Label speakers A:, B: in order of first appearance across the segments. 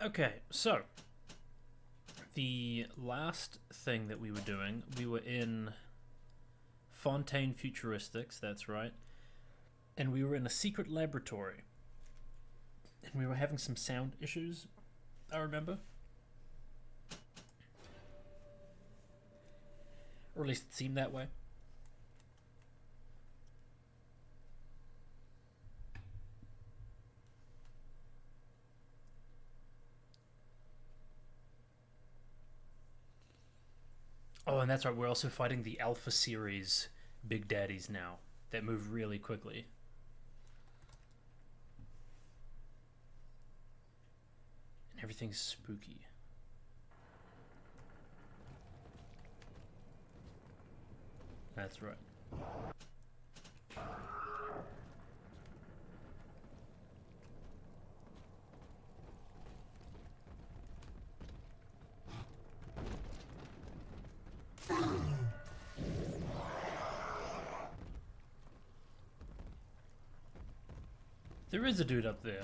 A: Okay, so the last thing that we were doing, we were in Fontaine Futuristics, that's right, and we were in a secret laboratory, and we were having some sound issues, I remember. Or at least it seemed that way. Oh, and that's right, we're also fighting the Alpha Series Big Daddies now that move really quickly. And everything's spooky. That's right. There is a dude up there.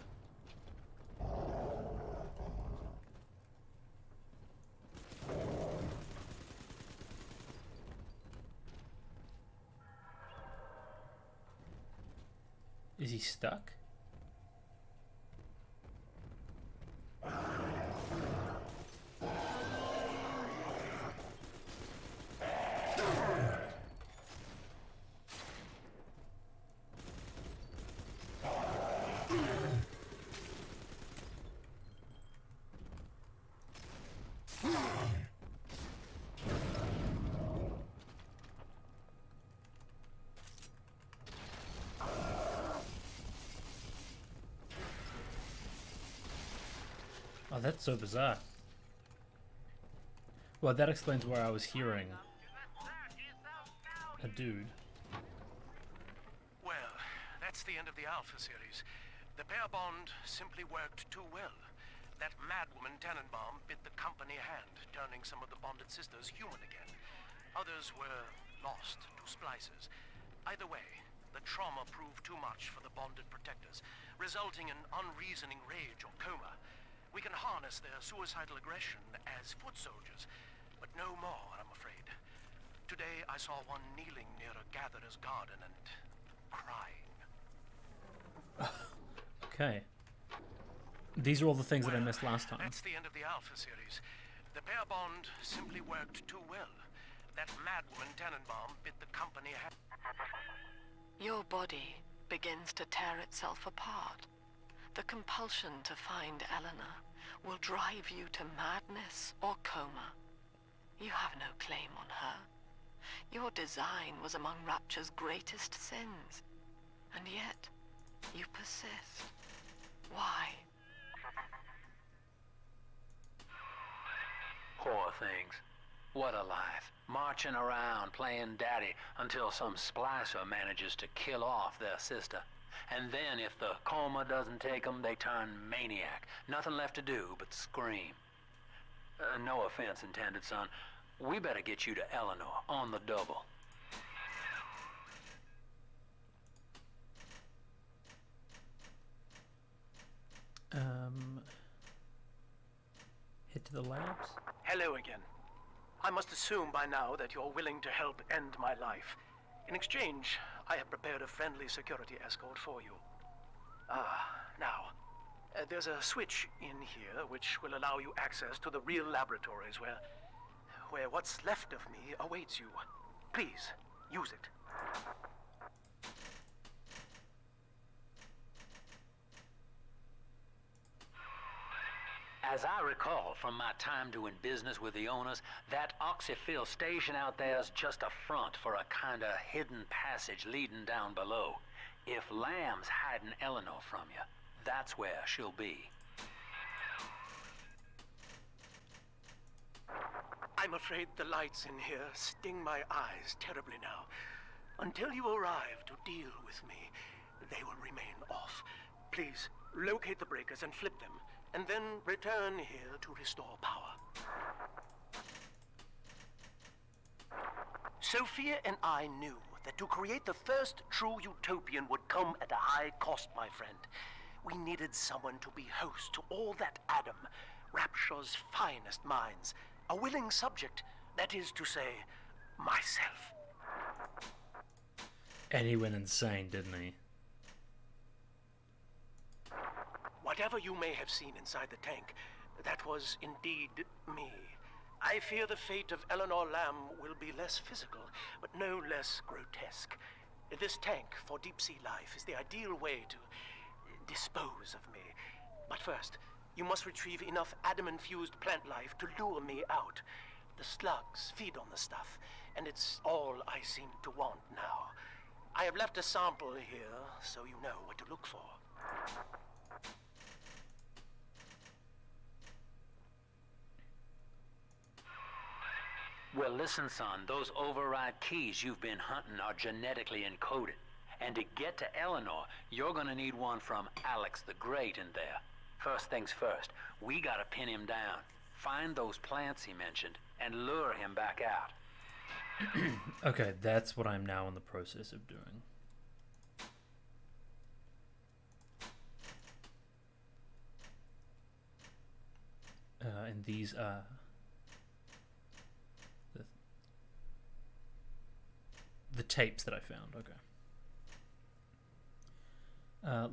A: Is he stuck? Oh, that's so bizarre. Well, that explains why I was hearing a dude.
B: Well, that's the end of the Alpha series. The pair bond simply worked too well. That madwoman Tannenbaum bit the company hand, turning some of the bonded sisters human again. Others were lost to splices. Either way, the trauma proved too much for the bonded protectors, resulting in unreasoning rage or coma. We can harness their suicidal aggression as foot soldiers, but no more, I'm afraid. Today I saw one kneeling near a gatherer's garden and crying.
A: Okay. These are all the things that I missed last time.
B: That's the end of the Alpha series. The pair bond simply worked too well. That madwoman Tannenbaum bit the company hand.
C: Your body begins to tear itself apart. The compulsion to find Eleanor will drive you to madness or coma. You have no claim on her. Your design was among Rapture's greatest sins. And yet, you persist. Why?
D: Poor things. What a life. Marching around playing daddy until some splicer manages to kill off their sister. And then if the coma doesn't take them, they turn maniac. Nothing left to do but scream. No offense intended, son. We better get you to Eleanor on the double.
A: Head to the labs?
B: Hello again. I must assume by now that you're willing to help end my life. In exchange, I have prepared a friendly security escort for you. Now, there's a switch in here which will allow you access to the real laboratories where what's left of me awaits you. Please, use it.
D: As I recall from my time doing business with the owners, that oxyfill station out there is just a front for a kind of hidden passage leading down below. If Lamb's hiding Eleanor from you, that's where she'll be.
B: I'm afraid the lights in here sting my eyes terribly now. Until you arrive to deal with me, they will remain off. Please, locate the breakers and flip them, and then return here to restore power. Sophia and I knew that to create the first true utopian would come at a high cost, my friend. We needed someone to be host to all that Adam, Rapture's finest minds. A willing subject, that is to say, myself.
A: And he went insane, didn't he?
B: Whatever you may have seen inside the tank, that was indeed me. I fear the fate of Eleanor Lamb will be less physical, but no less grotesque. This tank for deep-sea life is the ideal way to dispose of me. But first, you must retrieve enough Adam-infused plant life to lure me out. The slugs feed on the stuff, and it's all I seem to want now. I have left a sample here, so you know what to look for.
D: Well, listen, son, those override keys you've been hunting are genetically encoded. And to get to Eleanor, you're gonna need one from Alex the Great in there. First things first, we gotta pin him down, find those plants he mentioned, and lure him back out.
A: Okay, that's what I'm now in the process of doing. And these are the tapes that I found. Okay.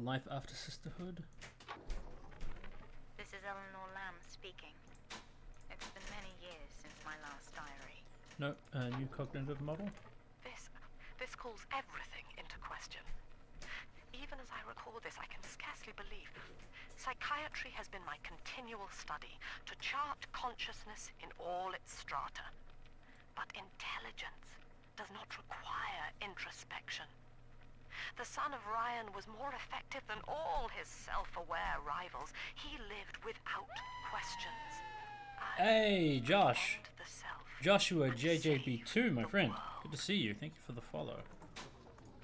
A: Life After Sisterhood.
E: This is Eleanor Lamb speaking. It's been many years since my last diary.
A: No, new cognitive model.
C: This calls everything into question. Even as I record this, I can scarcely believe. Psychiatry has been my continual study to chart consciousness in all its strata. But intelligence does not require introspection. The son of Ryan was more effective than all his self-aware rivals. He lived without questions.
A: Hey, Josh.
C: The self
A: Joshua JJB2, my friend. Good to see you. Thank you for the follow.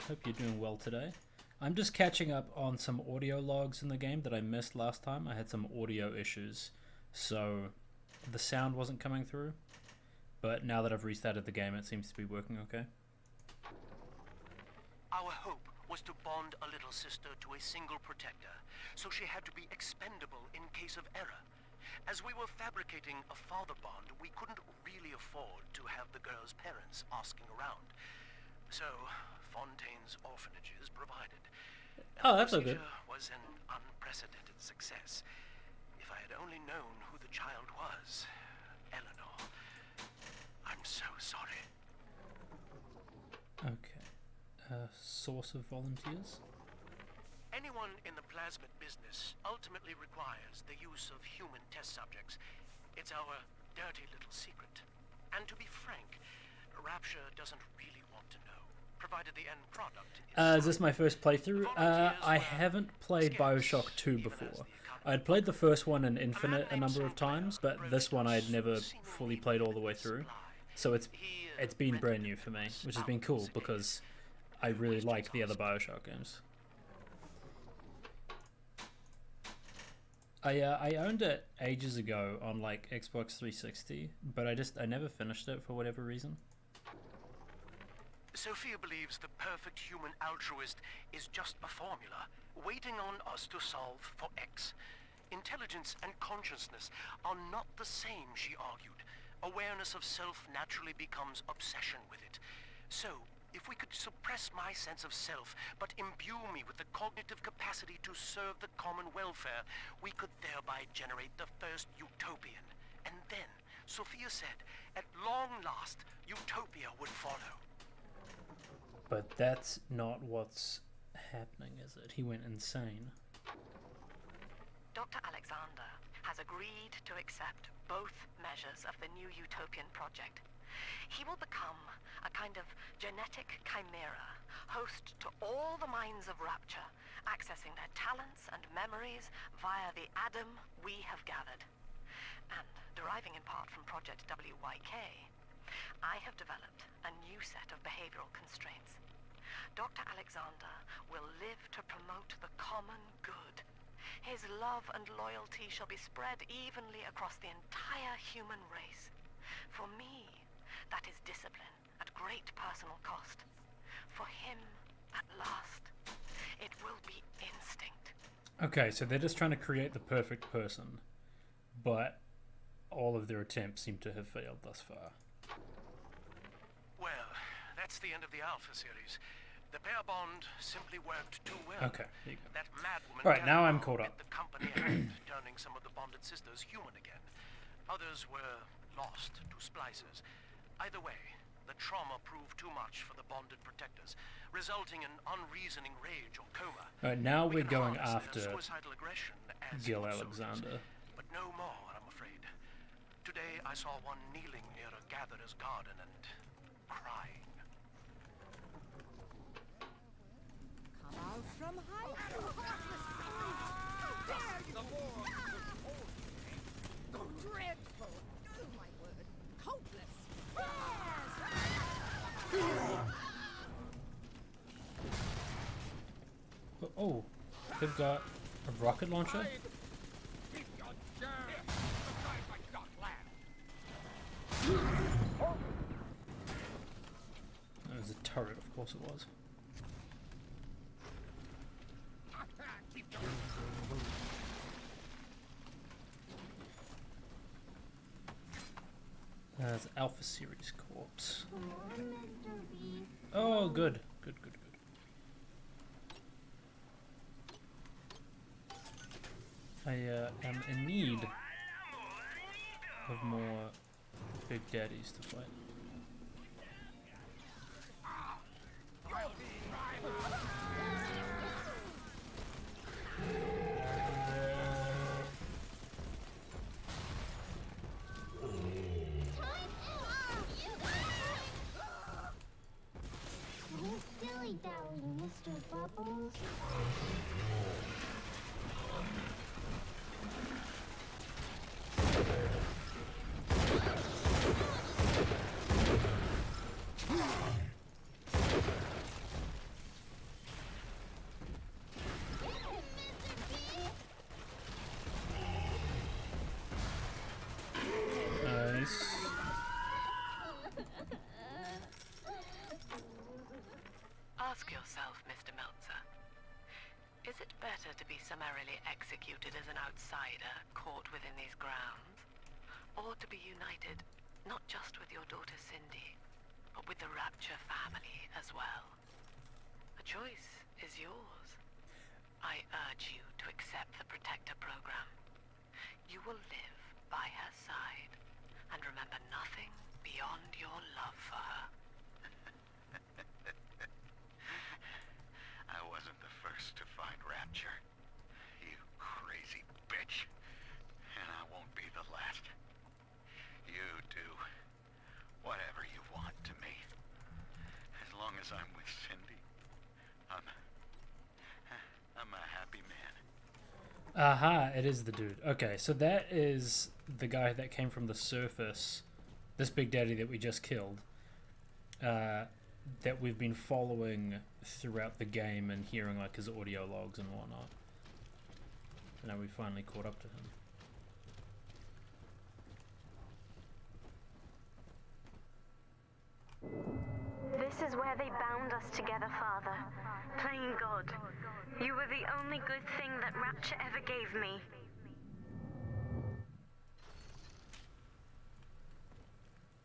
A: Hope you're doing well today. I'm just catching up on some audio logs in the game that I missed last time. I had some audio issues, so the sound wasn't coming through. But now that I've restarted the game, it seems to be working okay.
B: Our hope was to bond a little sister to a single protector, so she had to be expendable in case of error. As we were fabricating a father bond, we couldn't really afford to have the girl's parents asking around. So, Fontaine's orphanages provided.
A: Oh, that's so good.
B: The procedure was an unprecedented success. If I had only known who the child was, Eleanor. I'm so sorry.
A: Okay. Source of volunteers?
B: Anyone in the plasmid business ultimately requires the use of human test subjects. It's our dirty little secret. And to be frank, Rapture doesn't really want to know, provided the end product
A: is this my first playthrough? I haven't played Bioshock 2 before. I'd played the first one in Infinite a number of times, but this one I'd never fully played all the way through. So it's been brand new for me, which has been cool because I really like the other Bioshock games. I owned it ages ago on like Xbox 360, but I never finished it for whatever reason.
B: Sophia believes the perfect human altruist is just a formula, waiting on us to solve for X. Intelligence and consciousness are not the same, she argued. Awareness of self naturally becomes obsession with it. So, if we could suppress my sense of self, but imbue me with the cognitive capacity to serve the common welfare, we could thereby generate the first utopian. And then, Sophia said, at long last, utopia would follow.
A: But that's not what's happening, is it? He went insane.
C: Dr. Alexander has agreed to accept both measures of the new utopian project. He will become a kind of genetic chimera, host to all the minds of Rapture, accessing their talents and memories via the Adam we have gathered. And deriving in part from Project WYK, I have developed a new set of behavioral constraints. Dr. Alexander will live to promote the common good. His love and loyalty shall be spread evenly across the entire human race. For me, that is discipline at great personal cost. For him, at last, it will be instinct.
A: Okay, so they're just trying to create the perfect person, but all of their attempts seem to have failed thus far.
B: Well, that's the end of the Alpha series. The pair bond simply worked too well.
A: Okay, there you go.
B: That mad woman.
A: All right, now I'm
B: Tannenbaum
A: caught
B: bit
A: up.
B: the company hand, turning some of the bonded sisters human again. Others were lost to splicers. Either way, the trauma proved too much for the bonded protectors, resulting in unreasoning rage or coma.
A: All right, now we're
B: can
A: going
B: harness their
A: after
B: suicidal aggression as
A: Gil
B: good soldiers,
A: Alexander.
B: but no more, I'm afraid. Today I saw one kneeling near a gatherer's garden and crying.
F: Come out from hiding! How dare you! Dreadful! Oh my word! Countless!
A: Oh, they've got a rocket launcher? That was a turret, of course it was. That's Alpha Series corpse. Oh, good. Good, good, good. I am in need of more big daddies to fight.
G: Dilly-dally, Mr. Bubbles.
A: Nice.
C: Ask yourself, Mr. Meltzer, is it better to be summarily executed as an outsider caught within these grounds, or to be united not just with your daughter Cindy, but with the Rapture family as well? The choice is yours. I urge you to accept the Protector program. You will live by her side and remember nothing beyond your love for her.
H: I wasn't the first to find Rapture, you crazy bitch. And I won't be the last. You do whatever you want to me. As long as I'm with Cindy, I'm a happy man.
A: Aha, it is the dude. Okay, so that is the guy that came from the surface, this Big Daddy that we just killed, that we've been following throughout the game and hearing like his audio logs and whatnot. So now we finally caught up to him.
G: This is where they bound us together, Father. Playing God. You were the only good thing that Rapture ever gave me.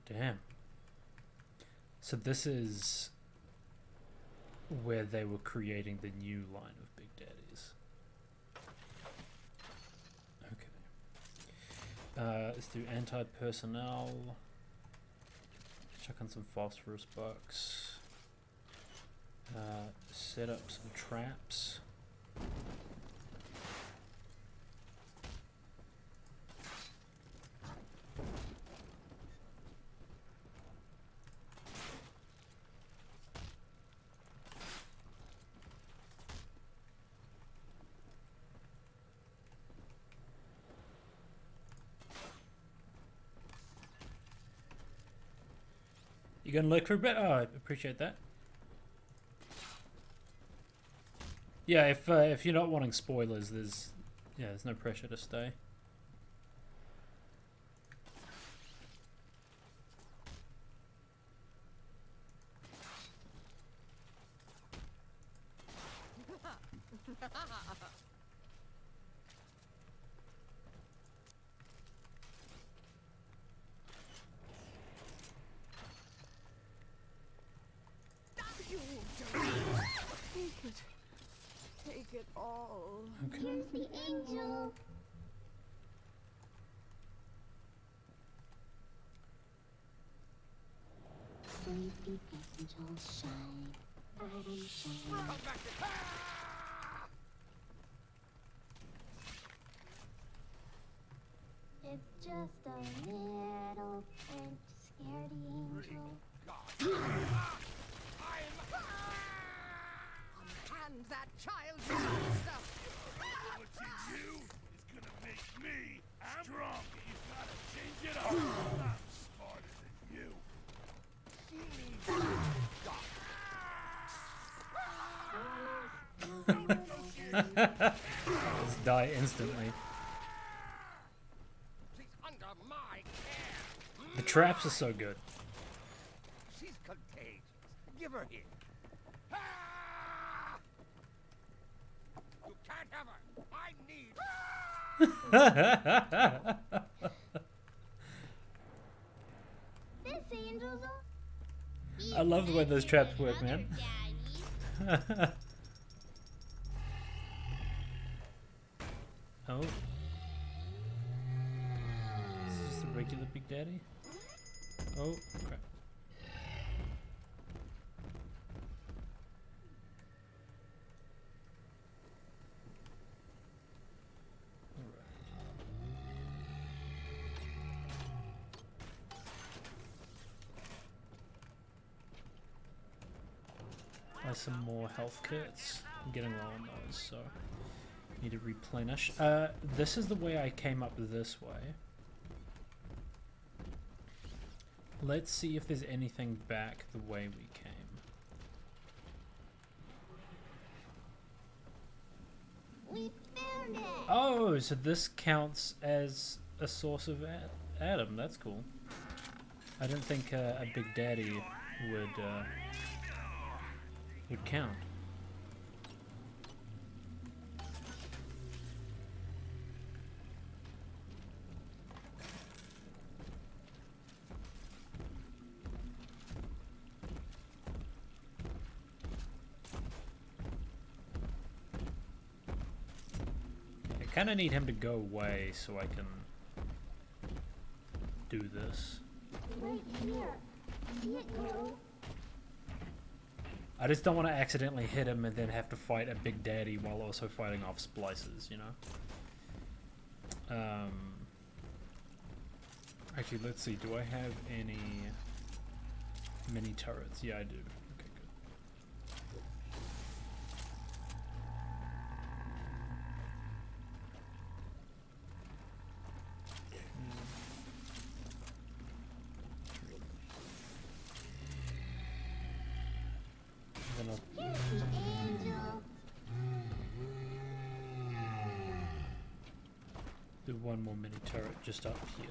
A: Damn. So this is where they were creating the new line of Big Daddies. Okay. Let's do anti-personnel. Chuck on some phosphorus bucks. Set up some traps. You gonna look for a bit? Oh, I appreciate that. Yeah, if you're not wanting spoilers, there's no pressure to stay.
I: angels shine, bright and shine. It's just a little and scaredy angel.
F: Unhand that child, you monster!
J: What's in you is gonna make me strong. You gotta change it up. I'm smarter than you.
A: Just die instantly.
J: She's under my care.
A: The traps are so good.
J: She's contagious. Give her here. You can't have her. I need
I: This angel's
A: I love the way those traps work, man. Oh. Is this just a regular Big Daddy? Oh, crap. Buy some more health kits. I'm getting low on those, so need to replenish. This is the way I came up this way. Let's see if there's anything back the way we came.
I: We found it!
A: Oh, so this counts as a source of Adam. That's cool. I didn't think a Big Daddy would count. I kind of need him to go away so I can do this.
I: Right here. See it go?
A: I just don't want to accidentally hit him and then have to fight a Big Daddy while also fighting off splices, you know? Actually, let's see. Do I have any mini turrets? Yeah, I do. Okay, good. I'm gonna
I: Here's the angel.
A: do one more mini turret just up here.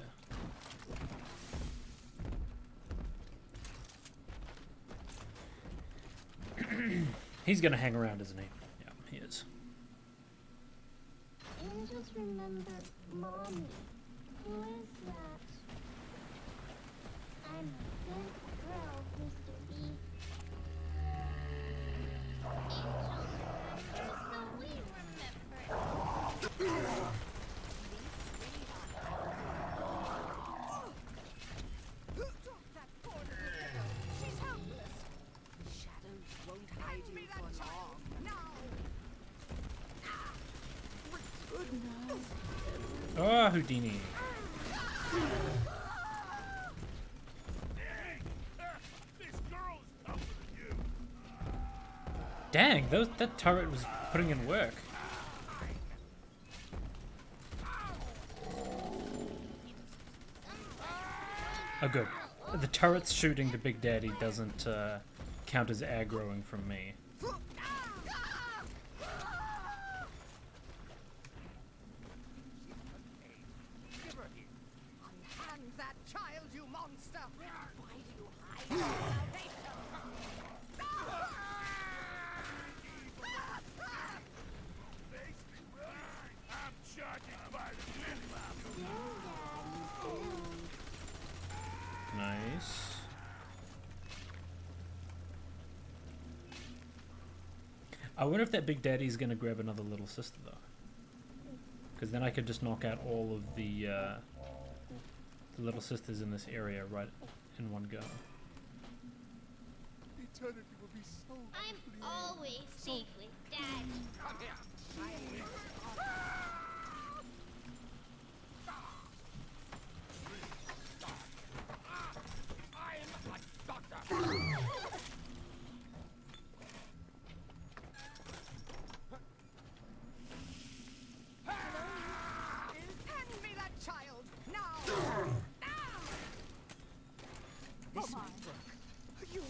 A: He's gonna hang around, isn't he? Yeah, he is.
I: Angels remember Mommy. Who is that? I'm a good girl, Mr. B. Angels, so we remember.
F: Drop that poor little girl. She's helpless. Shadows won't hide you for long. Now!
A: Oh, Houdini.
J: this girl's tougher than you.
A: Dang, that turret was putting in work. Oh, good. The turret's shooting the Big Daddy doesn't count as aggroing from me.
F: Unhand that child, you monster! Why do you hide your salvation?
J: I'm charging by the minute.
A: Nice. I wonder if that Big Daddy's gonna grab another little sister though. Because then I could just knock out all of the little sisters in this area right in one go.
J: Did eternity will be so
I: I'm
J: lovely.
I: always safe with Daddy.
J: Come here. I'm a doctor.
F: Hand me that child now! Now! This might work. You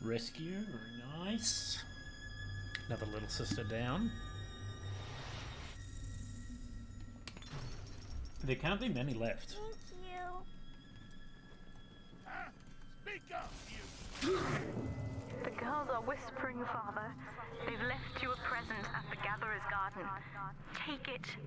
A: Rescue, very nice. Another little sister down. There can't be many left.
I: Thank you.
J: Huh? Speak up, you.
G: The girls are whispering, Father. They've left you a present at the Gatherer's Garden. Take it.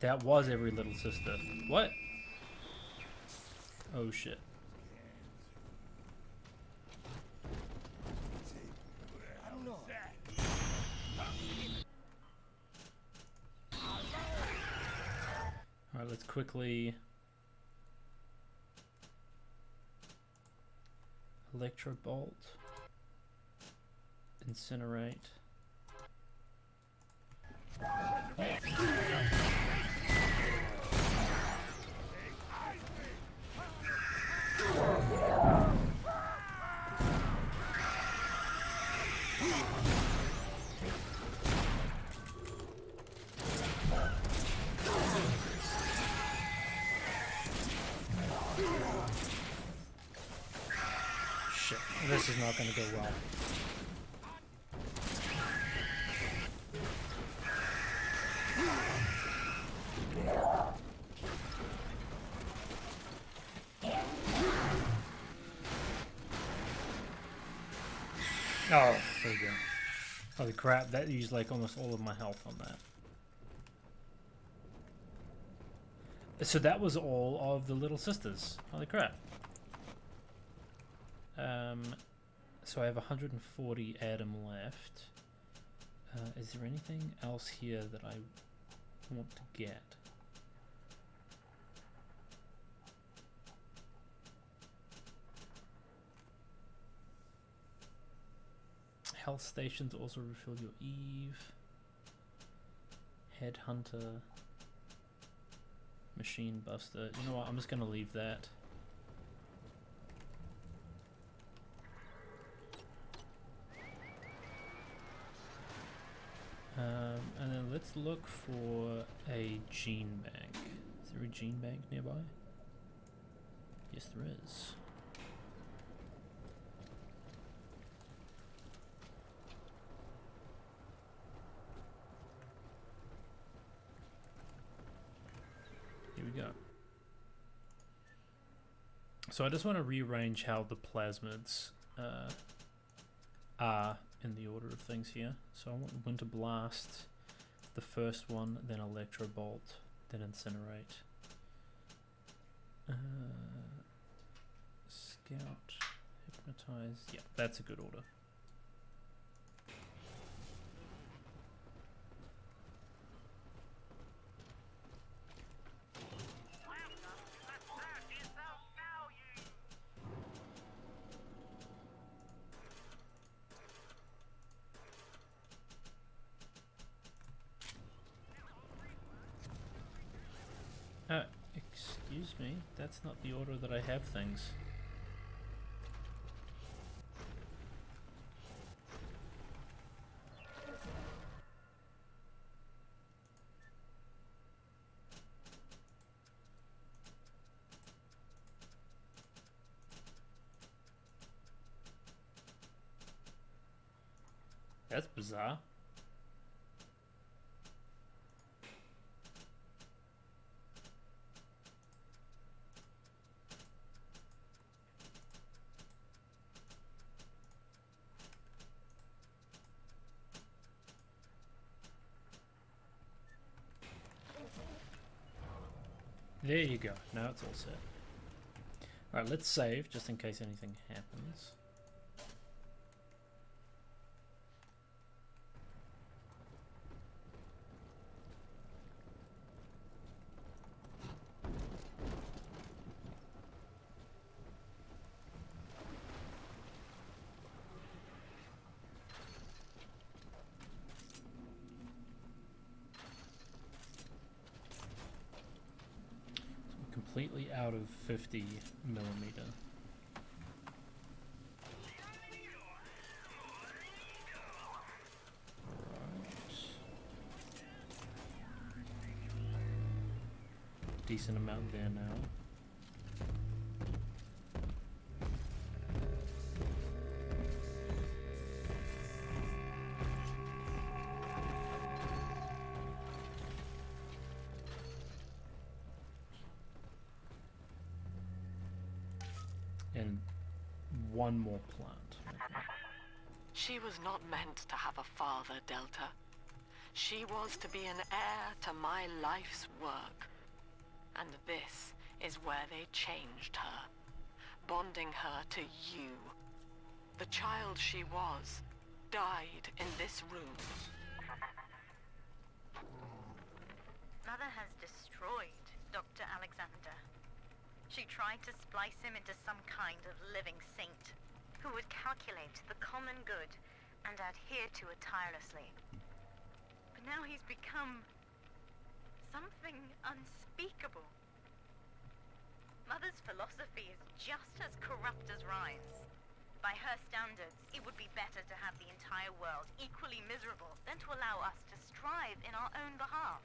G: That was every little sister. What? Oh shit.
J: I don't know.
A: Alright, let's quickly... Electrobolt. Incinerate. Shit, this is not going to go well. Oh, there we go. Holy crap, that used like almost all of my health on that. So that was all of the little sisters. Holy crap. So I have 140 Adam left. Is there anything else here that I want to get? Health stations also refill your Eve. Headhunter. Machine Buster. You know what? I'm just gonna leave that. And then let's look for a gene bank. Is there a gene bank nearby? Yes, there is. Here we go. So I just want to rearrange how the plasmids are in the order of things here. So I want Winter Blast, the first one, then Electrobolt, then Incinerate. Scout, Hypnotize. Yeah, that's a good order. Excuse me, that's not the order that I have things. That's bizarre. There you go. Now it's all set. Alright, let's save just in case anything happens. Completely out of 50 millimeter. Right. Decent amount there now. And one more plant. Okay.
C: She was not meant to have a father, Delta. She was to be an heir to my life's work. And this is where they changed her, bonding her to you. The child she was died in this room.
E: Mother has destroyed Dr. Alexander. She tried to splice him into some kind of living saint who would calculate the common good and adhere to it tirelessly. But now he's become something unspeakable. Mother's philosophy is just as corrupt as Ryan's. By her standards, it would be better to have the entire world equally miserable than to allow us to strive in our own behalf.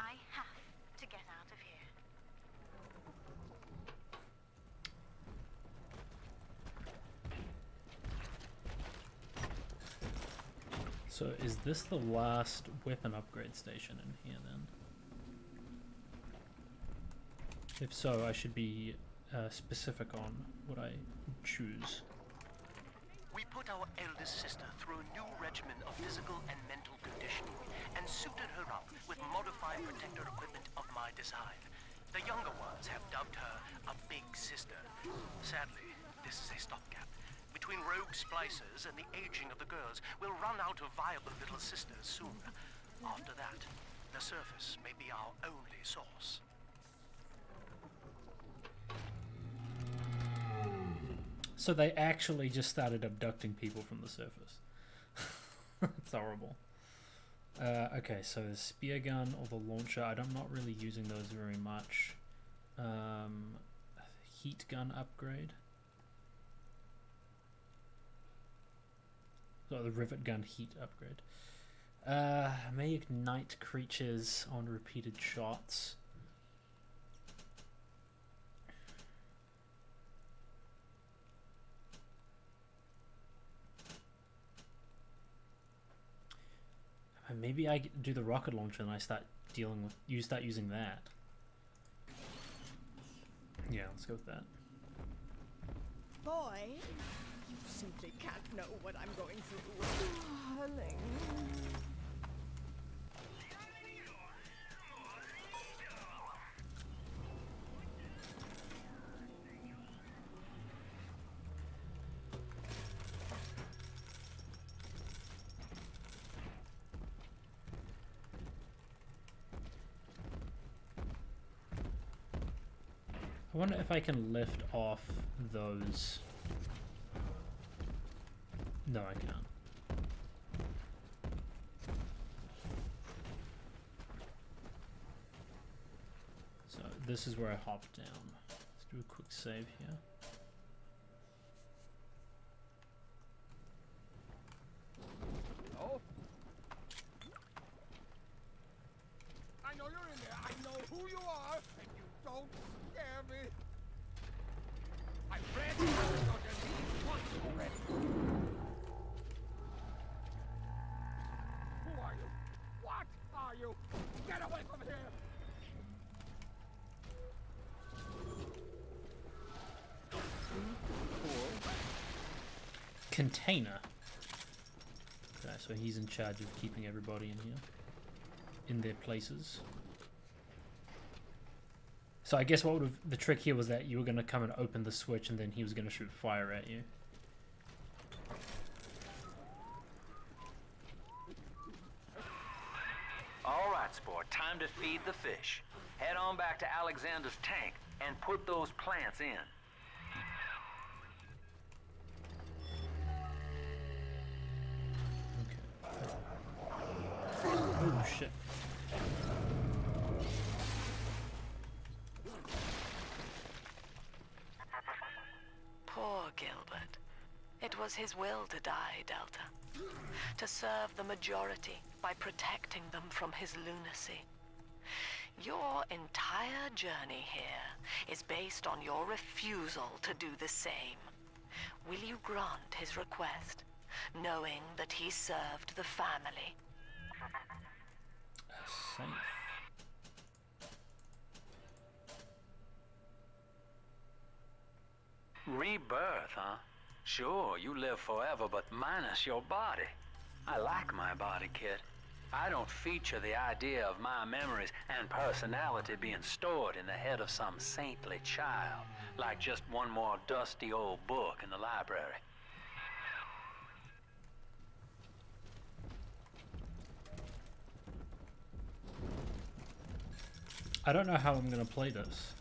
E: I have to get out of here.
A: So is this the last weapon upgrade station in here then? If so, I should be specific on what I choose.
B: We put our eldest sister through a new regimen of physical and mental conditioning and suited her up with modified protector equipment of my design. The younger ones have dubbed her a big sister. Sadly, this is a stopgap. Between rogue splicers and the aging of the girls, we'll run out of viable little sisters soon. After that, the surface may be our only source.
A: So they actually just started abducting people from the surface. That's horrible. Okay, so the spear gun or the launcher, I'm not really using those very much. Heat gun upgrade. So the rivet gun heat upgrade. May ignite creatures on repeated shots. Maybe I do the rocket launcher and I start start using that. Yeah, let's go with that.
F: Boy, you simply can't know what I'm going through. Darling.
A: I wonder if I can lift off those. No, I can't. So this is where I hop down. Let's do a quick save here.
J: Oh? I know you're in there. I know who you are, and you don't scare me. I read your disease once already. Who are you? What are you? Get away from here!
A: Container. Okay, so he's in charge of keeping everybody in here, in their places. So I guess what would have, the trick here was that you were going to come and open the switch and then he was going to shoot fire at you.
D: All right, sport, time to feed the fish. Head on back to Alexander's tank and put those plants in.
A: Oh shit.
C: Poor Gilbert. It was his will to die, Delta. To serve the majority by protecting them from his lunacy. Your entire journey here is based on your refusal to do the same. Will you grant his request, knowing that he served the family?
A: Safe.
D: Rebirth, huh? Sure, you live forever, but minus your body. I like my body, kid. I don't feature the idea of my memories and personality being stored in the head of some saintly child, like just one more dusty old book in the library.
A: I don't know how I'm going to play this.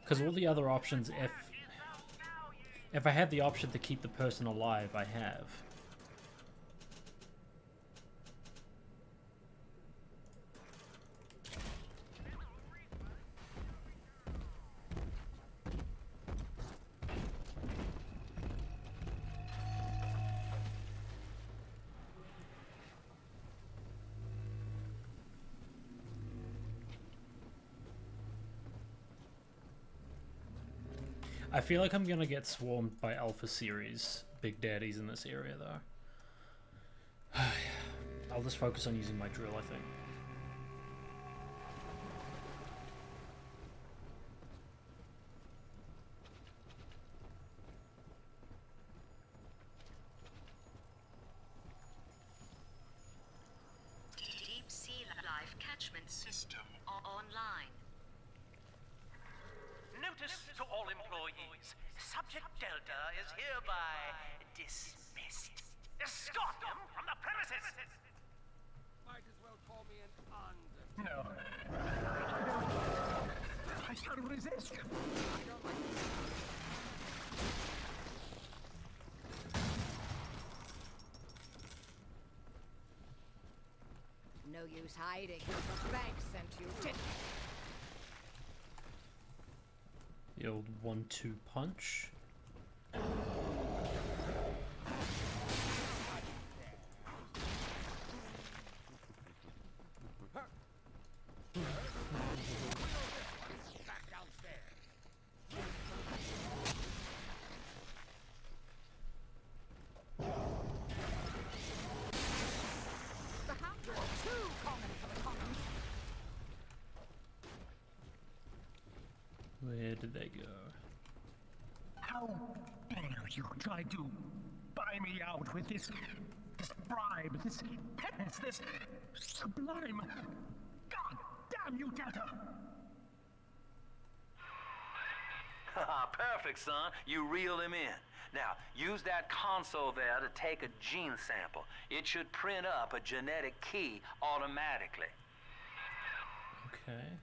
A: Because all the other options, if I have the option to keep the person alive, I have. I feel like I'm gonna get swarmed by Alpha Series Big Daddies in this area, though. I'll just focus on using my drill, I think.
K: Deep Sea Life Catchment System online.
B: Notice to all employees, Subject Delta is hereby dismissed. Escort them from the premises!
J: Might as well call me an under.
B: No. I shall resist.
J: I don't like
F: No use hiding. The bank sent you, didn't
A: The old 1-2 punch.
J: back downstairs.
F: The hound was too common for the common.
A: Where did they go?
B: How dare you try to buy me out with this bribe, this penance, this sublime... God damn you, Delta!
D: Perfect, son. You reeled him in. Now, use that console there to take a gene sample. It should print up a genetic key automatically.
A: Okay.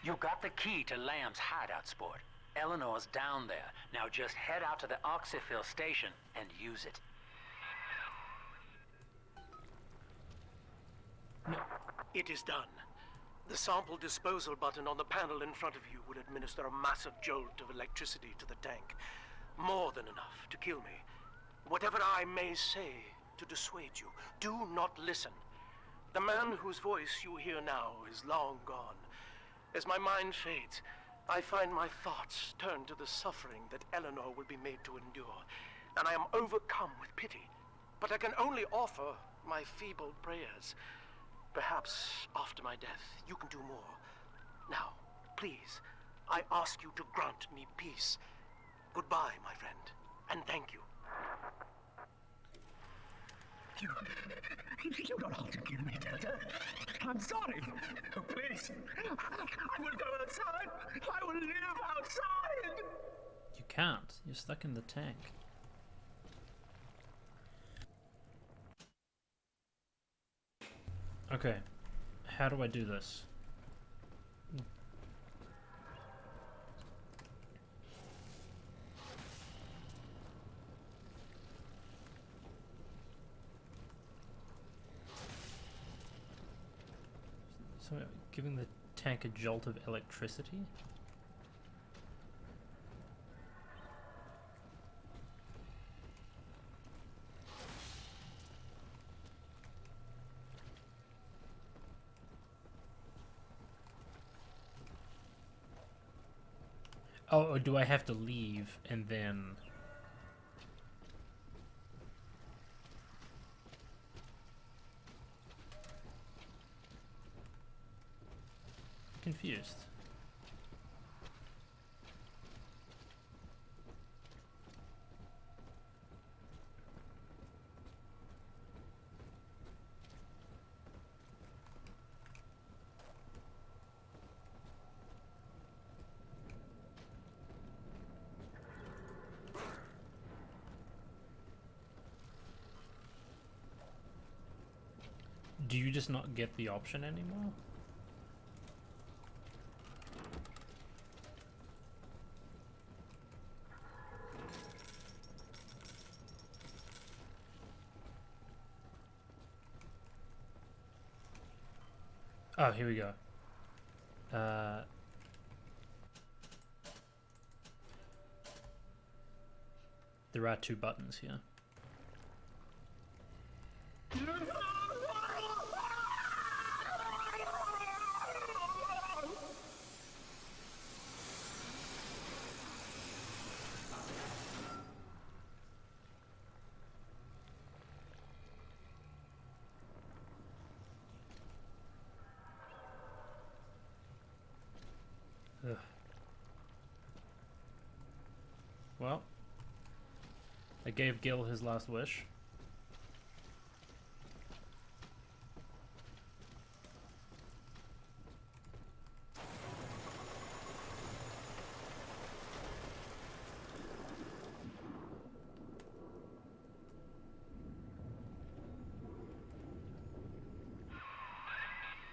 D: You got the key to Lamb's hideout, sport. Eleanor's down there. Now just head out to the oxyfill station and use it.
B: It is done. The sample disposal button on the panel in front of you will administer a massive jolt of electricity to the tank. More than enough to kill me. Whatever I may say to dissuade you, do not listen. The man whose voice you hear now is long gone. As my mind fades, I find my thoughts turn to the suffering that Eleanor will be made to endure, and I am overcome with pity. But I can only offer my feeble prayers. Perhaps after my death, you can do more. Now, please, I ask you to grant me peace. Goodbye, my friend, and thank you.
J: You don't have to kill me, Delta. I'm sorry. Oh, please. I will go outside. I will live outside.
A: You can't. You're stuck in the tank. Okay. How do I do this? So, giving the tank a jolt of electricity? Oh, or do I have to leave and then... Confused. Do you just not get the option anymore? Oh, here we go. There are two buttons here. Ugh. Well, I gave Gil his last wish.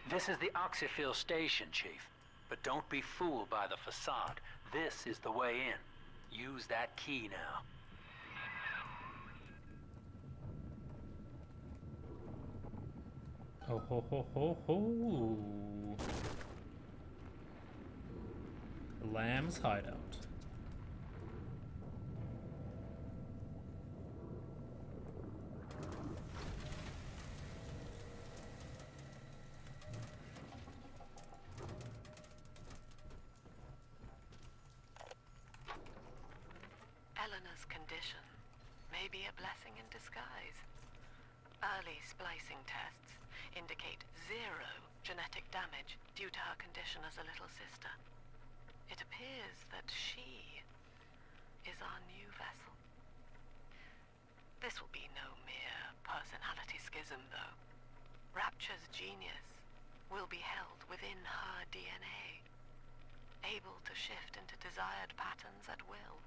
D: This is the Oxyphil station, Chief. But don't be fooled by the facade. This is the way in. Use that key now.
A: Oh ho ho ho ho! Lamb's hideout.
C: Eleanor's condition may be a blessing in disguise. Early splicing tests indicate 0 genetic damage due to her condition as a little sister. It appears that she is our new vessel. This will be no mere personality schism, though. Rapture's genius will be held within her DNA, able to shift into desired patterns at will.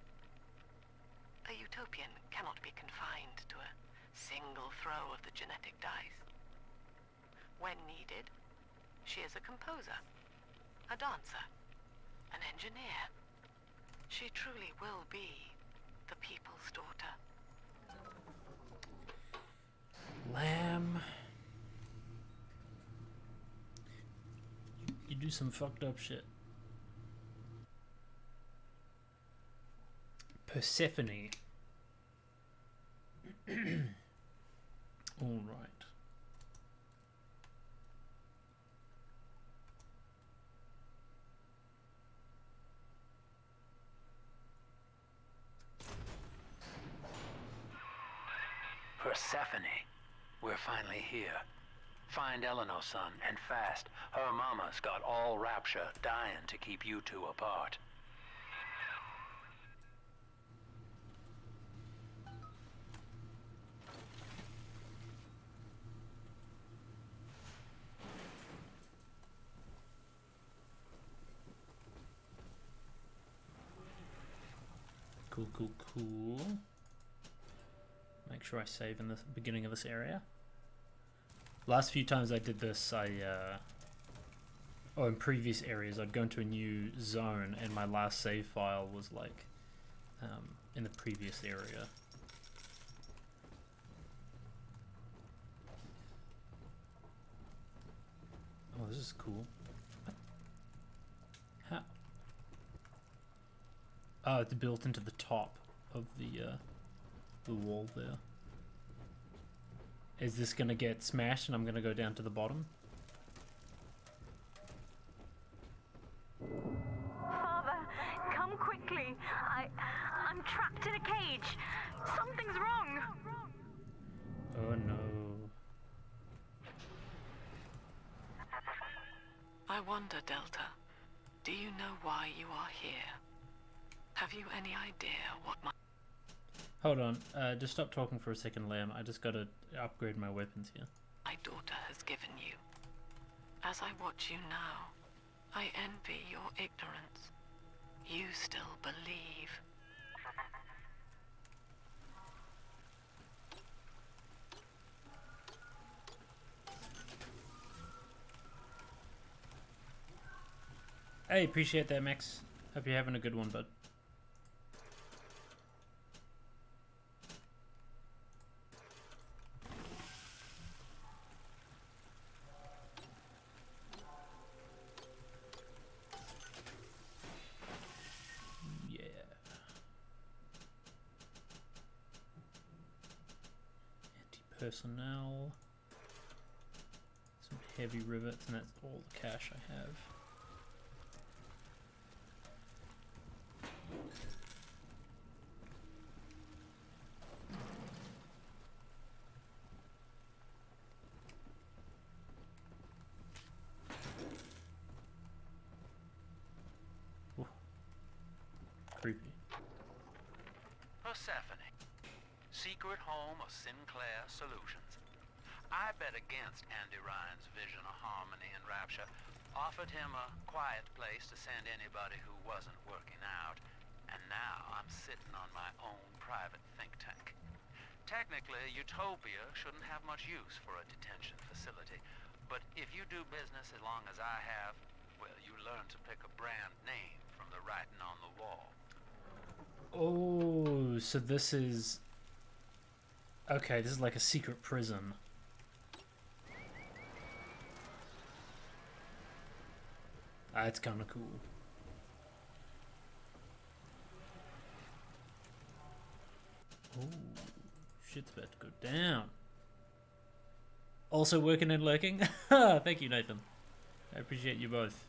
C: A utopian cannot be confined to a single throw of the genetic dice. When needed, she is a composer, a dancer, an engineer. She truly will be the people's daughter.
A: Lamb. You do some fucked up shit. Persephone. All right.
D: Persephone, we're finally here. Find Eleanor, son, and fast. Her mama's got all Rapture dying to keep you two apart.
A: Cool, cool, cool. Make sure I save in the beginning of this area. Last few times I did this, or in previous areas, I'd go into a new zone and my last save file was like in the previous area. Oh, this is cool. How? Oh, it's built into the top of the wall there. Is this gonna get smashed and I'm gonna go down to the bottom?
G: Father, come quickly. I'm trapped in a cage. Something's wrong.
A: Oh no.
C: I wonder, Delta, do you know why you are here? Have you any idea what my...
A: Hold on, just stop talking for a second, Lamb. I just gotta upgrade my weapons here.
C: my daughter has given you? As I watch you now, I envy your ignorance. You still believe.
A: Hey, appreciate that, Max. Hope you're having a good one, bud. Yeah. Anti-personnel. Some heavy rivets, and that's all the cash I have. Creepy.
D: Persephone, secret home of Sinclair Solutions. I bet against Andy Ryan's vision of harmony and rapture, offered him a quiet place to send anybody who wasn't working out, and now I'm sitting on my own private think tank. Technically, Utopia shouldn't have much use for a detention facility, but if you do business as long as I have, well, you learn to pick a brand name from the writing on the wall.
A: Oh, so this is... Okay, this is like a secret prison. That's kind of cool. Oh, shit's about to go down. Also working and lurking? Thank you, Nathan. I appreciate you both.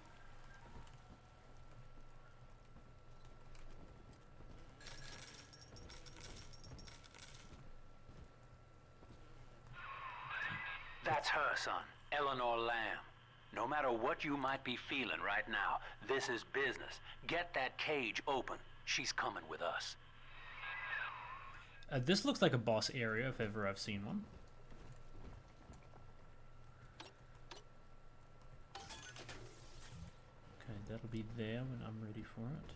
D: That's her, son, Eleanor Lamb. No matter what you might be feeling right now, this is business. Get that cage open. She's coming with us.
A: This looks like a boss area if ever I've seen one. Okay, that'll be there when I'm ready for it.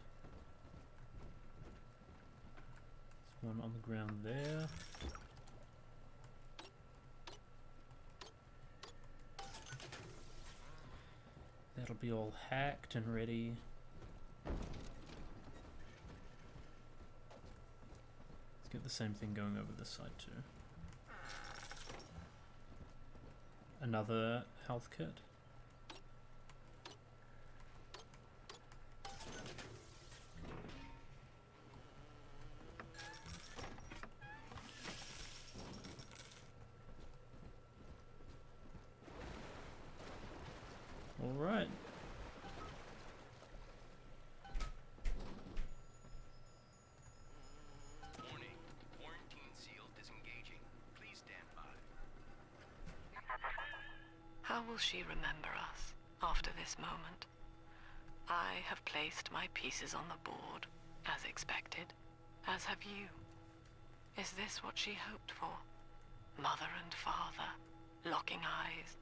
A: There's one on the ground there. That'll be all hacked and ready. Let's get the same thing going over this side too. Another health kit. All right.
B: Warning. Quarantine seal disengaging. Please stand
C: will she remember us after this moment? I have placed my pieces on the board, as expected, as have you. Is this what she hoped for? Mother and father, locking eyes.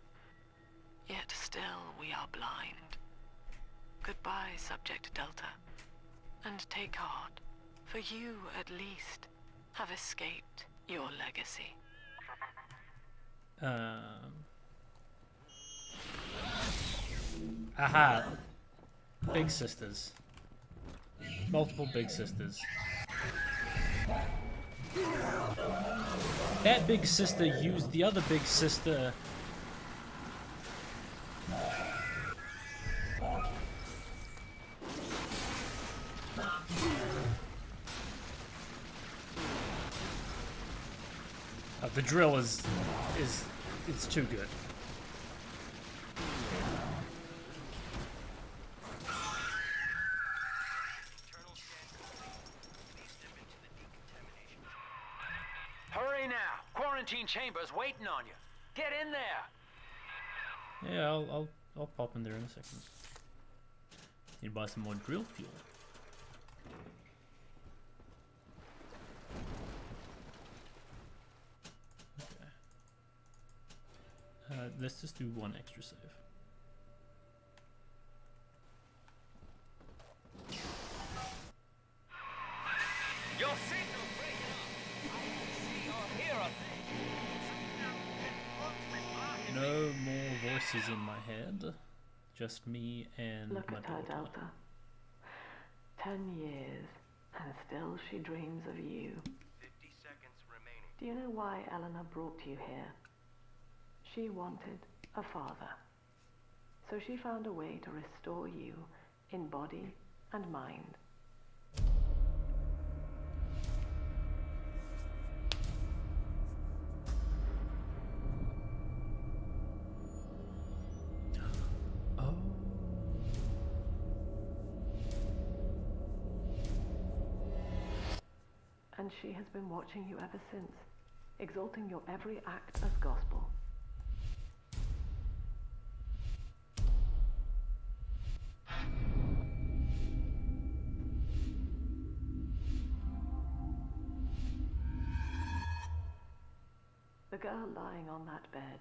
C: Yet still we are blind. Goodbye, Subject Delta. And take heart, for you, at least, have escaped your legacy.
A: Aha! Big sisters. Multiple big sisters. That big sister used the other big sister. The drill is it's too good.
D: Hurry now! Quarantine chamber's waiting on you. Get in there.
A: Yeah, I'll pop in there in a second. Need to buy some more drill fuel. Let's just do one extra save.
J: Your signal's breaking up. I can see or hear a thing.
A: No more voices in my head. Just me and
C: Look
A: my
C: at her,
A: daughter.
C: Delta. 10 years, and still she dreams of you.
B: 50 seconds remaining.
C: Do you know why Eleanor brought you here? She wanted a father. So she found a way to restore you in body and mind.
A: Oh.
C: And she has been watching you ever since, exalting your every act as gospel. The girl lying on that bed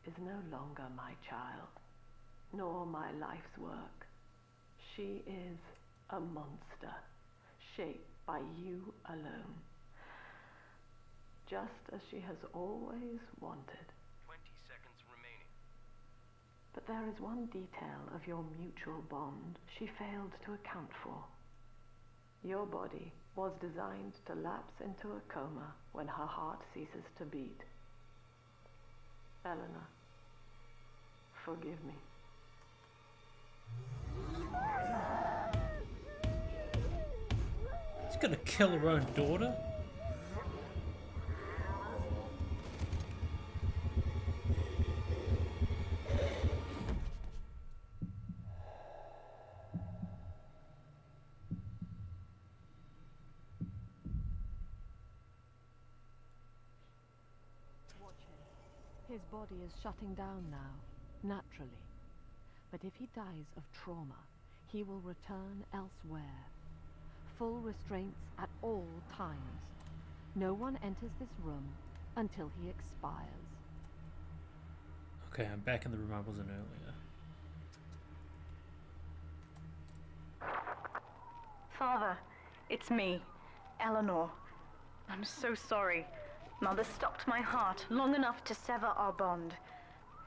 C: is no longer my child, nor my life's work. She is a monster, shaped by you alone, just as she has always wanted.
B: 20 seconds remaining.
C: But there is one detail of your mutual bond she failed to account for. Your body was designed to lapse into a coma when her heart ceases to beat. Eleanor, forgive me.
A: She's gonna kill her own daughter?
L: His body is shutting down now, naturally. But if he dies of trauma, he will return elsewhere. Full restraints at all times. No one enters this room until he expires.
A: Okay, I'm back in the room I was in earlier.
E: Father, it's me, Eleanor. I'm so sorry. Mother stopped my heart long enough to sever our bond.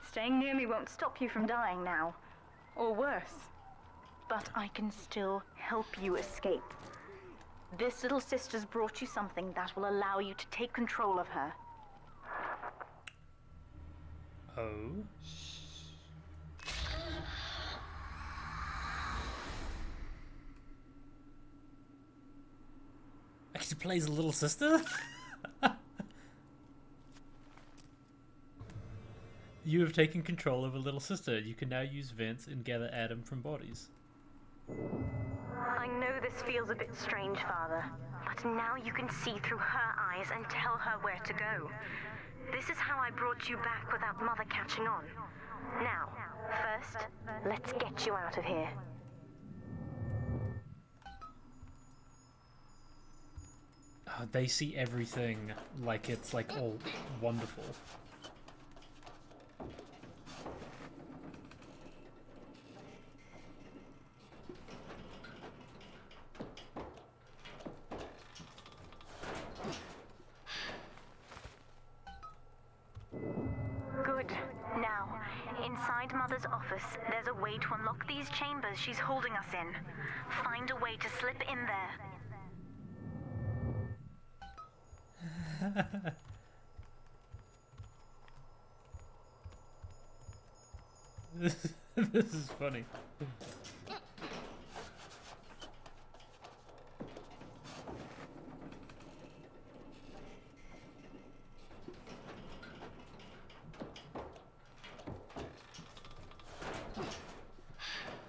E: Staying near me won't stop you from dying now. Or worse. But I can still help you escape. This little sister's brought you something that will allow you to take control of her.
A: Oh? She plays a little sister? You have taken control of a little sister. You can now use vents and gather Adam from bodies.
G: I know this feels a bit strange, Father, but now you can see through her eyes and tell her where to go. This is how I brought you back without Mother catching on. Now, first, let's get you out of here.
A: They see everything like it's like all wonderful.
G: Good. Now, inside Mother's office, there's a way to unlock these chambers she's holding us in. Find a way to slip in there.
A: This is funny.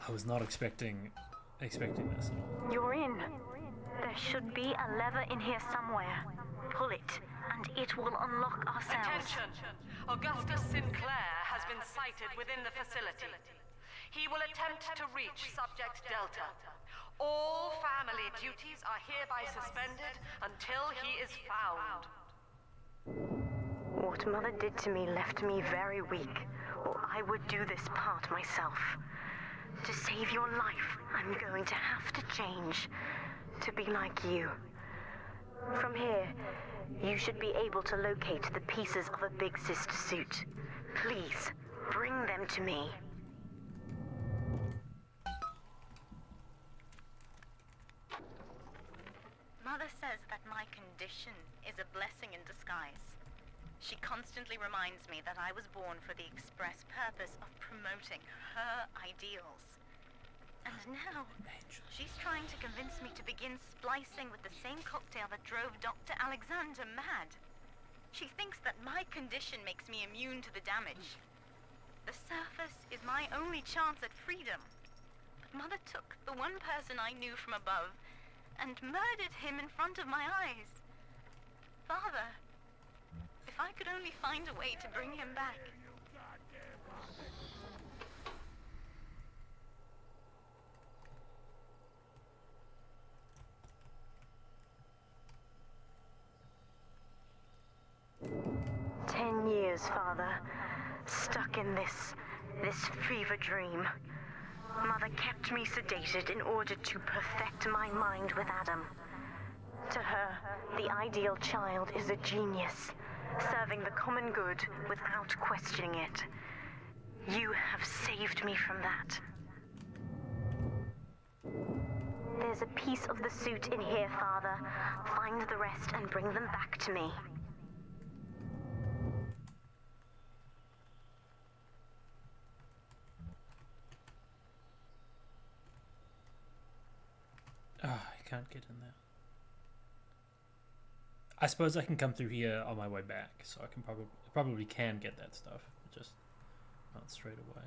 A: I was not expecting this at all.
G: You're in. There should be a lever in here somewhere. Pull it, and it will unlock our cells.
C: Attention! Augustus Sinclair has been sighted within the facility. He will attempt to reach Subject Delta. All family duties are hereby suspended until he is found.
G: What Mother did to me left me very weak, or I would do this part myself. To save your life, I'm going to have to change. To be like you. From here, you should be able to locate the pieces of a Big Sister suit. Please, bring them to me.
E: Mother says that my condition is a blessing in disguise. She constantly reminds me that I was born for the express purpose of promoting her ideals. And now, she's trying to convince me to begin splicing with the same cocktail that drove Dr. Alexander mad. She thinks that my condition makes me immune to the damage. The surface is my only chance at freedom. But Mother took the one person I knew from above and murdered him in front of my eyes. Father, if I could only find a way to bring him back.
G: 10 years, Father. Stuck in this fever dream. Mother kept me sedated in order to perfect my mind with Adam. To her, the ideal child is a genius, serving the common good without questioning it. You have saved me from that. There's a piece of the suit in here, Father. Find the rest and bring them back to me.
A: I can't get in there. I suppose I can come through here on my way back, so I can probably can get that stuff, but just not straight away.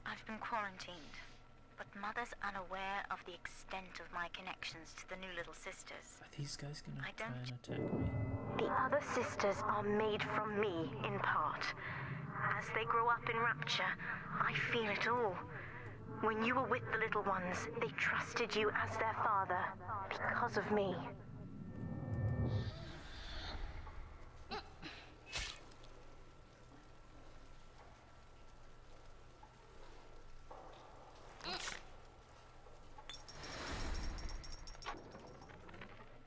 E: I've been quarantined, but Mother's unaware of the extent of my connections to the new little sisters.
A: Are these guys gonna
E: I
A: try
E: don't-
A: and attack me?
G: The other sisters are made from me, in part. As they grow up in Rapture, I feel it all. When you were with the little ones, they trusted you as their father, because of me.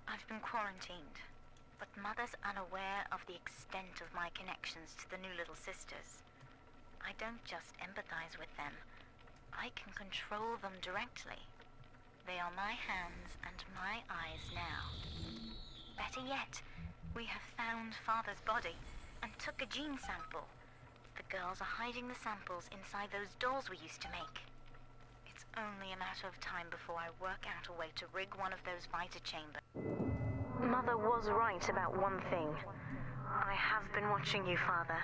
E: I've been quarantined, but Mother's unaware of the extent of my connections to the new little sisters. I don't just empathize with them. I can control them directly. They are my hands and my eyes now. Better yet, we have found Father's body and took a gene sample. The girls are hiding the samples inside those dolls we used to make. It's only a matter of time before I work out a way to rig one of those vita chambers.
G: Mother was right about one thing. I have been watching you, Father.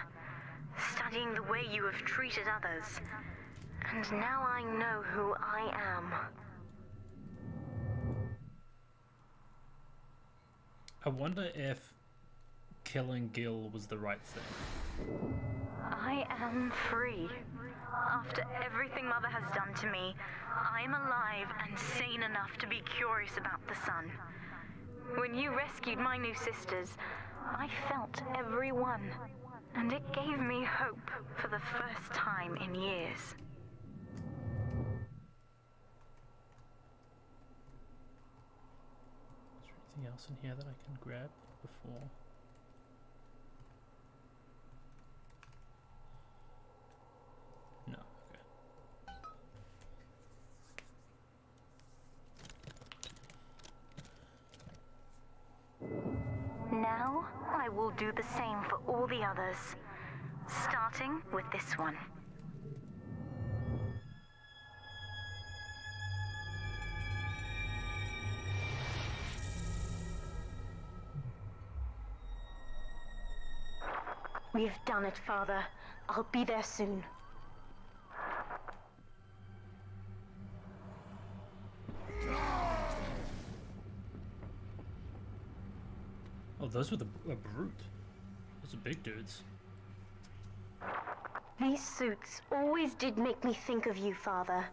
G: studying the way you have treated others. And now I know who I am.
A: I wonder if killing Gil was the right thing.
G: I am free. After everything Mother has done to me, I'm alive and sane enough to be curious about the sun. When you rescued my new sisters, I felt every one, and it gave me hope for the first time in years.
A: Is there anything else in here that I can grab before? No, okay.
G: Now, I will do the same for all the others, starting with this one. We've done it, Father. I'll be there soon.
A: Oh, those were a brute. Those are big dudes.
G: These suits always did make me think of you, Father.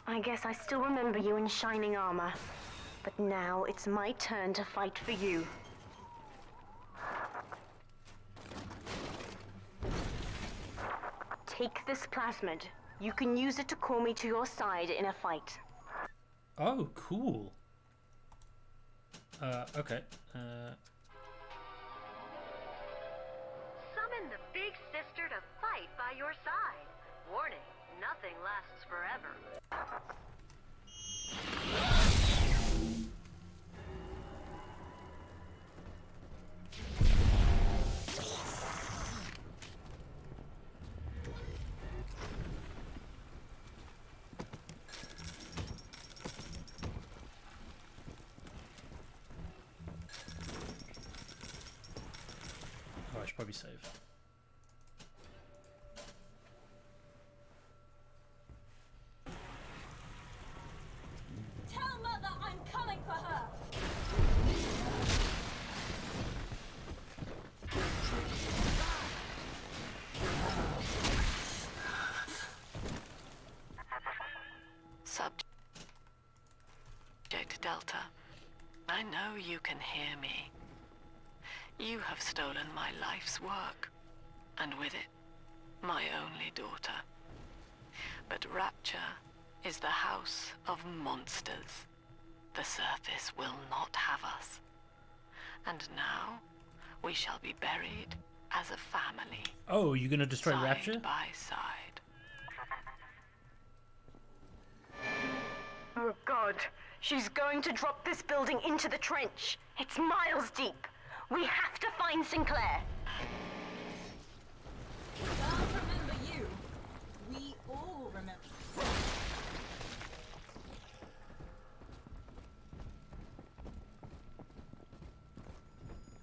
G: I guess I still remember you in shining armor. But now it's my turn to fight for you. Take this plasmid. You can use it to call me to your side in a fight.
A: Oh, cool. Okay.
M: Summon the big sister to fight by your side. Warning, nothing lasts forever.
A: Oh, I should probably save.
F: Tell Mother I'm coming for her!
C: Subject Delta, I know you can hear me. You have stolen my life's work, and with it, my only daughter. But Rapture is the house of monsters. The surface will not have us. And now, we shall be buried as a family.
A: Oh, you're gonna destroy
C: side
A: Rapture?
C: by side.
G: Oh God, she's going to drop this building into the trench. It's miles deep. We have to find Sinclair.
F: I'll remember you. We all remember.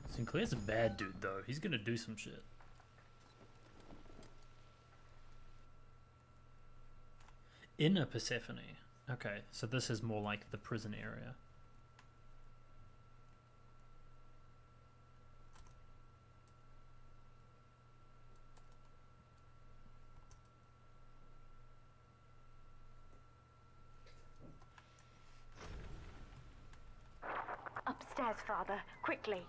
A: Sinclair's a bad dude, though. He's gonna do some shit. Inner Persephone. Okay, so this is more like the prison area.
G: Upstairs, Father. Quickly.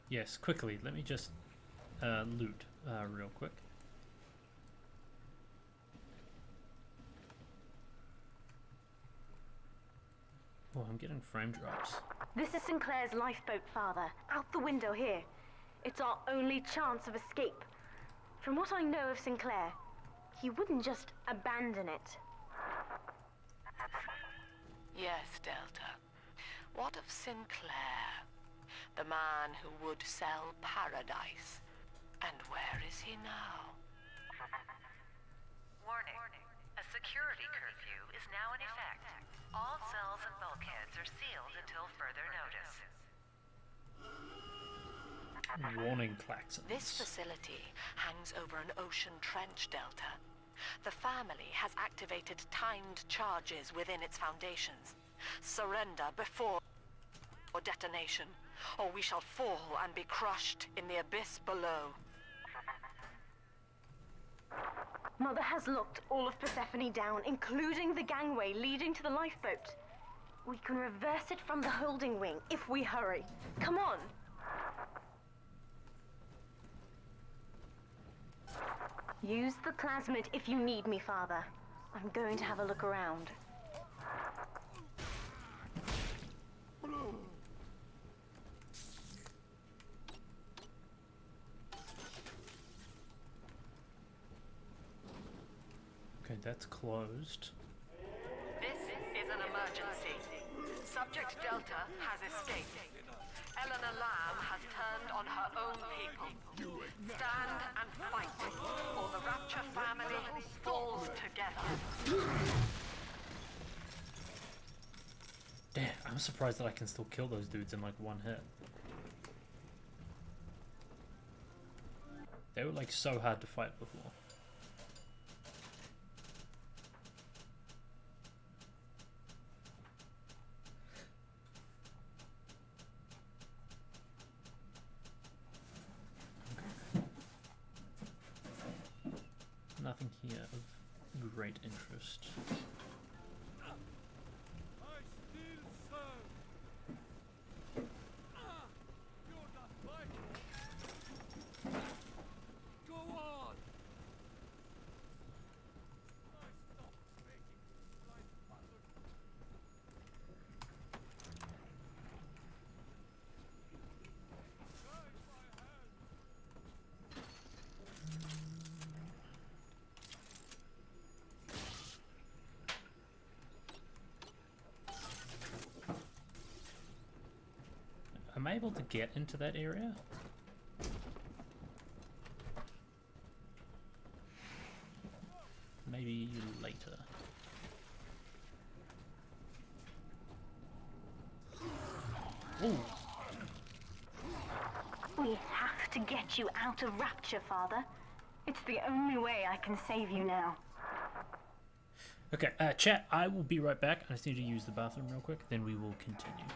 A: Yes, quickly. Let me just loot real quick. Oh, I'm getting frame drops.
G: This is Sinclair's lifeboat, Father. Out the window here. It's our only chance of escape. From what I know of Sinclair, he wouldn't just abandon it.
C: Yes, Delta. What of Sinclair? The man who would sell paradise. And where is he now?
M: Warning. A security curfew is now in effect. All cells and bulkheads are sealed until further notice.
A: Warning klaxons.
C: This facility hangs over an ocean trench delta. The family has activated timed charges within its foundations. Surrender before detonation, or we shall fall and be crushed in the abyss below.
G: Mother has locked all of Persephone down, including the gangway leading to the lifeboat. We can reverse it from the holding wing if we hurry. Come on! Use the plasmid if you need me, Father. I'm going to have a look around.
A: Okay, that's closed.
C: This is an emergency. Subject Delta has escaped. Eleanor Lamb has turned on her own people. Stand and fight, or the Rapture family falls together.
A: Damn, I'm surprised that I can still kill those dudes in like one hit. They were like so hard to fight before. Nothing here of great interest.
J: I still serve. You're not fighting. Go on. I stopped making life matter. Guide my hand.
A: Am I able to get into that area? Maybe later. Ooh.
G: We have to get you out of Rapture, Father. It's the only way I can save you now.
A: Okay, chat, I will be right back. I just need to use the bathroom real quick, then we will continue.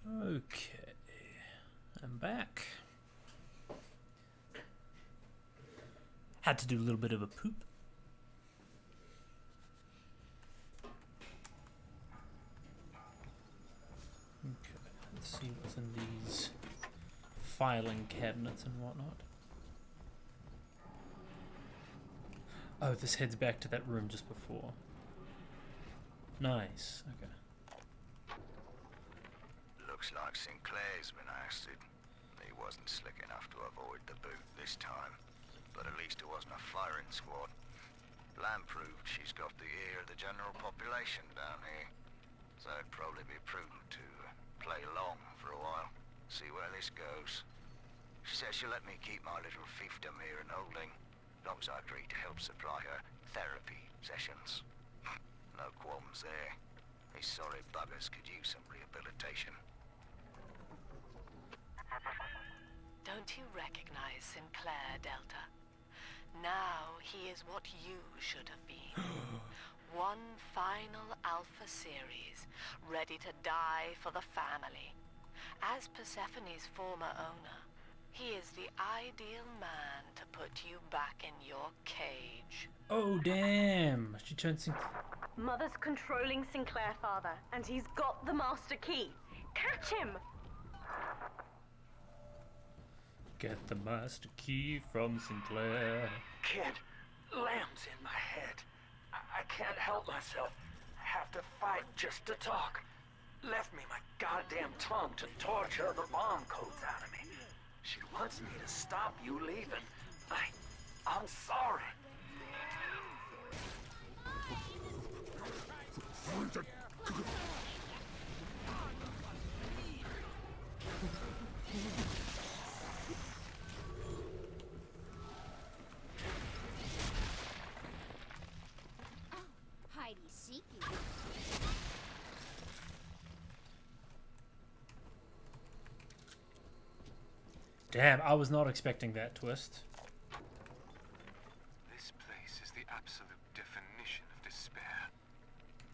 A: Okay, I'm back. Had to do a little bit of a poop. Okay, let's see what's in these filing cabinets and whatnot. Oh, this heads back to that room just before. Nice, okay.
H: Looks like Sinclair's been ousted. He wasn't slick enough to avoid the boot this time, but at least it wasn't a firing squad. Lamb proved she's got the ear of the general population down here, so it'd probably be prudent to play along for a while, see where this goes. She says she'll let me keep my little fiefdom here in holding, as long as I agree to help supply her therapy sessions. No qualms there. These sorry buggers could use some rehabilitation.
C: Don't you recognize Sinclair, Delta? Now he is what you should have been. One final Alpha series, ready to die for the family. As Persephone's former owner, he is the ideal man to put you back in your cage.
A: Oh, damn! She turned Sinclair.
G: Mother's controlling Sinclair, Father, and he's got the master key. Catch him!
A: Get the master key from Sinclair.
D: Kid, Lamb's in my head. I can't help myself. I have to fight just to talk. Left me my goddamn tongue to torture the bomb codes out of me. She wants me to stop you leaving. I'm sorry.
I: Heidi seeking.
A: Damn, I was not expecting that twist.
N: This place is the absolute definition of despair.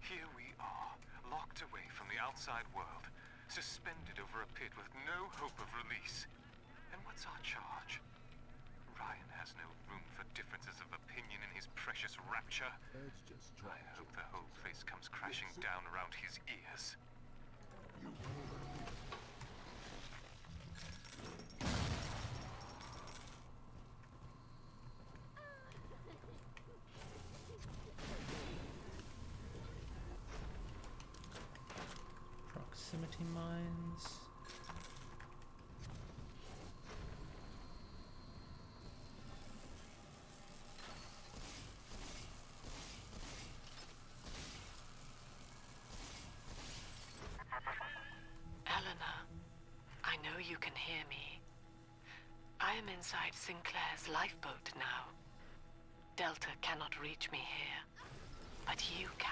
N: Here we are, locked away from the outside world, suspended over a pit with no hope of release. And what's our charge? Ryan has no room for differences of opinion in his precious rapture. I hope the whole place comes crashing down around his ears.
A: Proximity mines.
C: Eleanor, I know you can hear me. I am inside Sinclair's lifeboat now. Delta cannot reach me here, but you can.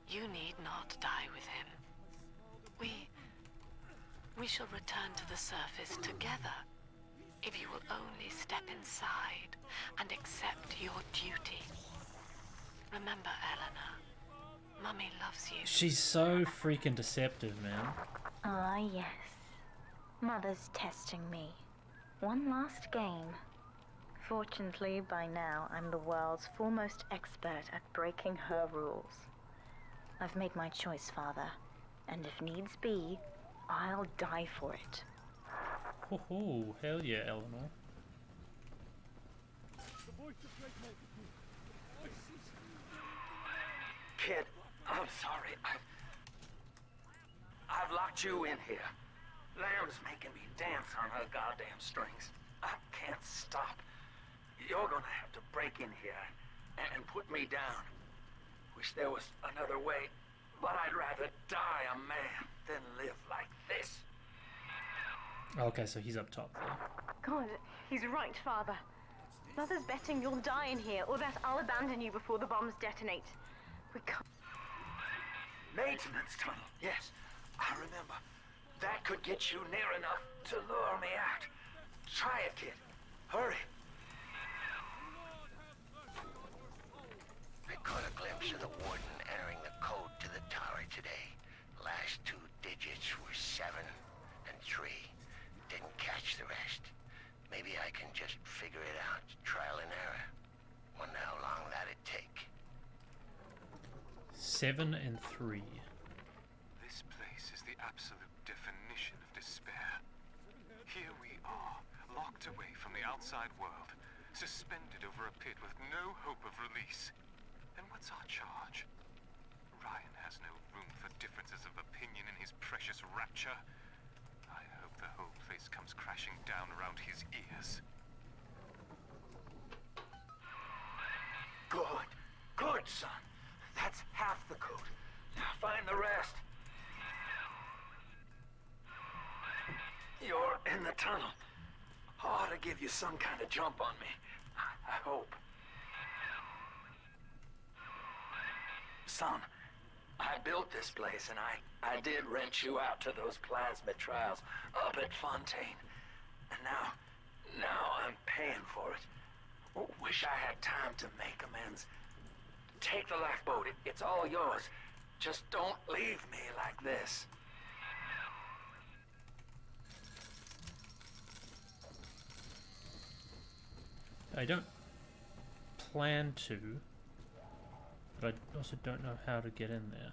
C: You need not die with him. We shall return to the surface together, if you will only step inside and accept your duty. Remember, Eleanor, Mummy loves you.
A: She's so freaking deceptive, man.
G: Ah, yes. Mother's testing me. One last game. Fortunately, by now, I'm the world's foremost expert at breaking her rules. I've made my choice, Father, and if needs be, I'll die for it.
A: Oh, hell yeah, Eleanor.
D: Kid, I'm sorry. I've locked you in here. Lamb's making me dance on her goddamn strings. I can't stop. You're gonna have to break in here and put me down. Wish there was another way, but I'd rather die a man than live like this.
A: Okay, so he's up top there.
G: God, he's right, Father. Mother's betting you'll die in here, or that I'll abandon you before the bombs detonate. We can't...
D: Maintenance tunnel, yes. I remember. That could get you near enough to lure me out. Try it, kid. Hurry.
H: I caught a glimpse of the warden entering the code to the tower today. Last two digits were
A: 7 and 3.
N: This place is the absolute definition of despair. Here we are, locked away from the outside world, suspended over a pit with no hope of release. And what's our charge? Ryan has no room for differences of opinion in his precious rapture. I hope the whole place comes crashing down around his ears.
O: Good. Good, son. That's half the code. Now find the rest. You're in the tunnel. Ought to give you some kind of jump on me. I hope. Son, I built this place and I did rent you out to those plasmid trials up at Fontaine. And now I'm paying for it. Wish I had time to make amends. Take the lifeboat. It's all yours. Just don't leave me like this.
A: I don't plan to, but I also don't know how to get in there.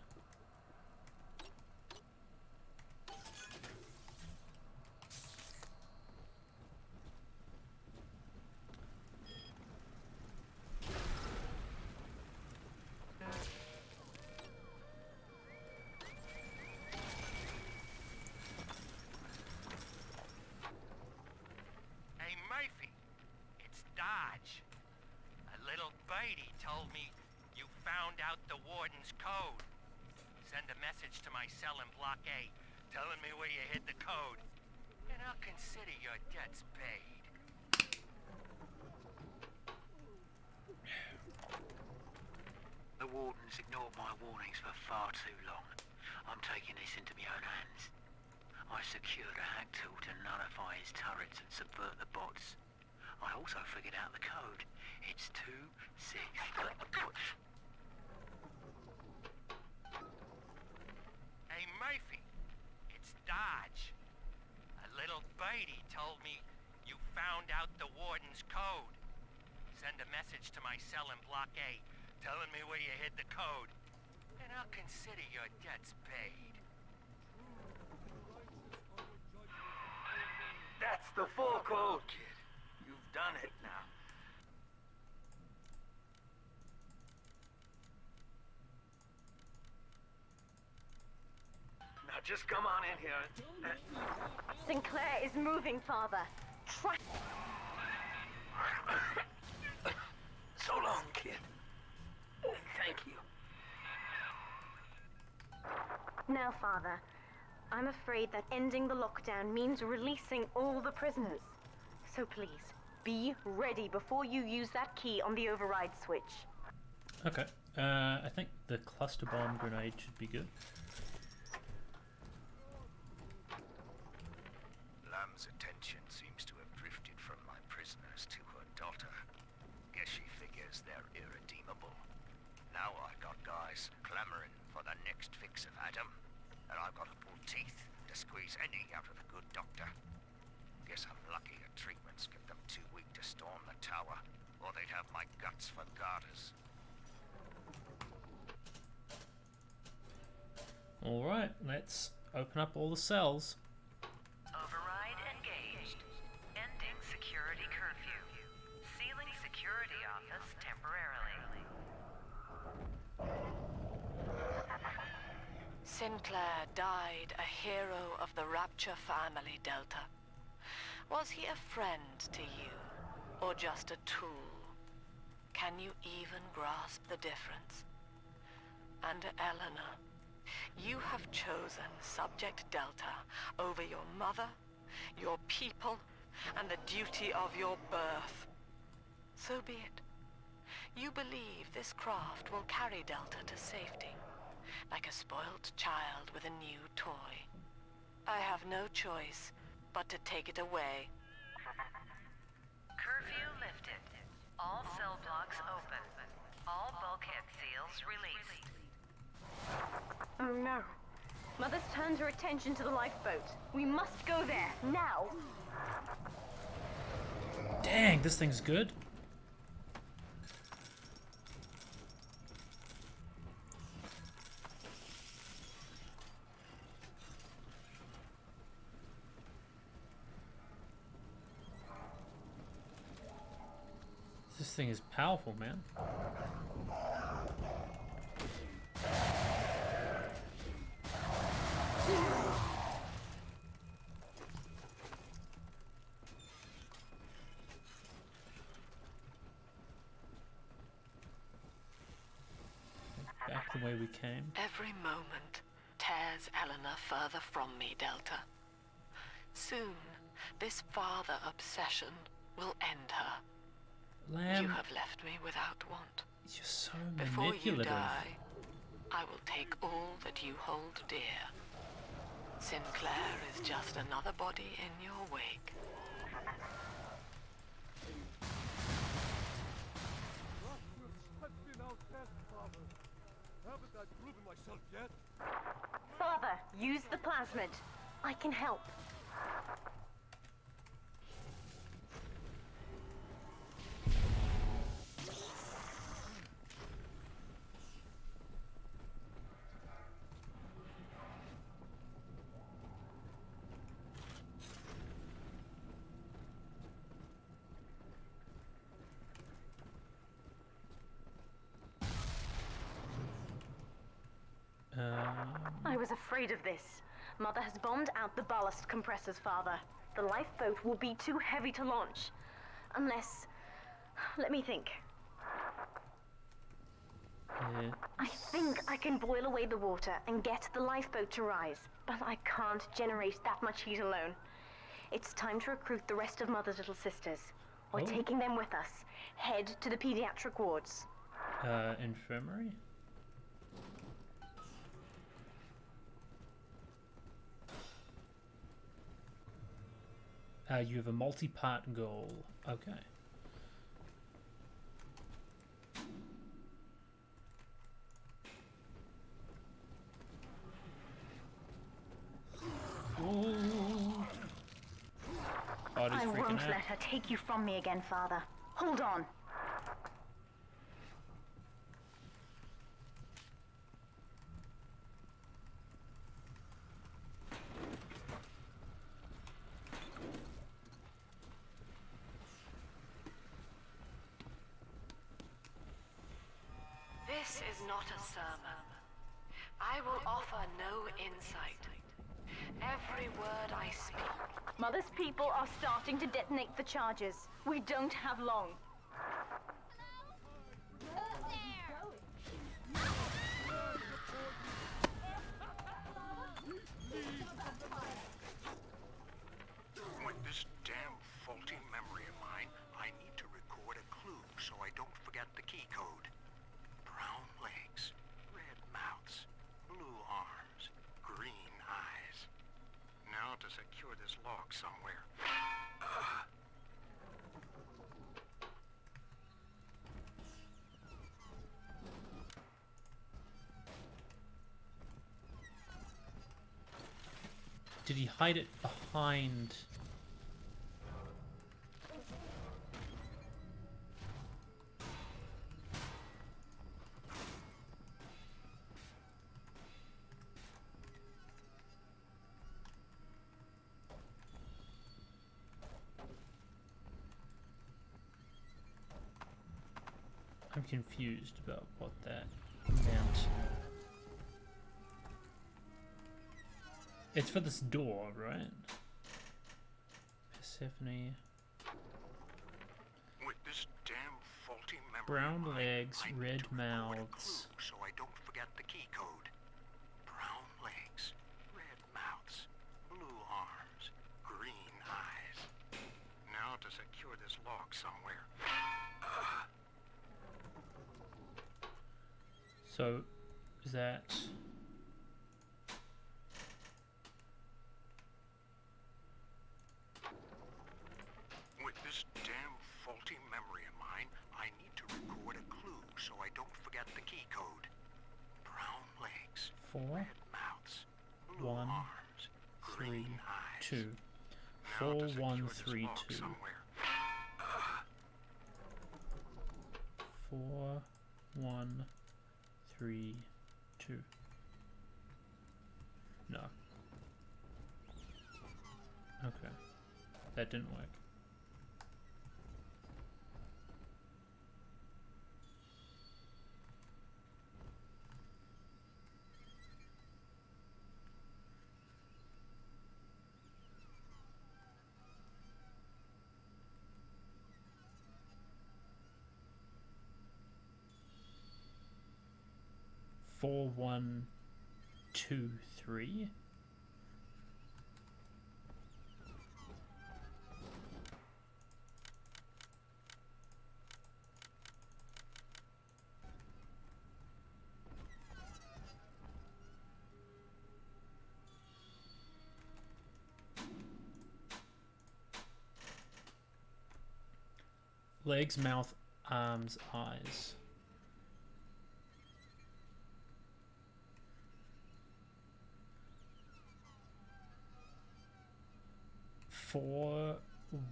B: Hey, Murphy, it's Dodge. A little birdie told me you found out the warden's code. Send a message to my cell in Block A, telling me where you hid the code, and I'll consider your debts paid.
H: The warden's ignored my warnings for far too long. I'm taking this into my own hands. I secured a hack tool to nullify his turrets and subvert the bots. I also figured out the code. It's 2-6.
B: Hey, Murphy, it's Dodge. A little birdie told me you found out the warden's code. Send a message to my cell in Block A, telling me where you hid the code, and I'll consider your debts paid.
O: That's the full code, kid. You've done it now. Now just come on in here and...
G: Sinclair is moving, Father. Track.
O: So long, kid. Thank you.
G: Now, Father, I'm afraid that ending the lockdown means releasing all the prisoners. So please, be ready before you use that key on the override switch.
A: Okay, I think the cluster bomb grenade should be good.
B: Lamb's attention seems to have drifted from my prisoners to her daughter. Guess she figures they're irredeemable. Now I got guys clamoring for the next fix of Adam, and I've got to pull teeth to squeeze any out of the good doctor. Guess I'm lucky her treatments kept them too weak to storm the tower, or they'd have my guts for garters.
A: Alright, let's open up all the cells.
K: Override engaged. Ending security curfew. Sealing security office temporarily.
C: Sinclair died a hero of the Rapture family, Delta. Was he a friend to you, or just a tool? Can you even grasp the difference? And Eleanor, you have chosen Subject Delta over your mother, your people, and the duty of your birth. So be it. You believe this craft will carry Delta to safety, like a spoilt child with a new toy. I have no choice but to take it away.
K: Curfew lifted. All cell blocks open. All bulkhead seals released.
G: Oh no. Mother's turned her attention to the lifeboat. We must go there, now!
A: Dang, this thing's good. This thing is powerful, man. Back the way we came.
C: Every moment tears Eleanor further from me, Delta. Soon, this father obsession will end her.
A: Lamb,
C: You have left me without want.
A: you're so
C: Before you
A: manipulative.
C: die, I will take all that you hold dear. Sinclair is just another body in your wake.
J: I've been outcast, Father. Haven't I proven myself yet?
G: Father, use the plasmid. I can help. I was afraid of this. Mother has bombed out the ballast compressors, Father. The lifeboat will be too heavy to launch. Unless... Let me think. I think I can boil away the water and get the lifeboat to rise, but I can't generate that much heat alone. It's time to recruit the rest of Mother's little sisters. We're taking them with us. Head to the pediatric wards.
A: Infirmary? You have a multi-part goal. Okay. Ooh.
G: I won't let her take you from me again, Father. Hold on.
C: This is not a sermon. I will offer no insight. Every word I speak.
G: Mother's people are starting to detonate the charges. We don't have long.
B: With this damn faulty memory of mine, I need to record a clue so I don't forget the key code. Brown legs, red mouths, blue arms, green eyes. Now to secure this log somewhere.
A: Did he hide it behind? I'm confused about what that meant. It's for this door, right? Persephone.
B: With this damn faulty memory
A: Brown
B: of mine,
A: legs,
B: I need
A: red
B: to record a
A: mouths.
B: clue so I don't forget the key code. Brown legs, red mouths, blue arms, green eyes. Now to secure this log somewhere.
A: So, is that...
B: With this damn faulty memory of mine, I need to record a clue so I don't forget the key code. Brown legs,
A: 4,
B: red mouths, blue
A: 1,
B: arms,
A: 3,
B: green eyes.
A: 2.
B: Now
A: 4,
B: to secure
A: 1,
B: this
A: 3,
B: log
A: 2.
B: somewhere.
A: 4, 1, 3, 2. No. Okay. That didn't work. 4123. Legs, mouth, arms, eyes. Four,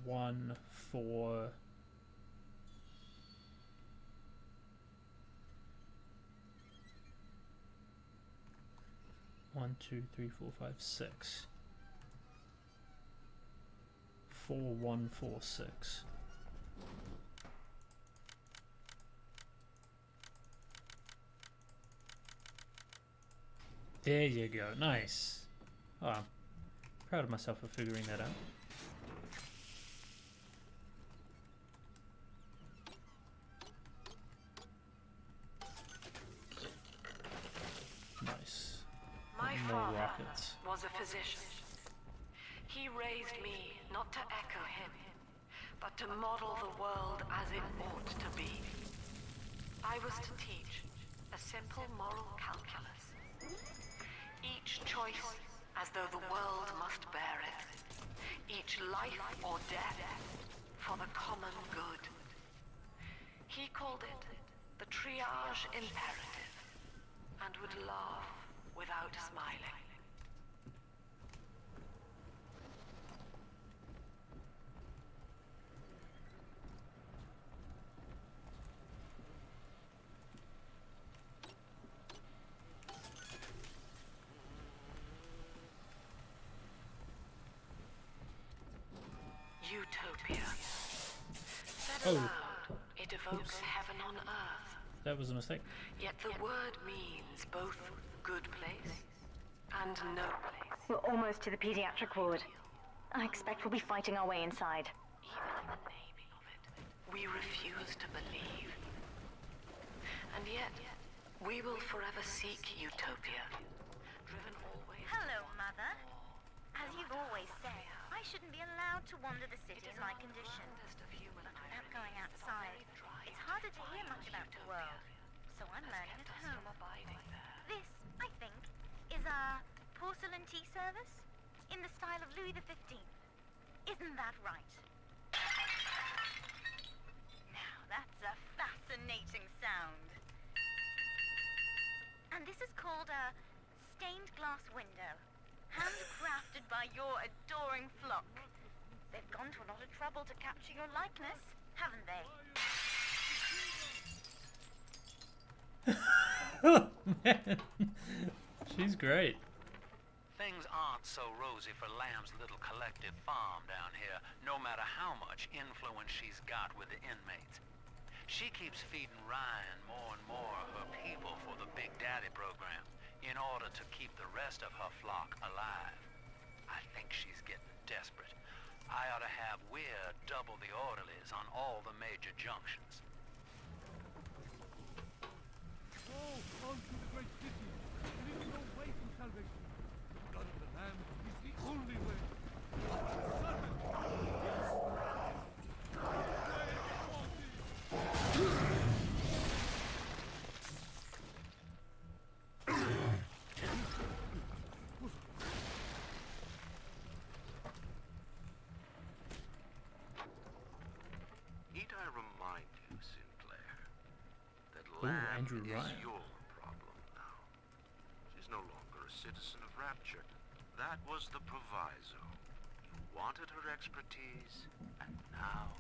A: 1, 4. One, 2, 3, 4, 5, 6. 4, 1, 4, 6. There you go. Nice. Oh, I'm proud of myself for figuring that out. Nice.
C: My
A: More
C: father
A: rockets.
C: was a physician. He raised me not to echo him, but to model the world as it ought to be. I was to teach a simple moral calculus. Each choice as though the world must bear it. Each life or death for the common good. He called it the triage imperative, and would laugh without smiling. Utopia. Said aloud, it evokes heaven on earth.
A: That was a mistake.
C: Yet the word means both good place and no place.
G: We're almost to the pediatric ward. I expect we'll be fighting our way inside.
C: Even in the naming of it, we refuse to believe. And yet, we will forever seek utopia. Driven always.
E: Hello, Mother. As you've always said, I shouldn't be allowed to wander the city in my condition. But without going outside, it's harder to hear much about the world. So I'm learning at home. This, I think, is a porcelain tea service in the style of Louis XV. Isn't that right? Now, that's a fascinating sound. And this is called a stained glass window, handcrafted by your adoring flock. They've gone to a lot of trouble to capture your likeness, haven't they?
A: Oh, man. She's great.
D: Things aren't so rosy for Lamb's little collective farm down here, no matter how much influence she's got with the inmates. She keeps feeding Ryan more and more of her people for the Big Daddy program in order to keep the rest of her flock alive. I think she's getting desperate. I ought to have Weir double the orderlies on all the major junctions.
J: Go on to the great city. There is no way to salvation. The blood of the Lamb is the only way.
B: Need I remind you, Sinclair, that
A: Ooh,
B: Lamb
A: Andrew
B: is
A: Ryan.
B: your problem now. She's no longer a citizen of Rapture. That was the proviso. You wanted her expertise, and now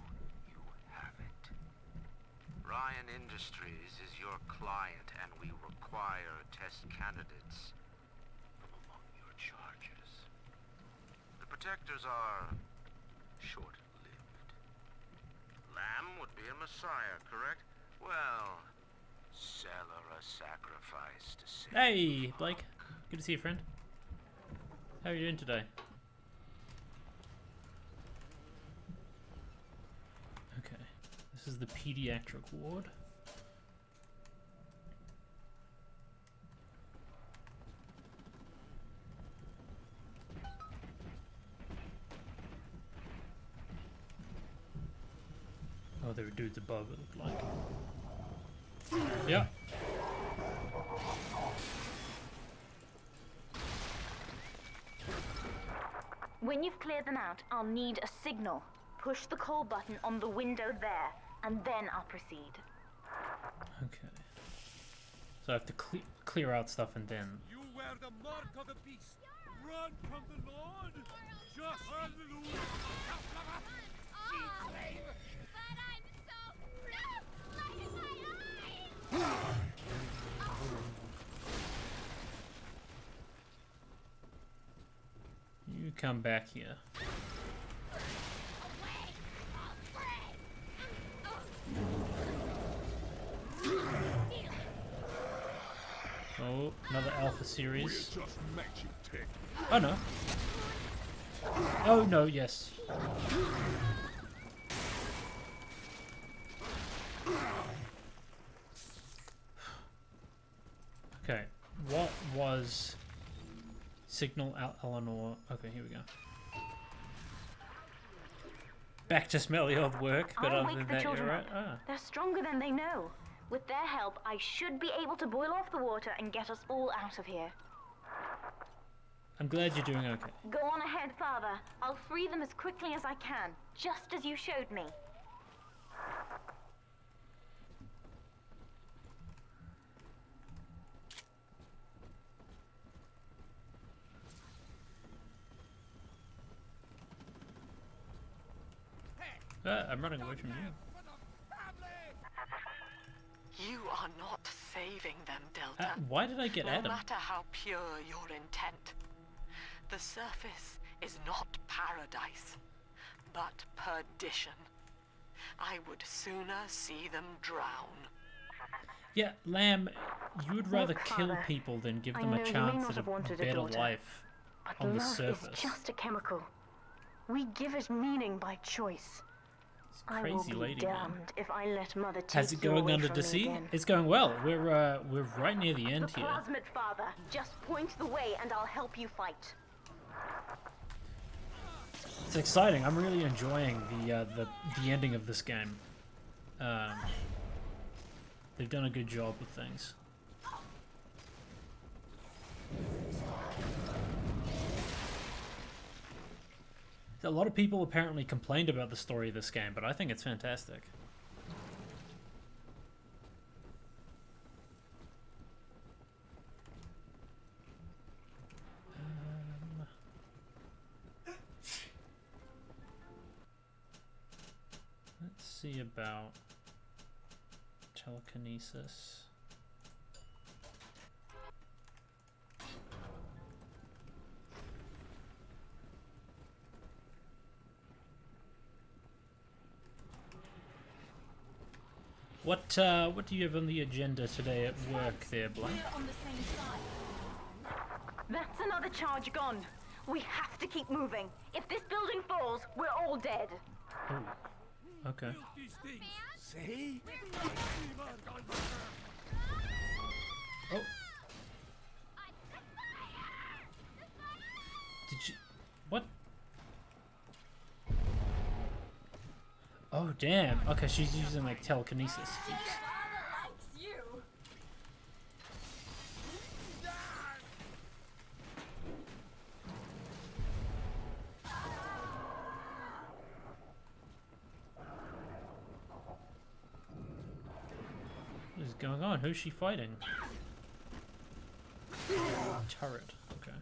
B: you have it. Ryan Industries is your client, and we require test candidates from among your charges. The protectors are short-lived. Lamb would be a messiah, correct? Well, sell her a sacrifice to save.
A: Hey, Blake. Good to see you, friend. How are you doing today? Okay. This is the pediatric ward. Oh, there were dudes above, it looked like. Yeah.
E: When you've cleared them out, I'll need a signal. Push the call button on the window there, and then I'll proceed.
A: Okay. So I have to clear out stuff and then...
J: You wear the mark of the beast. Run from the Lord. Just hallelujah.
A: You come back here. Oh, another alpha series. Oh no. Oh no, yes. Okay, what was Signal Eleanor? Okay, here we go. Back to smelly old work, but
E: I'll
A: other
E: wake
A: than
E: the
A: that, you're
E: children
A: right.
E: up.
A: Ah.
E: They're stronger than they know. With their help, I should be able to boil off the water and get us all out of here.
A: I'm glad you're doing okay.
E: Go on ahead, Father. I'll free them as quickly as I can, just as you showed me.
A: I'm running away from you.
C: You are not saving them, Delta.
A: Why did I get
C: No
A: Adam?
C: matter how pure your intent, the surface is not paradise, but perdition. I would sooner see them drown.
A: Yeah, Lamb, you would rather
G: Look,
A: kill
G: Father,
A: people than give
G: I
A: them
G: know
A: a
G: you may
A: chance
G: not
A: at
G: have
A: a
G: wanted a
A: better
G: daughter,
A: life
G: But
A: on the
G: love
A: surface.
G: is just a chemical. We give it meaning by choice. I will
A: Crazy
G: be
A: lady, man.
G: damned if I let Mother take
A: How's it
G: you
A: going
G: away
A: under
G: from
A: the
G: me
A: sea?
G: again.
A: It's going well. We're right near the end
E: The
A: here.
E: plasmid, Father. Just point the way and I'll help you fight.
A: It's exciting. I'm really enjoying the ending of this game. They've done a good job with things. A lot of people apparently complained about the story of this game, but I think it's fantastic. Let's see about telekinesis. What do you have on the agenda today at work there, Blank?
E: That's another charge gone. We have to keep moving. If this building falls, we're all dead.
A: Oh, okay.
J: See?
A: Oh. Did you... What? Oh, damn. Okay, she's using, like, telekinesis. What is going on? Who's she fighting? Turret. Okay.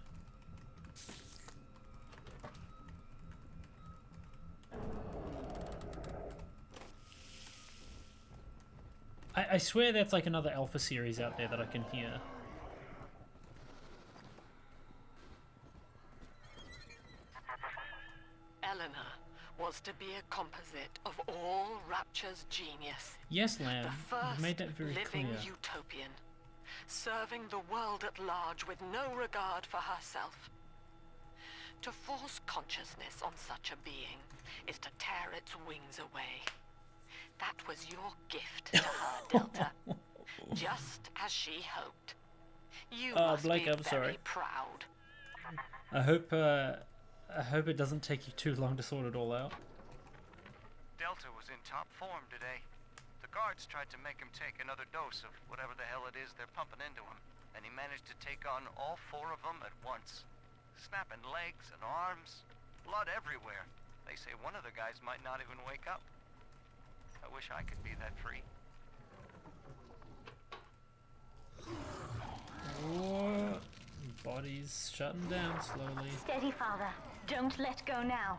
A: I swear that's like another alpha series out there that I can hear.
C: Eleanor was to be a composite of all Rapture's genius.
A: Yes, Lamb.
C: The
A: You've
C: first
A: made that very
C: living
A: clear.
C: utopian, serving the world at large with no regard for herself. To force consciousness on such a being is to tear its wings away. That was your gift to her, Delta. Just as she hoped. You must
A: Blake,
C: be
A: I'm
C: very
A: sorry.
C: proud.
A: I hope it doesn't take you too long to sort it all out.
B: Delta Delta was in top form today. The guards tried to make him take another dose of whatever the hell it is they're pumping into him, and he managed to take on all 4 of them at once. Snapping legs and arms, blood everywhere. They say one of the guys might not even wake up. I wish I could be that free.
A: Oh, body's shutting down slowly.
E: Steady, Father. Don't let go now.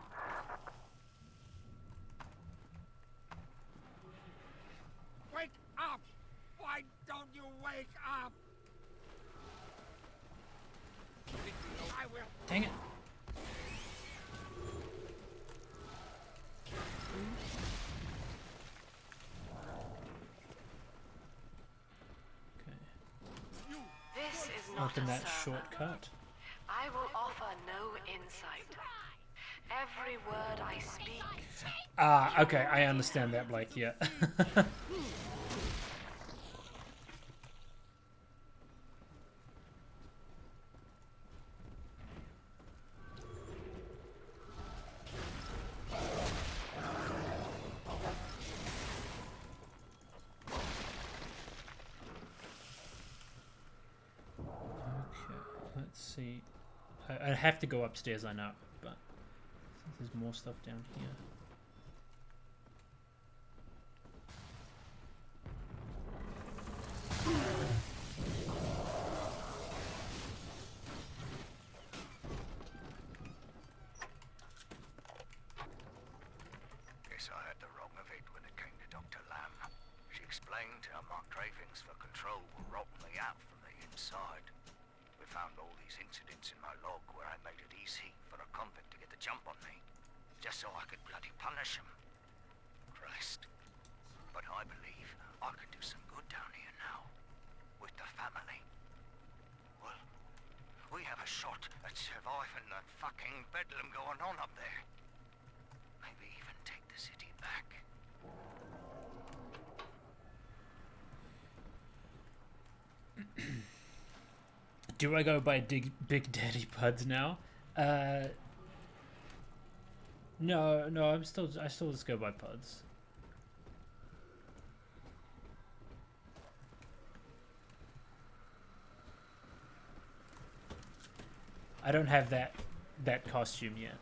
J: Wake up! Why don't you wake up? I will.
A: Dang it.
C: This is not
A: Open
C: a
A: that
C: sermon.
A: shortcut.
C: I will offer no insight. Every word I speak.
A: Ah, okay, I understand that, Blake, yeah. Let's see. I have to go upstairs, I know, but there's more stuff down here.
B: Guess I had the wrong of it when it came to Dr. Lamb. She explained how my cravings for control were rotting me out from the inside. We found all these incidents in my log where I made it easy for a convict to get the jump on me, just so I could bloody punish him. Christ. But I believe I can do some good down here now, with the family. Well, we have a shot at surviving that fucking bedlam going on up there. Maybe even take the city back.
A: Do I go by Big Daddy Puds now? No, I still just go by Puds. I don't have that costume yet.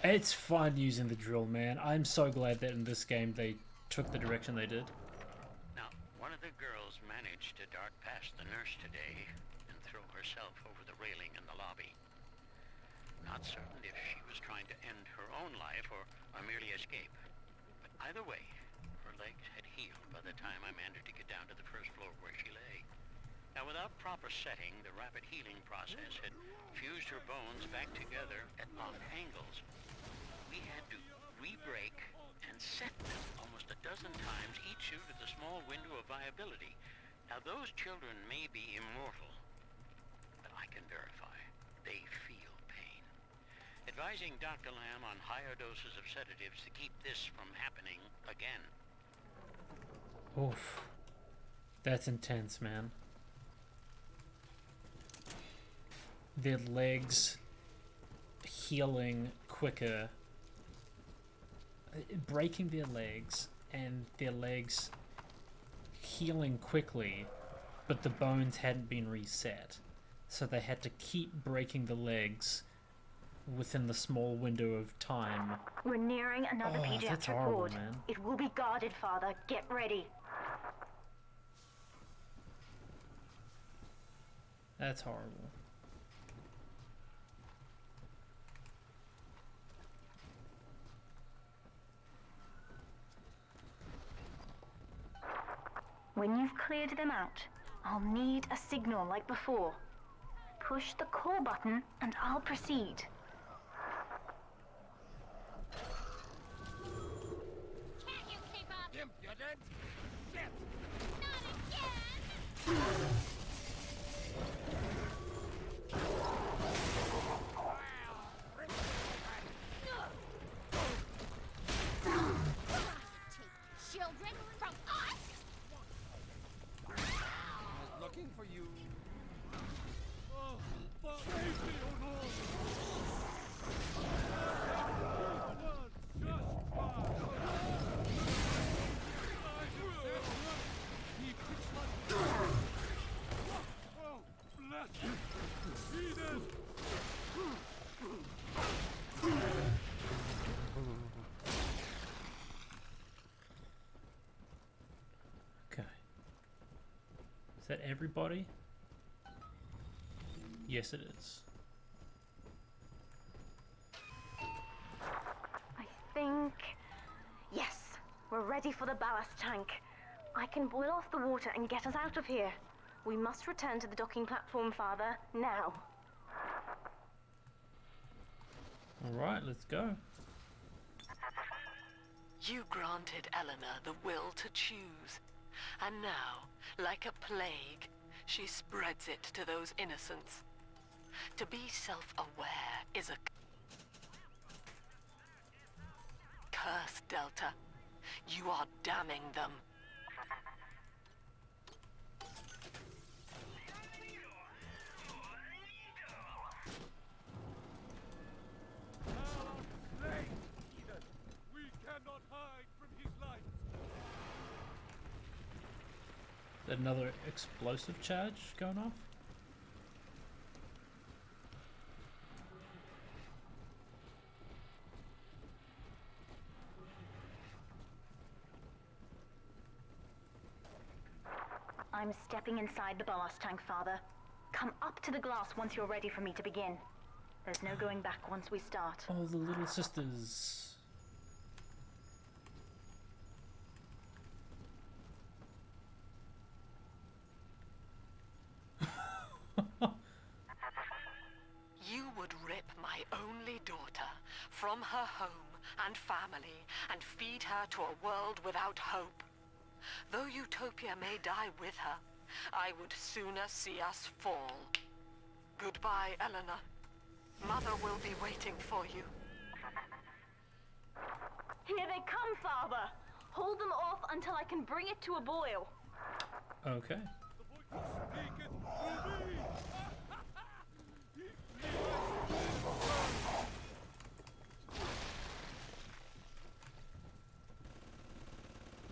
A: It's fun using the drill, man. I'm so glad that in this game they took the direction they did.
P: Now, one of the girls managed to dart past the nurse today and throw herself over the railing in the lobby. Not certain if she was trying to end her own life or merely escape. But either way, her legs had healed by the time I managed to get down to the first floor where she lay. Now, without proper setting, the rapid healing process had fused her bones back together at odd angles. We had to re-break and set them almost a dozen times, each due to the small window of viability. Now, those children may be immortal, but I can verify they feel pain. Advising Dr. Lamb on higher doses of sedatives to keep this from happening again.
A: Oof. That's intense, man. Their legs healing quicker. Breaking their legs and their legs healing quickly, but the bones hadn't been reset. So they had to keep breaking the legs within the small window of time.
G: We're nearing another
A: Oh, that's
G: pediatric
A: horrible,
G: ward.
A: man.
G: It will be guarded, Father. Get ready.
A: That's horrible.
G: When you've cleared them out, I'll need a signal like before. Push the call button and I'll proceed.
J: Can you keep up? Impudent! Shit! looking for you. Oh, save me, oh no!
A: Okay. Is that everybody? Yes, it is.
G: I think... Yes, we're ready for the ballast tank. I can boil off the water and get us out of here. We must return to the docking platform, Father, now.
A: Alright, let's go.
C: You granted Eleanor the will to choose, and now, like a plague, she spreads it to those innocents. To be self-aware is a curse, Delta. You are damning them.
J: We cannot hide from his light.
A: Is that another explosive charge going off?
G: I'm stepping inside the ballast tank, Father. Come up to the glass once you're ready for me to begin. There's no going back once we start.
A: Oh, the little sisters.
C: You would rip my only daughter from her home and family and feed her to a world without hope. Though Utopia may die with her, I would sooner see us fall. Goodbye, Eleanor. Mother will be waiting for you.
G: Here they come, Father! Hold them off until I can bring it to a boil.
A: Okay.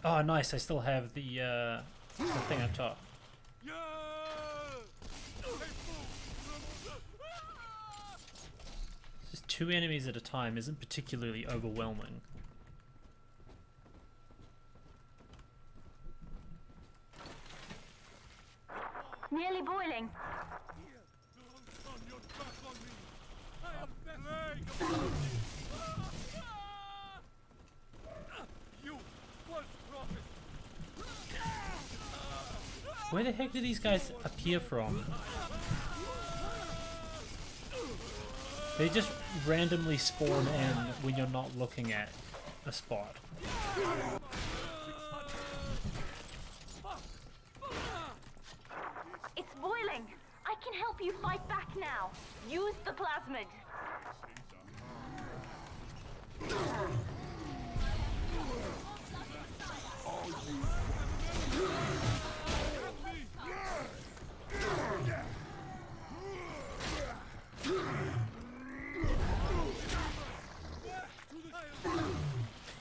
A: Oh, nice. I still have the thing on top. Just 2 enemies at a time isn't particularly overwhelming.
G: Nearly boiling.
A: Where the heck do these guys appear from? They just randomly spawn in when you're not looking at a spot.
G: It's boiling. I can help you fight back now. Use the plasmid.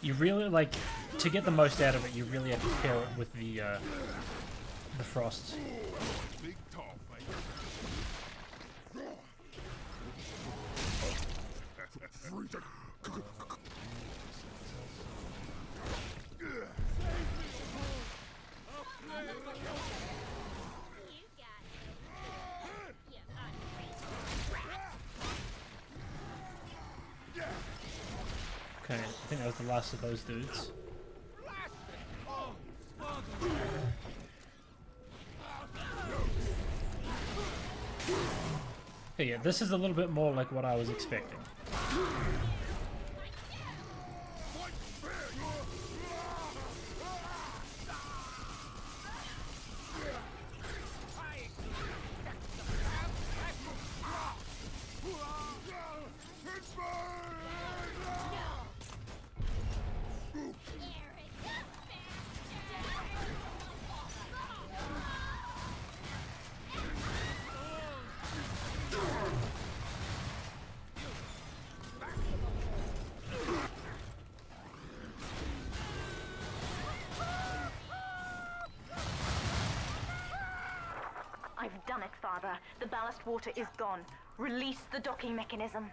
A: You really, like, to get the most out of it, you really have to pair it with the frosts. Okay, I think that was the last of those dudes. Okay, yeah, this is a little bit more like what I was expecting.
E: I've done it, Father. The ballast water is gone. Release the docking mechanism.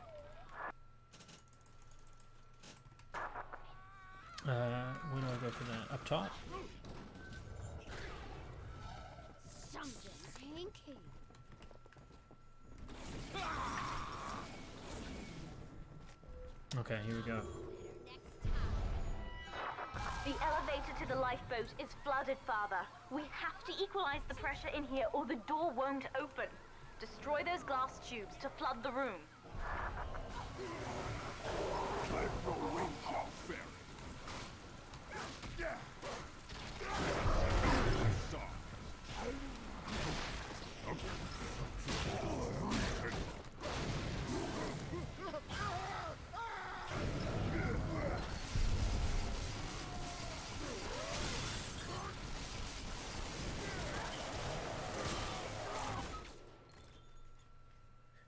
A: Where do I go for that? Up top?
I: Something's hinky.
A: Okay, here we go.
E: The elevator to the lifeboat is flooded, Father. We have to equalize the pressure in here or the door won't open. Destroy those glass tubes to flood the room.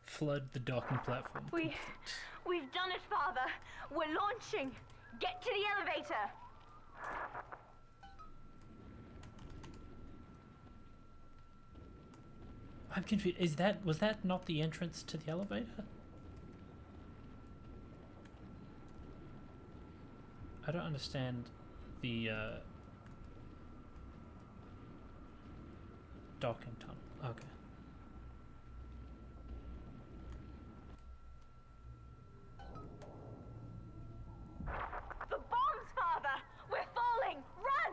A: Flood the docking platform.
E: We've done it, Father. We're launching. Get to the elevator.
A: I'm confused. Was that not the entrance to the elevator? I don't understand the docking tunnel. Okay.
E: The bombs, Father! We're falling! Run!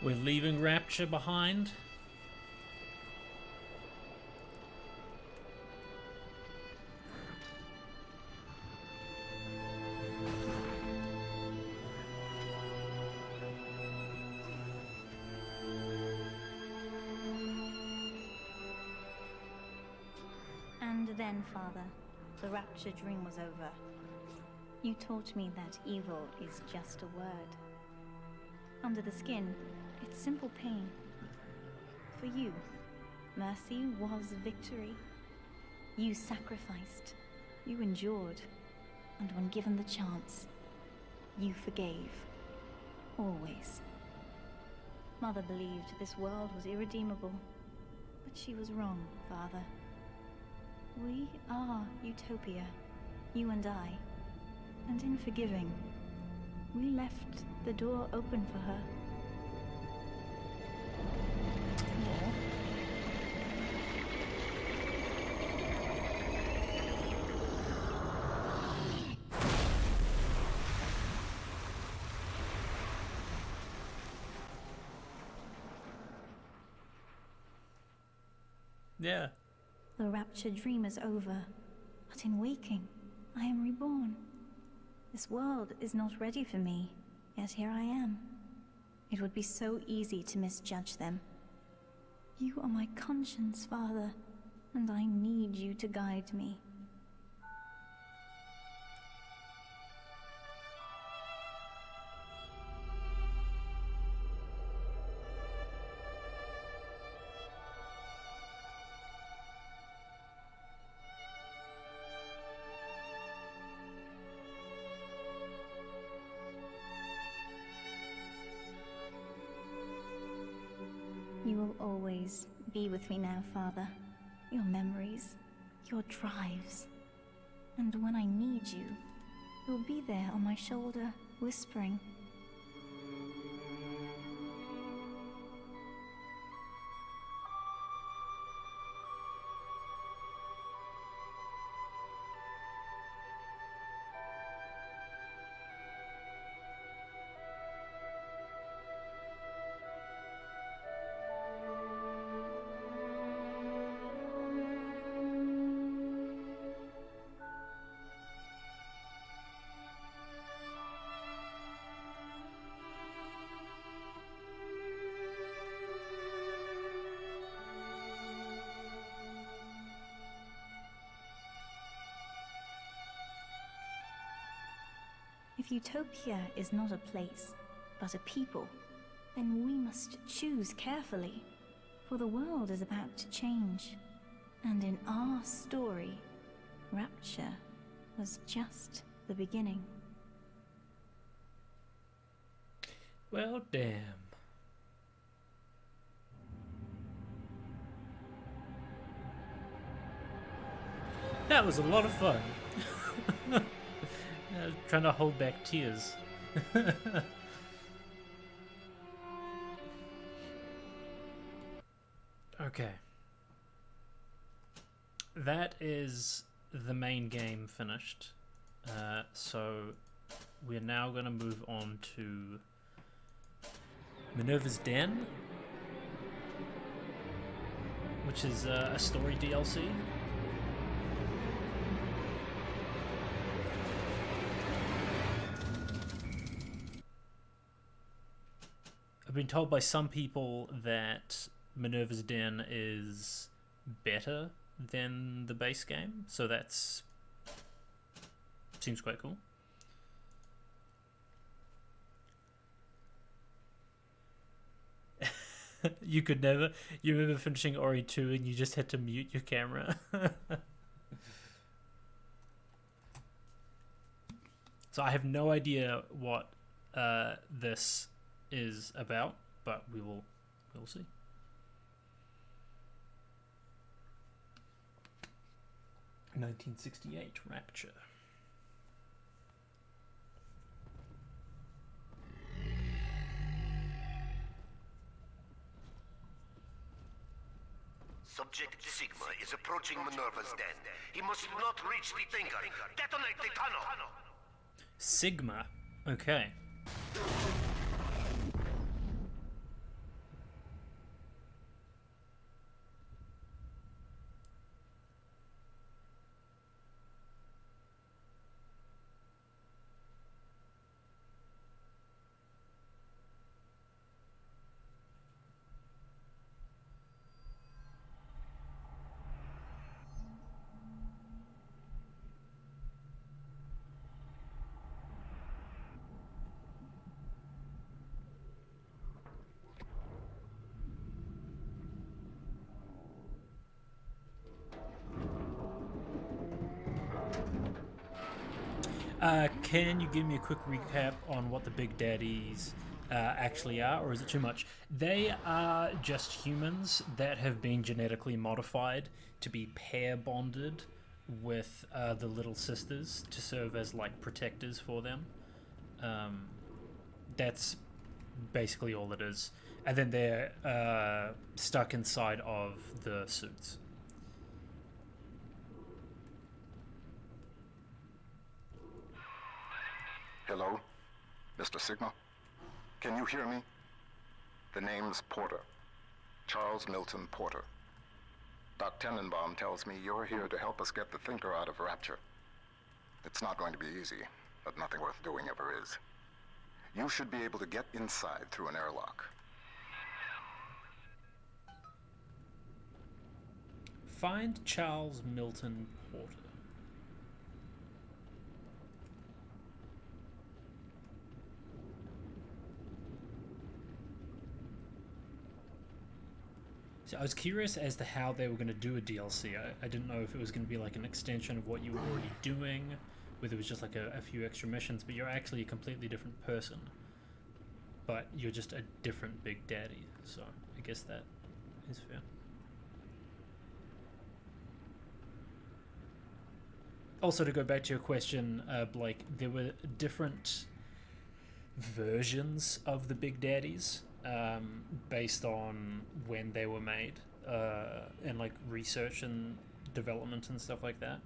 A: We're leaving Rapture behind.
E: And then, Father, the Rapture dream was over. You taught me that evil is just a word. Under the skin, it's simple pain. For you, mercy was victory. You sacrificed, you endured, and when given the chance, you forgave. Always. Mother believed this world was irredeemable, but she was wrong, Father. We are Utopia, you and I, and in forgiving, we left the door open for her.
A: Yeah.
E: The Rapture dream is over, but in waking, I am reborn. This world is not ready for me, yet here I am. It would be so easy to misjudge them. You are my conscience, Father, and I need you to guide me. You will always be with me now, Father. Your memories, your drives. And when I need you, you'll be there on my shoulder, whispering.
Q: If utopia is not a place, but a people, then we must choose carefully, for the world is about to change. And in our story, Rapture was just the beginning.
A: Well, damn. That was a lot of fun. I was trying to hold back tears. Okay. That is the main game finished. So we're now going to move on to Minerva's Den, which is a story DLC. I've been told by some people that Minerva's Den is better than the base game, so that's seems quite cool. You could never. You remember finishing Ori 2 and you just had to mute your camera. So I have no idea what this is about, but we'll see. "1968 Rapture."
B: Subject Sigma is approaching Minerva's den. He must not reach the thinker. Detonate the tunnel!
A: Sigma. Okay. Can you give me a quick recap on what the Big Daddies actually are, or is it too much? They are just humans that have been genetically modified to be pair bonded with the little sisters to serve as like protectors for them. That's basically all it is. And then they're stuck inside of the suits.
R: Hello, Mr. Sigma? Can you hear me? The name's Porter. Charles Milton Porter. Doc Tenenbaum tells me you're here to help us get the Thinker out of Rapture. It's not going to be easy, but nothing worth doing ever is. You should be able to get inside through an airlock.
A: Find Charles Milton Porter. So I was curious as to how they were going to do a DLC. I didn't know if it was going to be like an extension of what you were already doing, whether it was just like a few extra missions, but you're actually a completely different person. But you're just a different Big Daddy, so I guess that is fair. Also, to go back to your question, Blake, there were different versions of the Big Daddies based on when they were made and like research and development and stuff like that.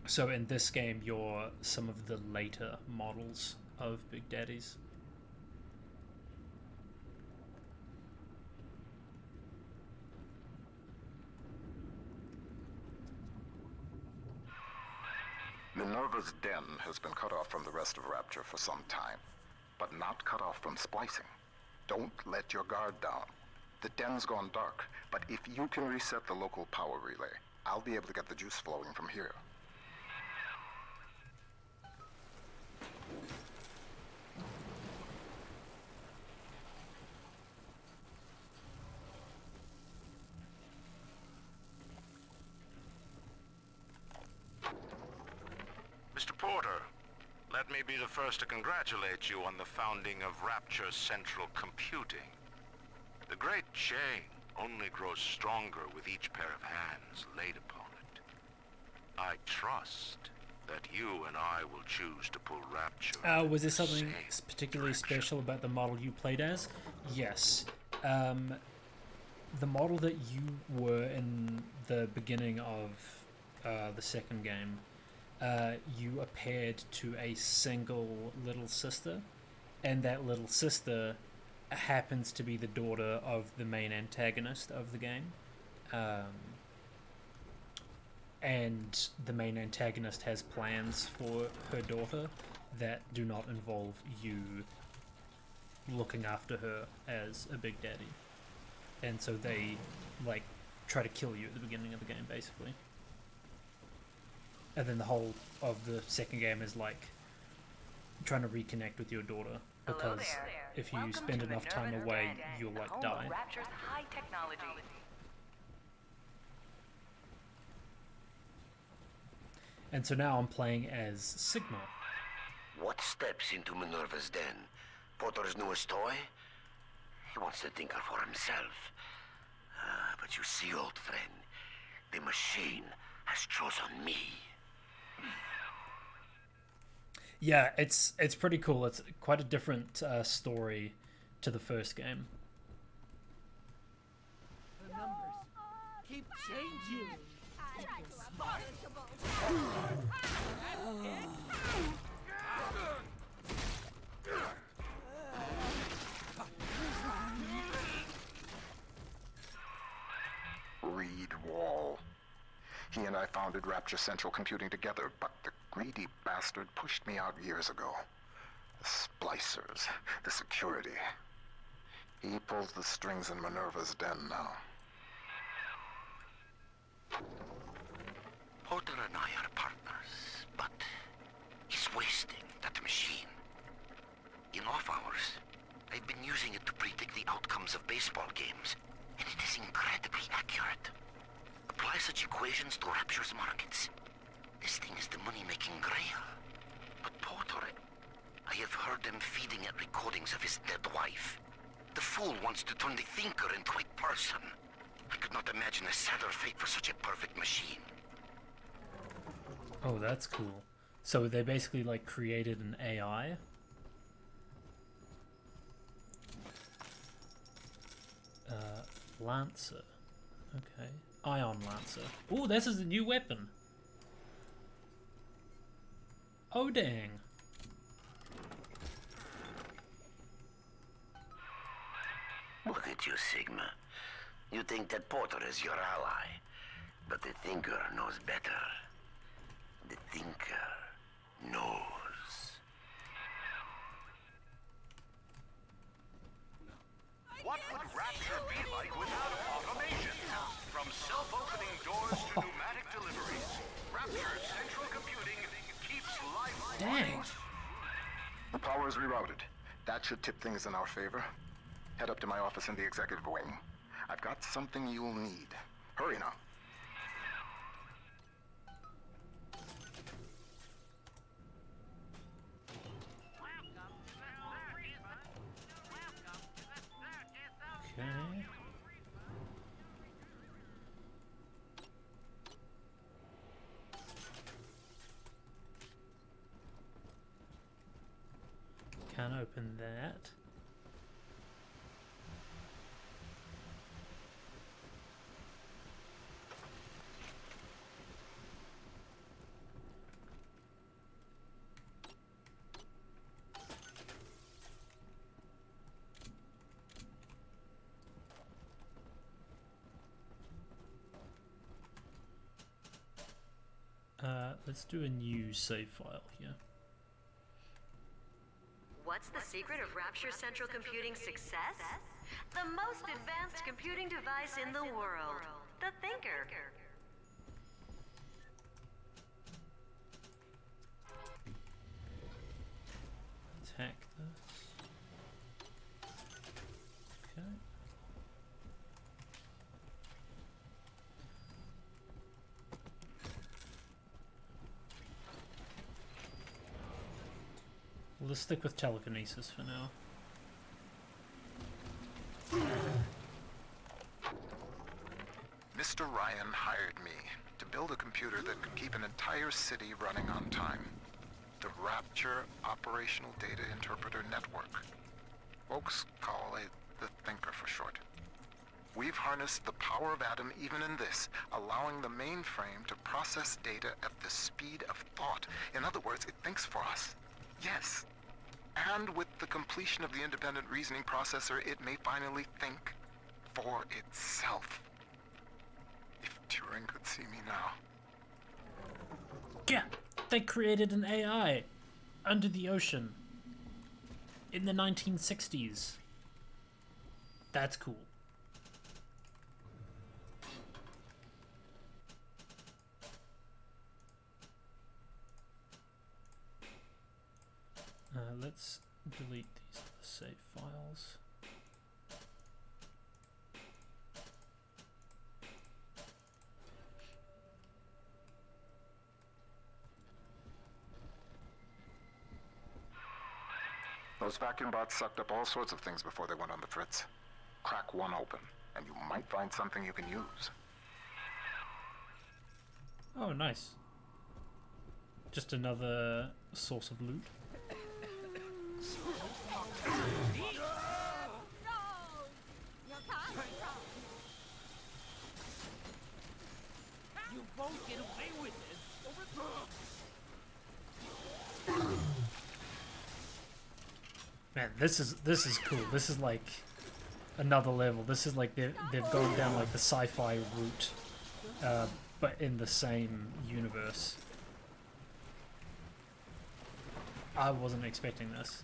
A: So in this game, you're some of the later models of Big Daddies.
R: Minerva's den has been cut off from the rest of Rapture for some time, but not cut off from splicing. Don't let your guard down. The den's gone dark, but if you can reset the local power relay, I'll be able to get the juice flowing from here.
H: Mr. Porter, let me be the first to congratulate you on the founding of Rapture Central Computing. The great chain only grows stronger with each pair of hands laid upon it. I trust that you and I will choose to pull Rapture.
A: Was there something particularly special about the model you played as? Yes. The model that you were in the beginning of the second game, you appeared to a single little sister, and that little sister happens to be the daughter of the main antagonist of the game. And the main antagonist has plans for her daughter that do not involve you looking after her as a big daddy. And so they, like, try to kill you at the beginning of the game, basically. And then the whole of the second game is, like, trying to reconnect with your daughter. Because if you spend enough time away, you'll, like, die.
K: Rapture's high technology.
A: And so now I'm playing as Sigma.
S: What steps into Minerva's den? Porter's newest toy? He wants to tinker for himself. But you see, old friend, the machine has chosen me.
A: Yeah, it's pretty cool. It's quite a different story to the first game.
J: The numbers keep changing.
R: Reed Wall. He and I founded Rapture Central Computing together, but the greedy bastard pushed me out years ago. The splicers, the security. He pulls the strings in Minerva's den now.
S: Porter and I are partners, but he's wasting that machine. In off hours, I've been using it to predict the outcomes of baseball games, and it is incredibly accurate. Apply such equations to Rapture's markets. This thing is the money-making grail. But Porter, I have heard them feeding it recordings of his dead wife. The fool wants to turn the thinker into a person. I could not imagine a sadder fate for such a perfect machine.
A: Oh, that's cool. So they basically, like, created an AI? Lancer. Okay. Ion Lancer. Oh, this is a new weapon. Oh, dang.
S: Look at you, Sigma. You think that Porter is your ally, but the Thinker knows better. The Thinker knows.
B: What would Rapture be like without automation? From self-opening doors to pneumatic deliveries, Rapture Central Computing keeps life running.
R: The power is rerouted. That should tip things in our favor. Head up to my office in the executive wing. I've got something you'll need. Hurry now.
A: Okay. Can't open that. Let's do a new save file here.
M: What's the secret of Rapture Central Computing's success? The most advanced computing device in the world, the Thinker.
A: Attack this. Okay. Let's stick with telekinesis for now.
R: Mr. Ryan hired me to build a computer that could keep an entire city running on time. The Rapture Operational Data Interpreter Network. Folks call it the Thinker for short. We've harnessed the power of Adam even in this, allowing the mainframe to process data at the speed of thought. In other words, it thinks for us. Yes. And with the completion of the independent reasoning processor, it may finally think for itself. If Turing could see me now.
A: Yeah, they created an AI under the ocean in the 1960s. That's cool. Let's delete these save files.
R: Those vacuum bots sucked up all sorts of things before they went on the fritz. Crack one open, and you might find something you can use.
A: Oh, nice. Just another source of loot.
J: You won't get away with this.
A: Man, this is cool. This is like another level. This is like they've gone down like the sci-fi route, but in the same universe. I wasn't expecting this.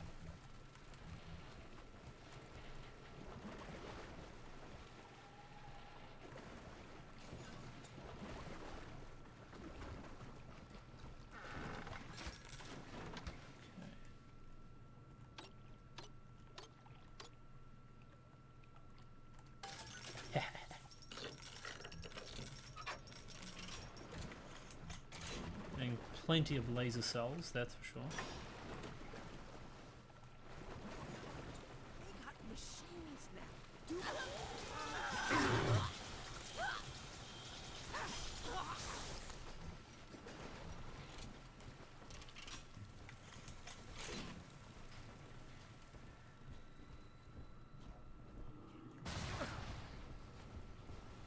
A: Plenty of laser cells, that's for sure.
F: They got machines now.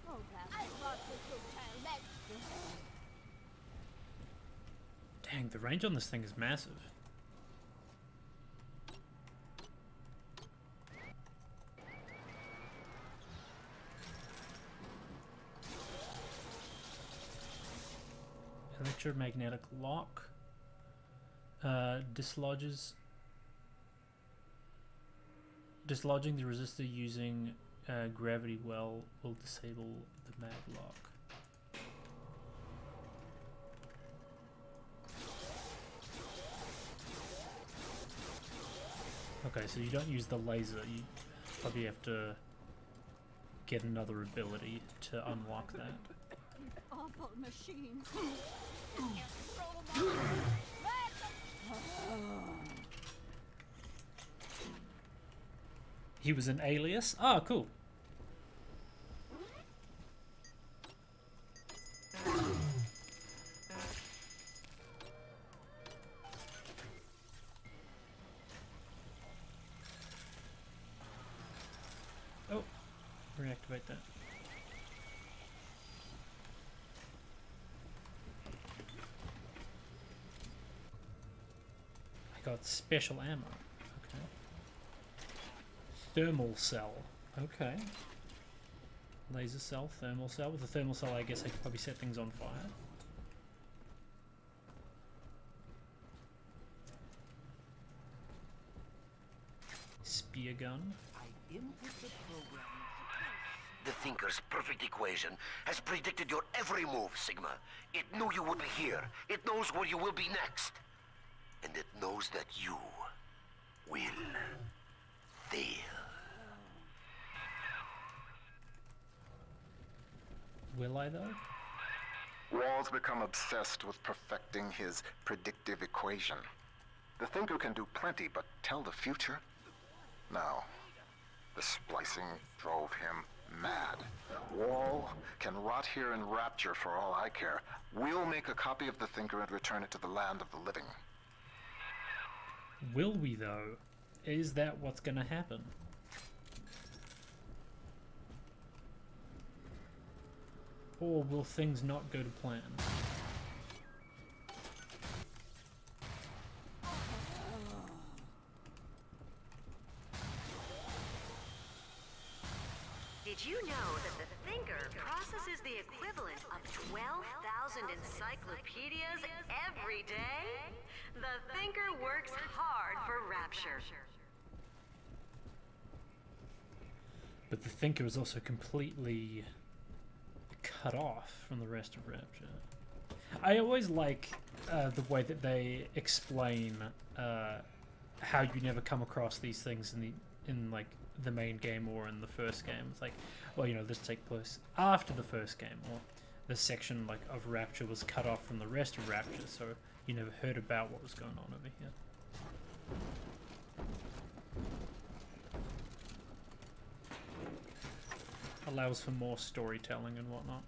F: Oh, that's lots of good time.
A: Dang, the range on this thing is massive. Electromagnetic lock. Dislodging the resistor using gravity well will disable the mag lock. Okay, so you don't use the laser, you probably have to get another ability to unlock that.
F: Awful machines.
A: He was an alias? Ah, cool. Oh, reactivate that. I got special ammo. Okay. Thermal cell. Okay. Laser cell, thermal cell. With the thermal cell, I guess I could probably set things on fire. Spear gun.
S: The Thinker's perfect equation has predicted your every move, Sigma. It knew you would be here. It knows where you will be next. And it knows that you will fail.
A: Will I, though?
R: Wall's become obsessed with perfecting his predictive equation. The Thinker can do plenty, but tell the future? No. The splicing drove him mad. Wall can rot here in Rapture for all I care. We'll make a copy of the Thinker and return it to the land of the living.
A: Will we, though? Is that what's gonna happen? Or will things not go to plan?
M: Did you know that the Thinker processes the equivalent of 12,000 encyclopedias every day? The Thinker works hard for Rapture.
A: But the Thinker is also completely cut off from the rest of Rapture. I always like the way that they explain how you never come across these things in like the main game or in the first game. It's like, well, you know, this takes place after the first game, or the section like of Rapture was cut off from the rest of Rapture, so you never heard about what was going on over here. Allows for more storytelling and whatnot.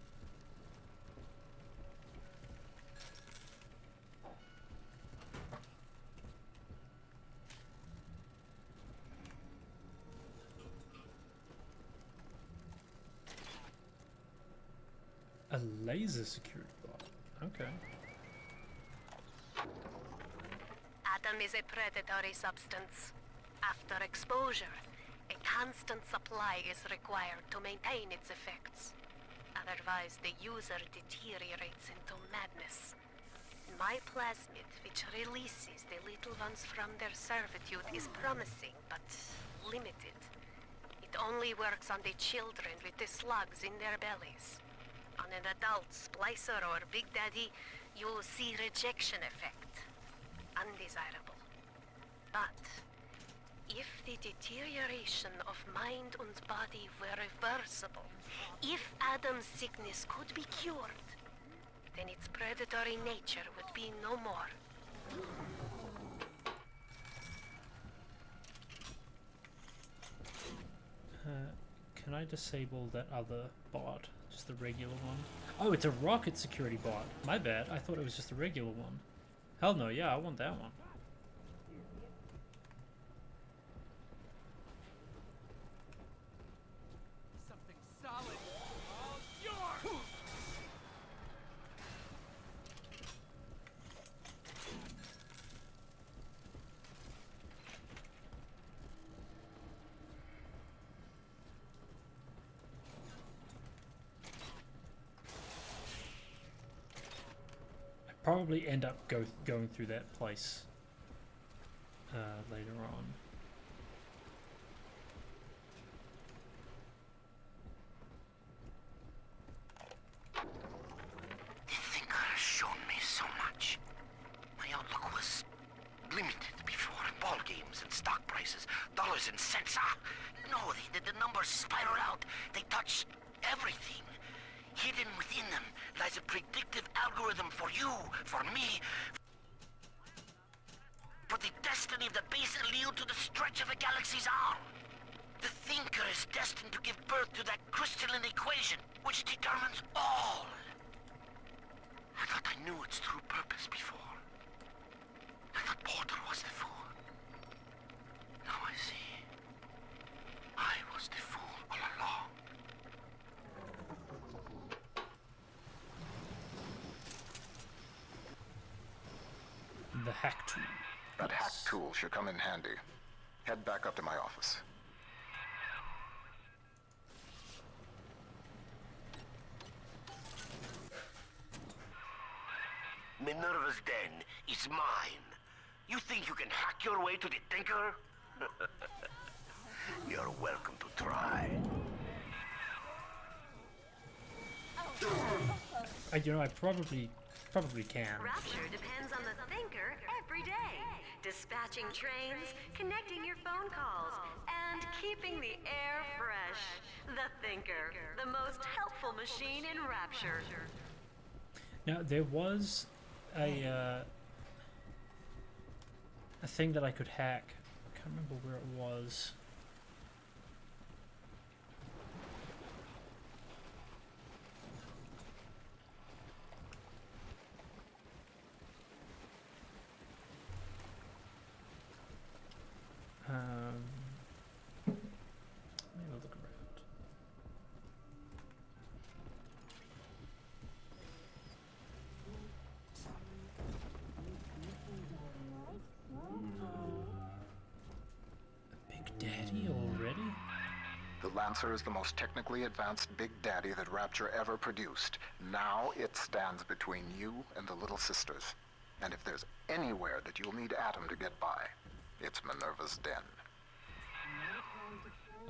A: A laser security bot. Okay.
C: Adam is a predatory substance. After exposure, a constant supply is required to maintain its effects. Otherwise, the user deteriorates into madness. My plasmid, which releases the little ones from their servitude, is promising, but limited. It only works on the children with the slugs in their bellies. On an adult splicer or Big Daddy, you'll see rejection effect. Undesirable. But if the deterioration of mind and body were reversible, if Adam's sickness could be cured, then its predatory nature would be no more.
A: Can I disable that other bot? Just the regular one? Oh, it's a rocket security bot. My bad. I thought it was just a regular one. Hell no, yeah, I want that one.
J: Something solid. All yours.
A: Probably end up going through that place later on.
S: The Thinker has shown me so much. My outlook was limited before. Ball games and stock prices, dollars and cents. No, the numbers spiral out. They touch everything. Hidden within them lies a predictive algorithm for you, for me, for the destiny of the base allele to the stretch of a galaxy's arm. The Thinker is destined to give birth to that crystalline equation, which determines all. I thought I knew its true purpose before. I thought Porter was the fool. Now I see. I was the fool all along.
A: The hack tool.
R: That hack tool should come in handy. Head back up to my office.
S: Minerva's den is mine. You think you can hack your way to the Thinker? You're welcome to try.
A: You know, I probably can.
M: Rapture depends on the Thinker every day. Dispatching trains, connecting your phone calls, and keeping the air fresh. The Thinker, the most helpful machine in Rapture.
A: Now, there was a a thing that I could hack. I can't remember where it was. Maybe I'll look around. A Big Daddy already?
R: The Lancer is the most technically advanced Big Daddy that Rapture ever produced. Now it stands between you and the Little Sisters. And if there's anywhere that you'll need Atom to get by, it's Minerva's den.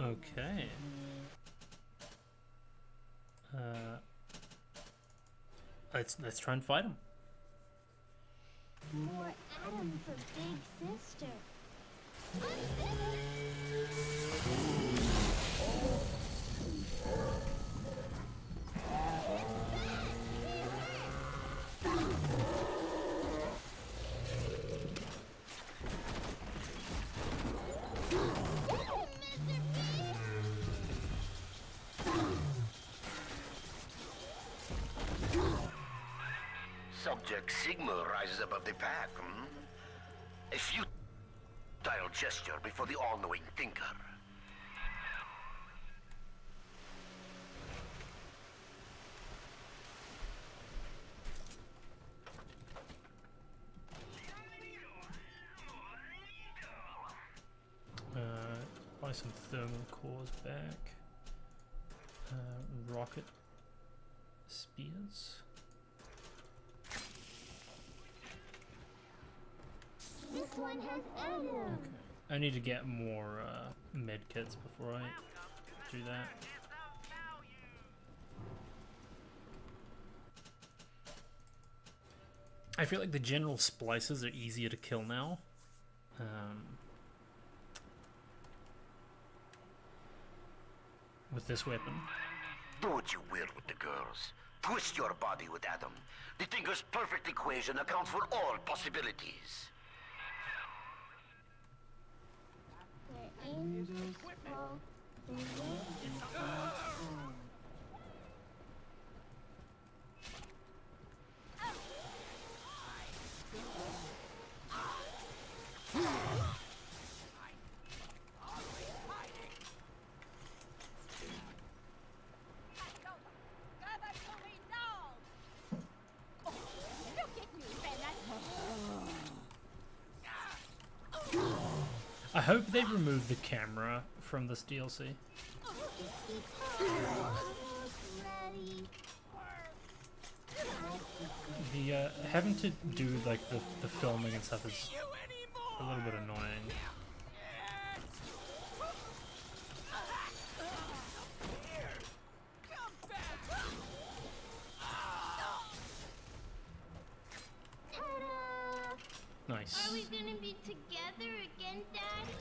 A: Okay. Let's try and fight him.
I: More Atom for Big Sister.
S: Subject Sigma rises above the pack, hmm? A futile gesture before the all-knowing thinker.
A: Buy some thermal cores back. Rocket spears.
I: This one has Atom.
A: Okay. I need to get more med kits before I do that. I feel like the general splicers are easier to kill now. With this weapon.
S: Do what you will with the girls. Twist your body with Atom. The Thinker's perfect equation accounts for all possibilities.
I: Where angels fall, the wind falls home.
A: I hope they remove the camera from this DLC. The having to do like the filming and stuff is a little bit annoying. Nice.
I: Are we gonna be together again, Daddy?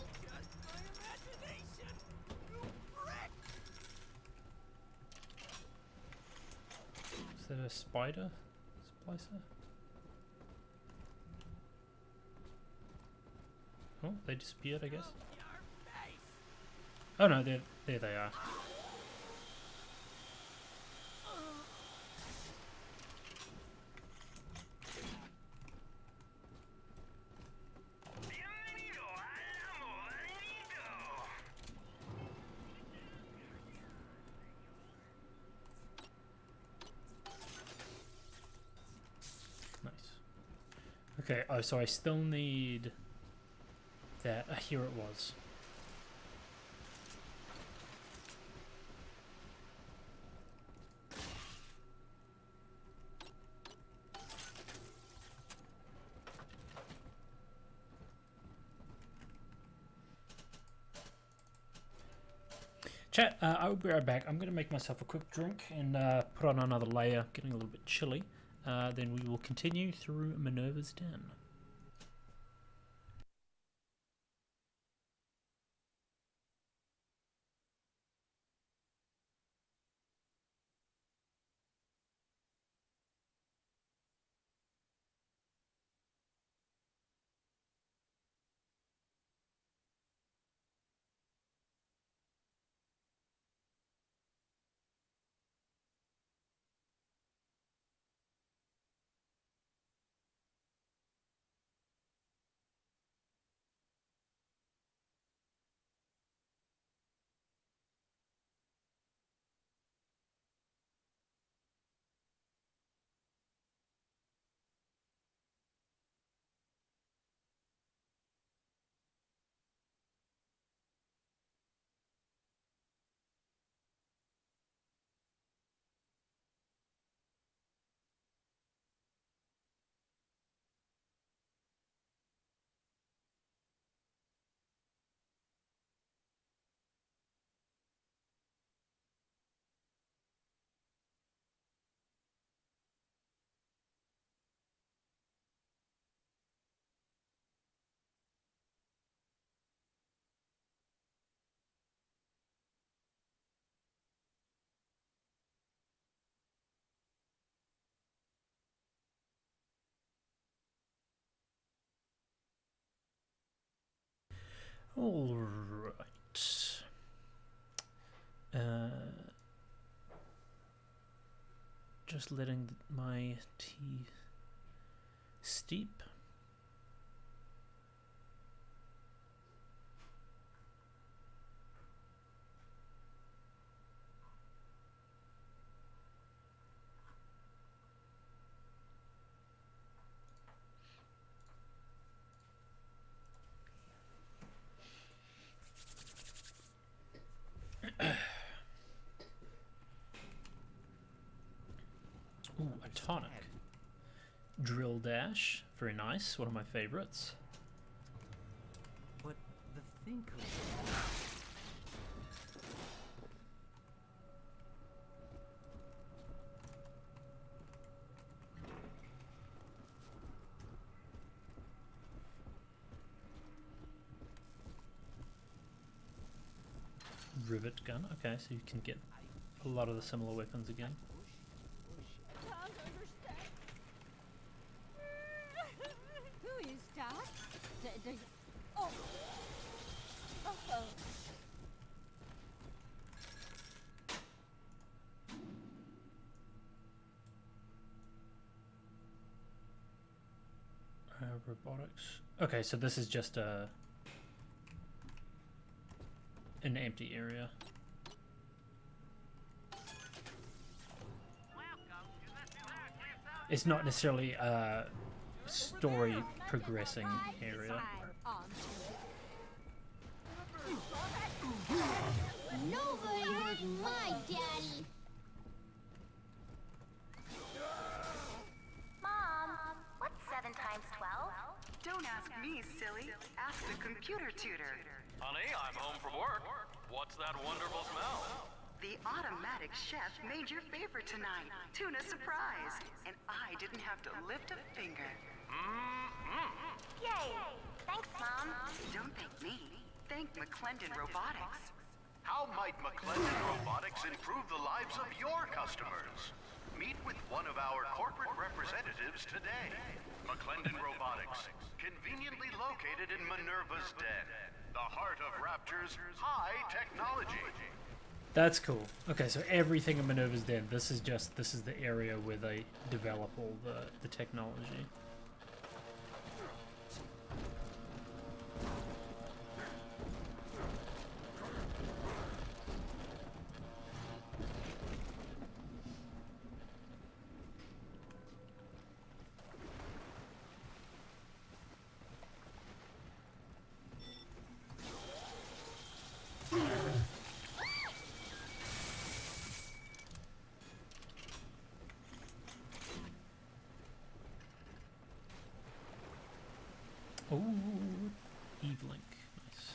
A: Is that a spider splicer? Oh, they disappeared, I guess. Oh no, there they are. Okay, oh, so I still need that. Here it was. Chat, I will be right back. I'm going to make myself a quick drink and put on another layer, getting a little bit chilly. Then we will continue through Minerva's Den. All right. Just letting my tea steep. Ooh, a tonic. Drill Dash, very nice, one of my favorites.
T: But the thinker...
A: Rivet gun, okay, so you can get a lot of the similar weapons again.
F: Who is that? Oh. Oh.
A: Robotics. Okay, so this is just an empty area. It's not necessarily a story progressing area.
I: Nobody hurt my daddy.
M: Mom, what's 7 times 12? Don't ask me, silly. Ask the computer tutor.
U: Honey, I'm home from work. What's that wonderful smell?
M: The automatic chef made your favorite tonight. Tuna surprise. And I didn't have to lift a finger. Yay! Thanks, Mom. Don't thank me. Thank McClendon Robotics.
B: How might McClendon Robotics improve the lives of your customers? Meet with one of our corporate representatives today. McClendon Robotics, conveniently located in Minerva's Den, the heart of Rapture's high technology.
A: That's cool. Okay, so everything in Minerva's Den. This is the area where they develop all the technology. Oh, Eve-Link. Nice.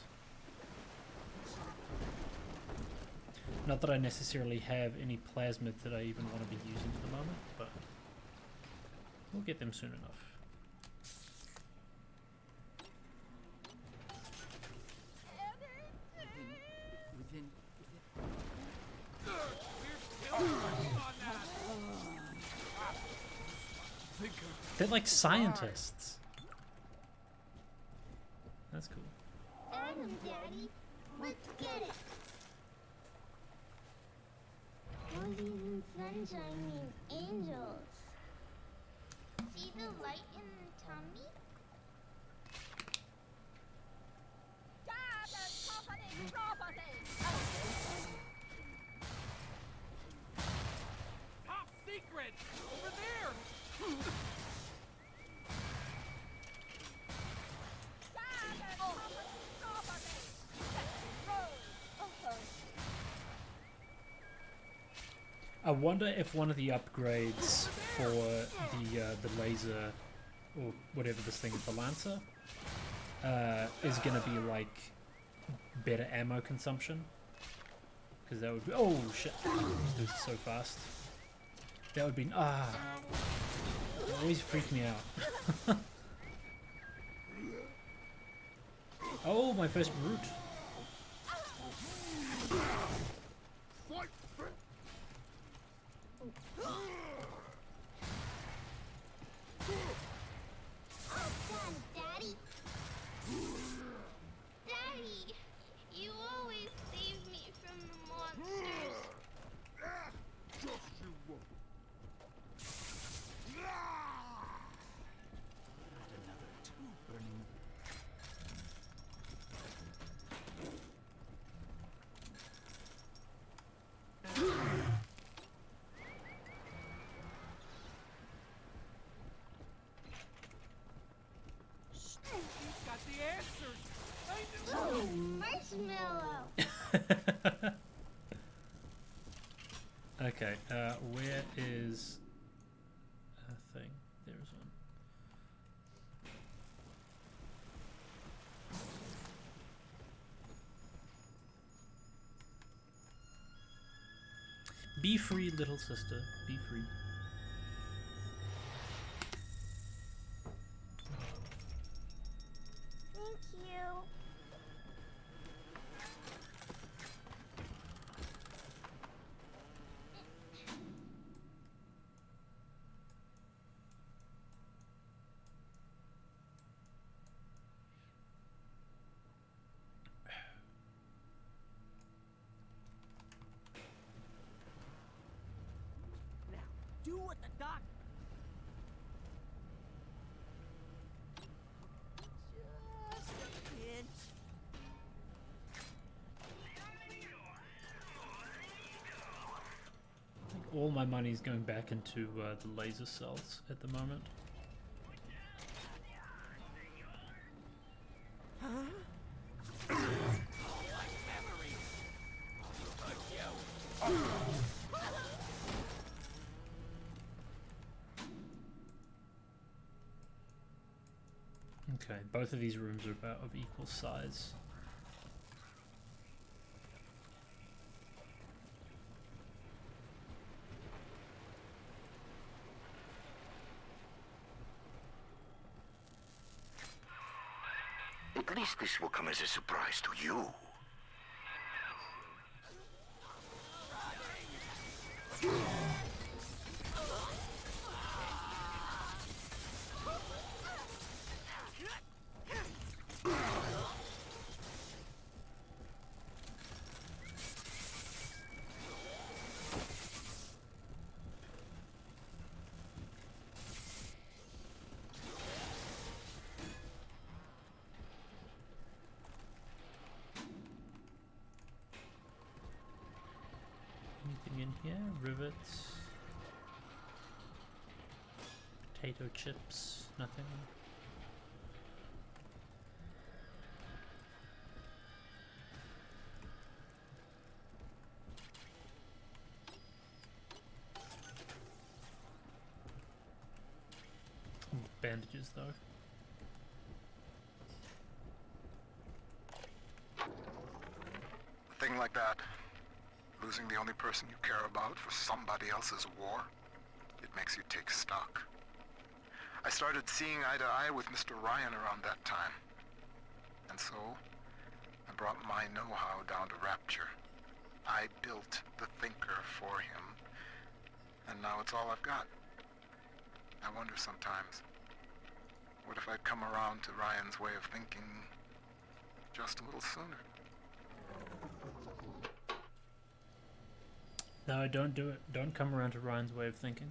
A: Not that I necessarily have any plasmids that I even want to be using at the moment, but we'll get them soon enough. They're like scientists. That's cool.
I: Adam, Daddy, let's get it. Roses and sunshine mean angels. See the light in the tummy?
J: Top secret! Over there!
A: I wonder if one of the upgrades for the laser, or whatever this thing is, the Lancer, is gonna be like better ammo consumption. Because that would be, oh shit, this is so fast. That would be, it always freak me out. Oh, my first brute.
I: Daddy. Daddy.
J: He's got the answers. I knew.
I: Marshmallow.
A: Okay, where is a thing? There's one. Be free, little sister. Be free.
I: Thank you.
J: Now, do what the doc. Just a pinch.
A: I think all my money's going back into the laser cells at the moment. Okay, both of these rooms are about of equal size.
S: At least this will come as a surprise to you.
A: Anything in here? Rivets. Potato chips. Nothing. Bandages though.
R: A thing like that, losing the only person you care about for somebody else's war, it makes you take stock. I started seeing eye to eye with Mr. Ryan around that time. And so, I brought my know-how down to Rapture. I built the Thinker for him, and now it's all I've got. I wonder sometimes, what if I'd come around to Ryan's way of thinking just a little sooner?
A: No, don't do it. Don't come around to Ryan's way of thinking.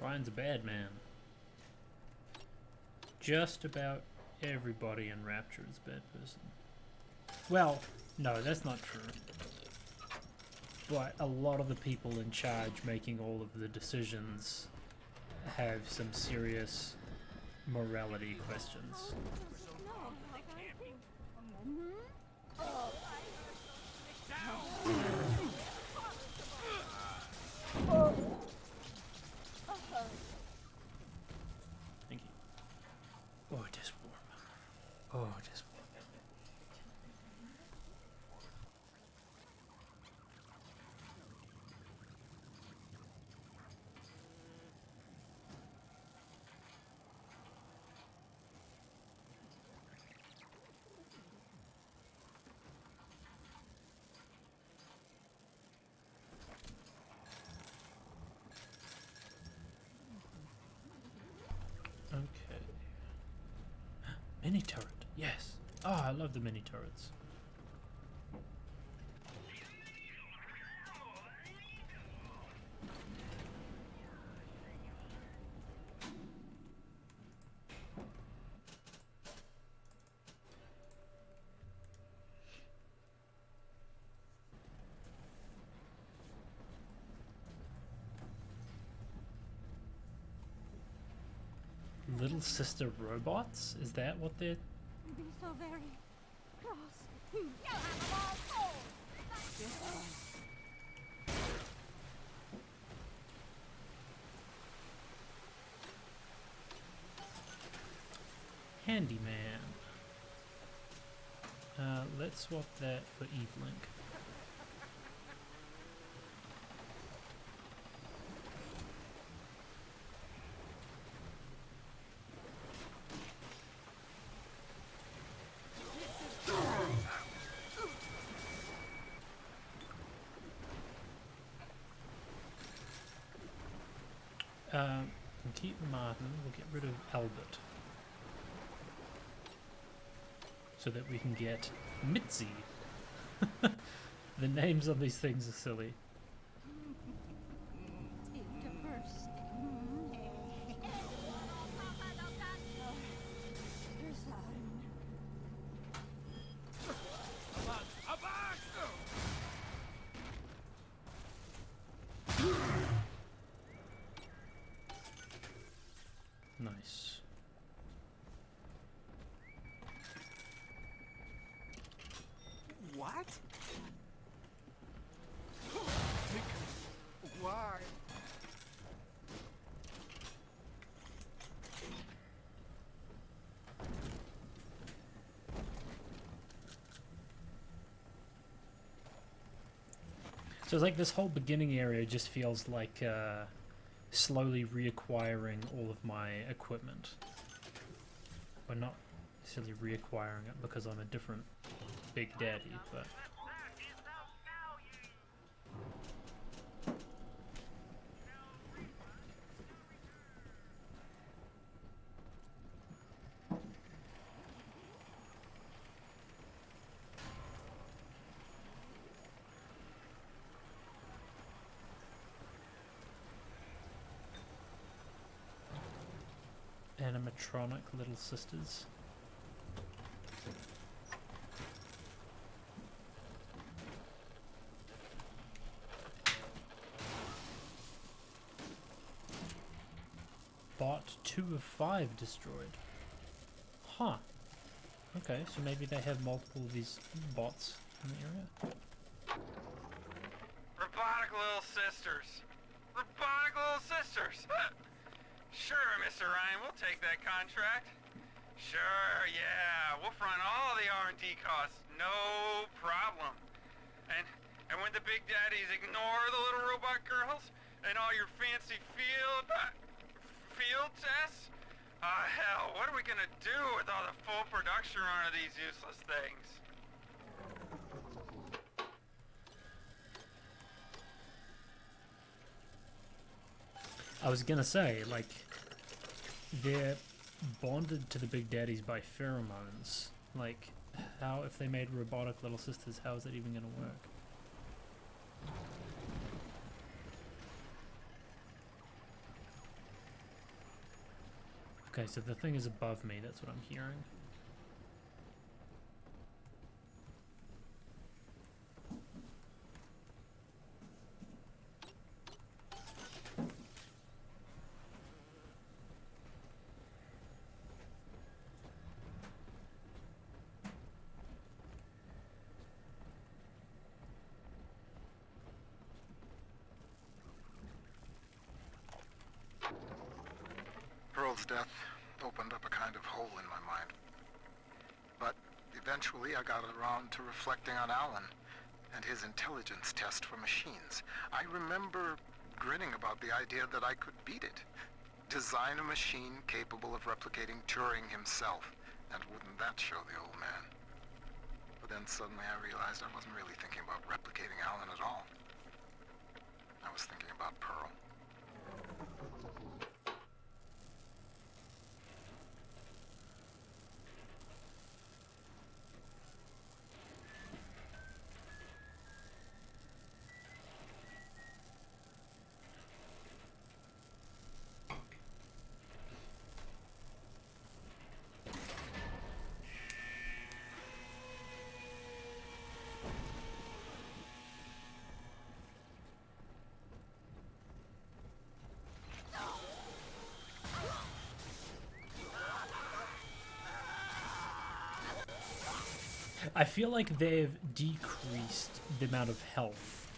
A: Ryan's a bad man. Just about everybody in Rapture is a bad person. Well, no, that's not true. But a lot of the people in charge making all of the decisions have some serious morality questions. Thank you. Oh, it is warm. Oh, it is warm. Okay. Mini turret, yes. Oh, I love the mini turrets. Little sister robots? Is that what they're...
F: You've been so very cross. You'll have them all cold.
A: Handyman. Let's swap that for Evelink. We'll keep Martin, we'll get rid of Albert. So that we can get Mitzi. The names of these things are silly. Nice.
J: What? Why?
A: So it's like this whole beginning area just feels like slowly reacquiring all of my equipment. Or not necessarily reacquiring it because I'm a different Big Daddy, but... Animatronic little sisters. Bot 2 of 5 destroyed. Huh. Okay, so maybe they have multiple of these bots in the area.
L: Robotic little sisters. Robotic little sisters. Sure, Mr. Ryan, we'll take that contract. Sure, yeah, we'll front all the R&D costs, no problem. And when the big daddies ignore the little robot girls and all your fancy field tests, hell, what are we gonna do with all the full production run of these useless things?
A: I was gonna say, like, they're bonded to the big daddies by pheromones. Like, how, if they made robotic little sisters, how is that even gonna work? Okay, so the thing is above me, that's what I'm hearing.
R: Pearl's death opened up a kind of hole in my mind. But eventually I got around to reflecting on Alan and his intelligence test for machines. I remember grinning about the idea that I could beat it. Design a machine capable of replicating Turing himself. And wouldn't that show the old man? But then suddenly I realized I wasn't really thinking about replicating Alan at all. I was thinking about Pearl.
A: I feel like they've decreased the amount of health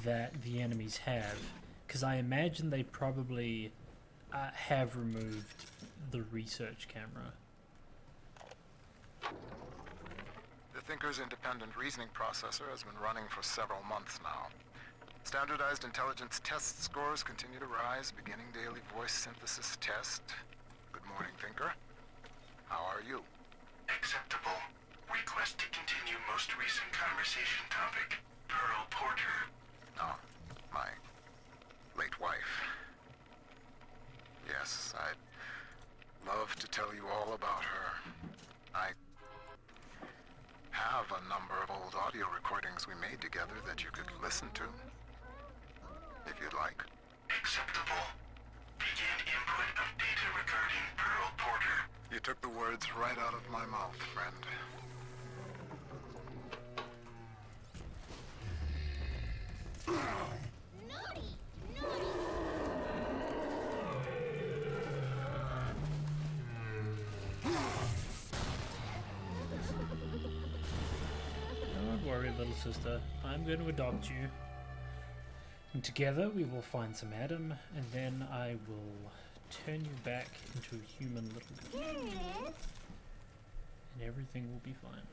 A: that the enemies have, because I imagine they probably have removed the research camera.
R: The Thinker's independent reasoning processor has been running for several months now. Standardized intelligence test scores continue to rise, beginning daily voice synthesis test. Good morning, Thinker. How are you?
N: Acceptable. Request to continue most recent conversation topic. Pearl Porter.
R: Ah, my late wife. Yes, I'd love to tell you all about her. I have a number of old audio recordings we made together that you could listen to, if you'd like.
N: Acceptable. Begin input of data regarding Pearl Porter.
R: You took the words right out of my mouth, friend.
A: Don't worry, little sister. I'm going to adopt you. And together we will find some Adam, and then I will turn you back into a human little girl. And everything will be fine.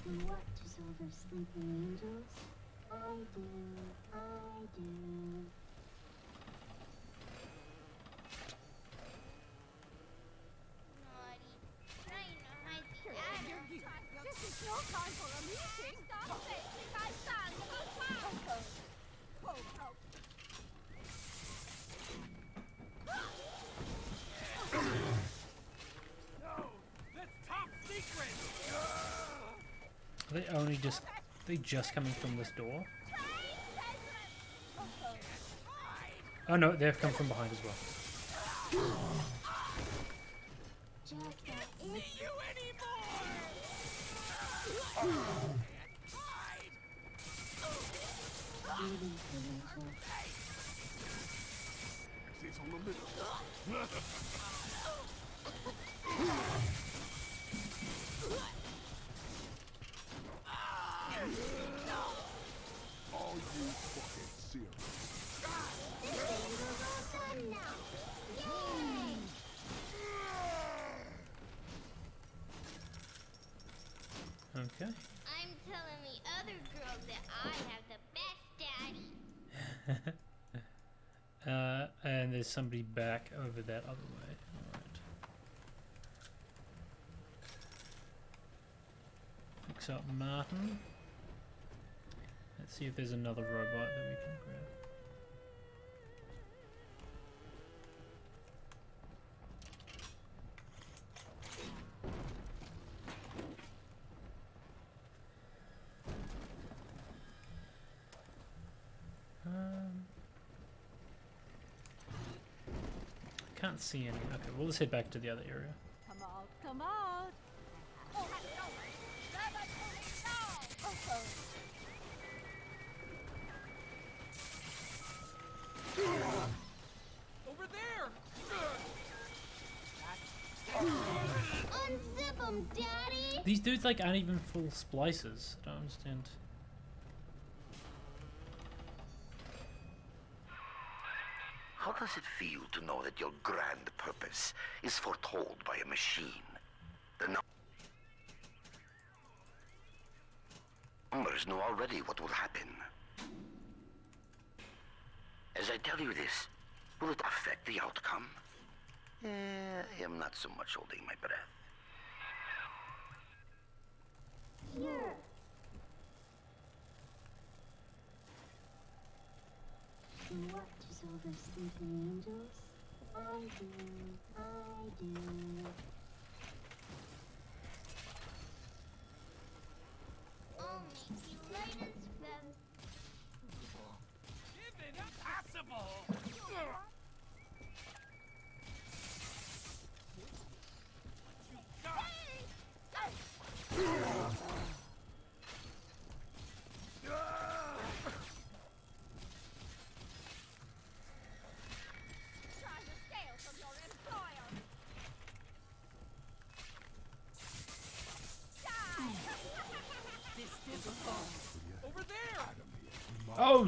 I: You want to silver sleeping angels? I do, I do.
F: This is no time for a meeting. Stop it! I stand.
J: No, that's top secret.
A: Are they just coming from this door? Oh no, they've come from behind as well.
F: See you anymore.
J: It's on the middle. Are you fucking serious?
A: Okay.
I: I'm telling the other girls that I have the best daddy.
A: And there's somebody back over that other way. Alright. Fix up Martin. Let's see if there's another robot that we can grab. Can't see any. Okay, well, let's head back to the other area.
F: Come out, come out. Oh,
J: Over there.
I: Unzip 'em, Daddy!
A: These dudes like aren't even full splicers. I don't understand.
S: How does it feel to know that your grand purpose is foretold by a machine? The numbers know already what will happen. As I tell you this, will it affect the outcome? I am not so much holding my breath.
I: Here. You want to silver sleeping angels? I do, I do. I'll make you light as feathers.
J: Impossible.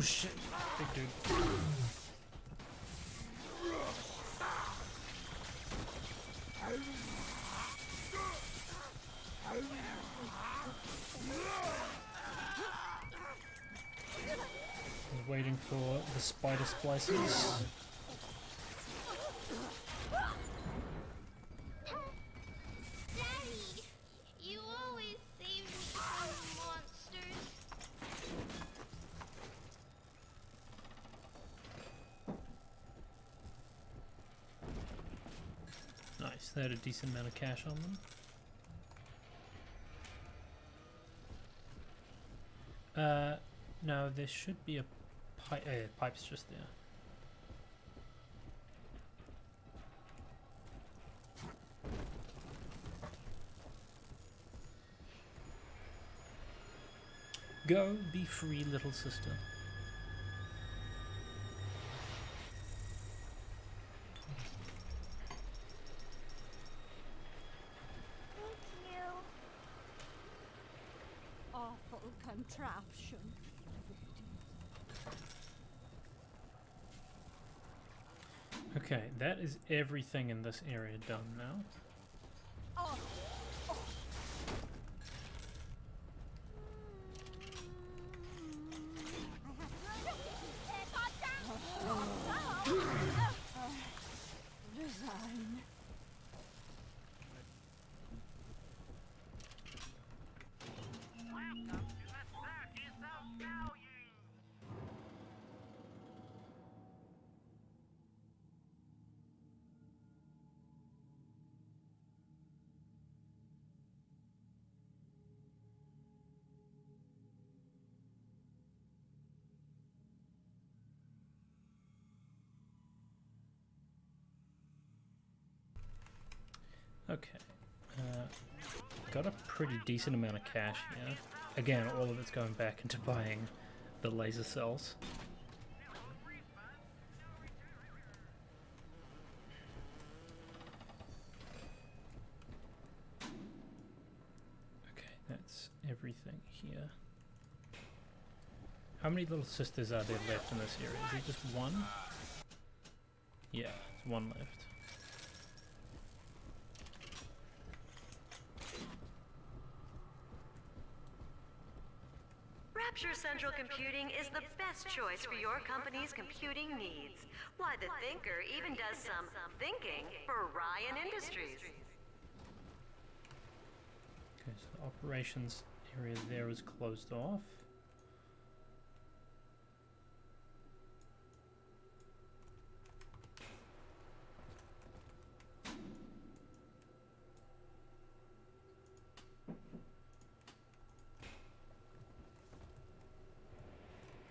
A: shit! Big dude. I was waiting for the spider splices.
I: Daddy, you always save me from monsters.
A: Nice, they had a decent amount of cash on them. No, there should be a pipe. Pipe's just there. Go, be free, little sister.
I: Thank you.
F: Awful contraption.
A: Okay, that is everything in this area done now.
F: Oh. Design.
A: Okay, got a pretty decent amount of cash here. Again, all of it's going back into buying the laser cells. Okay, that's everything here. How many little sisters are there left in this area? Is there just one? Yeah, there's one left.
M: Rapture Central Computing is the best choice for your company's computing needs. Why, the Thinker even does some thinking for Ryan Industries.
A: Okay, so the operations area there is closed off.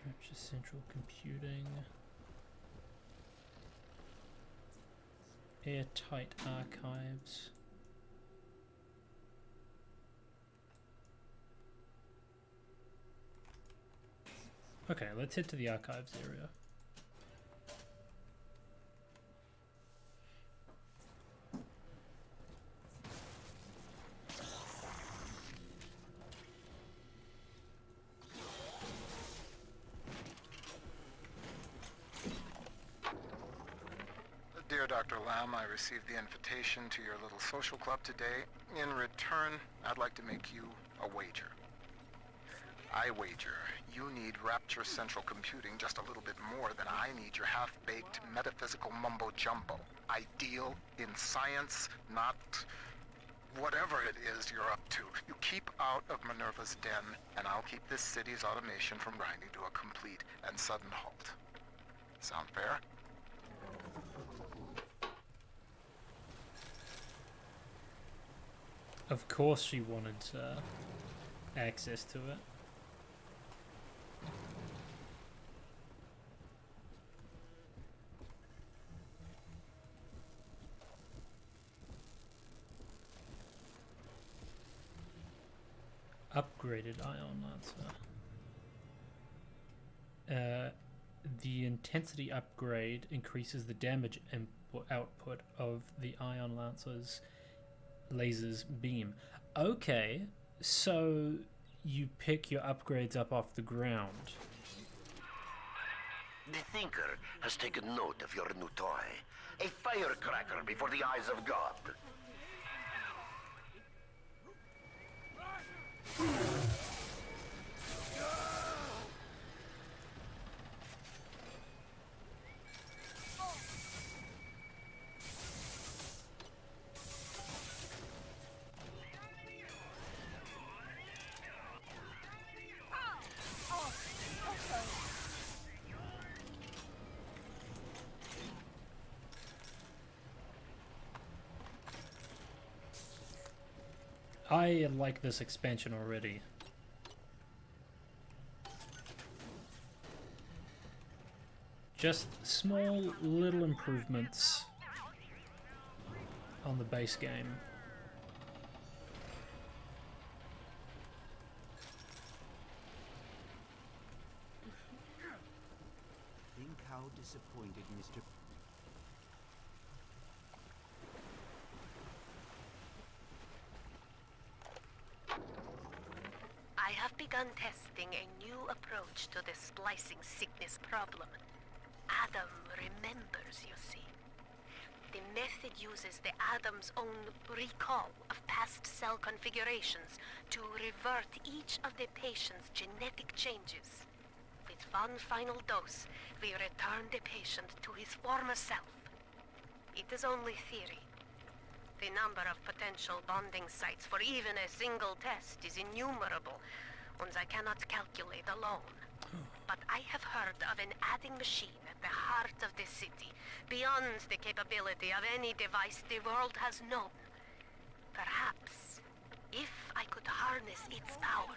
A: Rapture Central Computing. Airtight archives. Okay, let's head to the archives area.
R: Dear Dr. Lamb, I received the invitation to your little social club today. In return, I'd like to make you a wager. I wager you need Rapture Central Computing just a little bit more than I need your half-baked metaphysical mumbo-jumbo. Ideal in science, not whatever it is you're up to. You keep out of Minerva's den, and I'll keep this city's automation from grinding to a complete and sudden halt. Sound fair?
A: Of course she wanted access to it. Upgraded ion lancer. The intensity upgrade increases the damage output of the ion lancer's laser's beam. Okay, so you pick your upgrades up off the ground.
S: The Thinker has taken note of your new toy. A firecracker before the eyes of God.
A: I like this expansion already. Just small little improvements on the base game.
T: Think how disappointed Mr.
M: I have begun testing a new approach to the splicing sickness problem. Adam remembers, you see. The method uses the Adam's own recall of past cell configurations to revert each of the patient's genetic changes. With one final dose, we return the patient to his former self. It is only theory. The number of potential bonding sites for even a single test is innumerable, ones I cannot calculate alone. But I have heard of an adding machine at the heart of the city, beyond the capability of any device the world has known. Perhaps, if I could harness its power.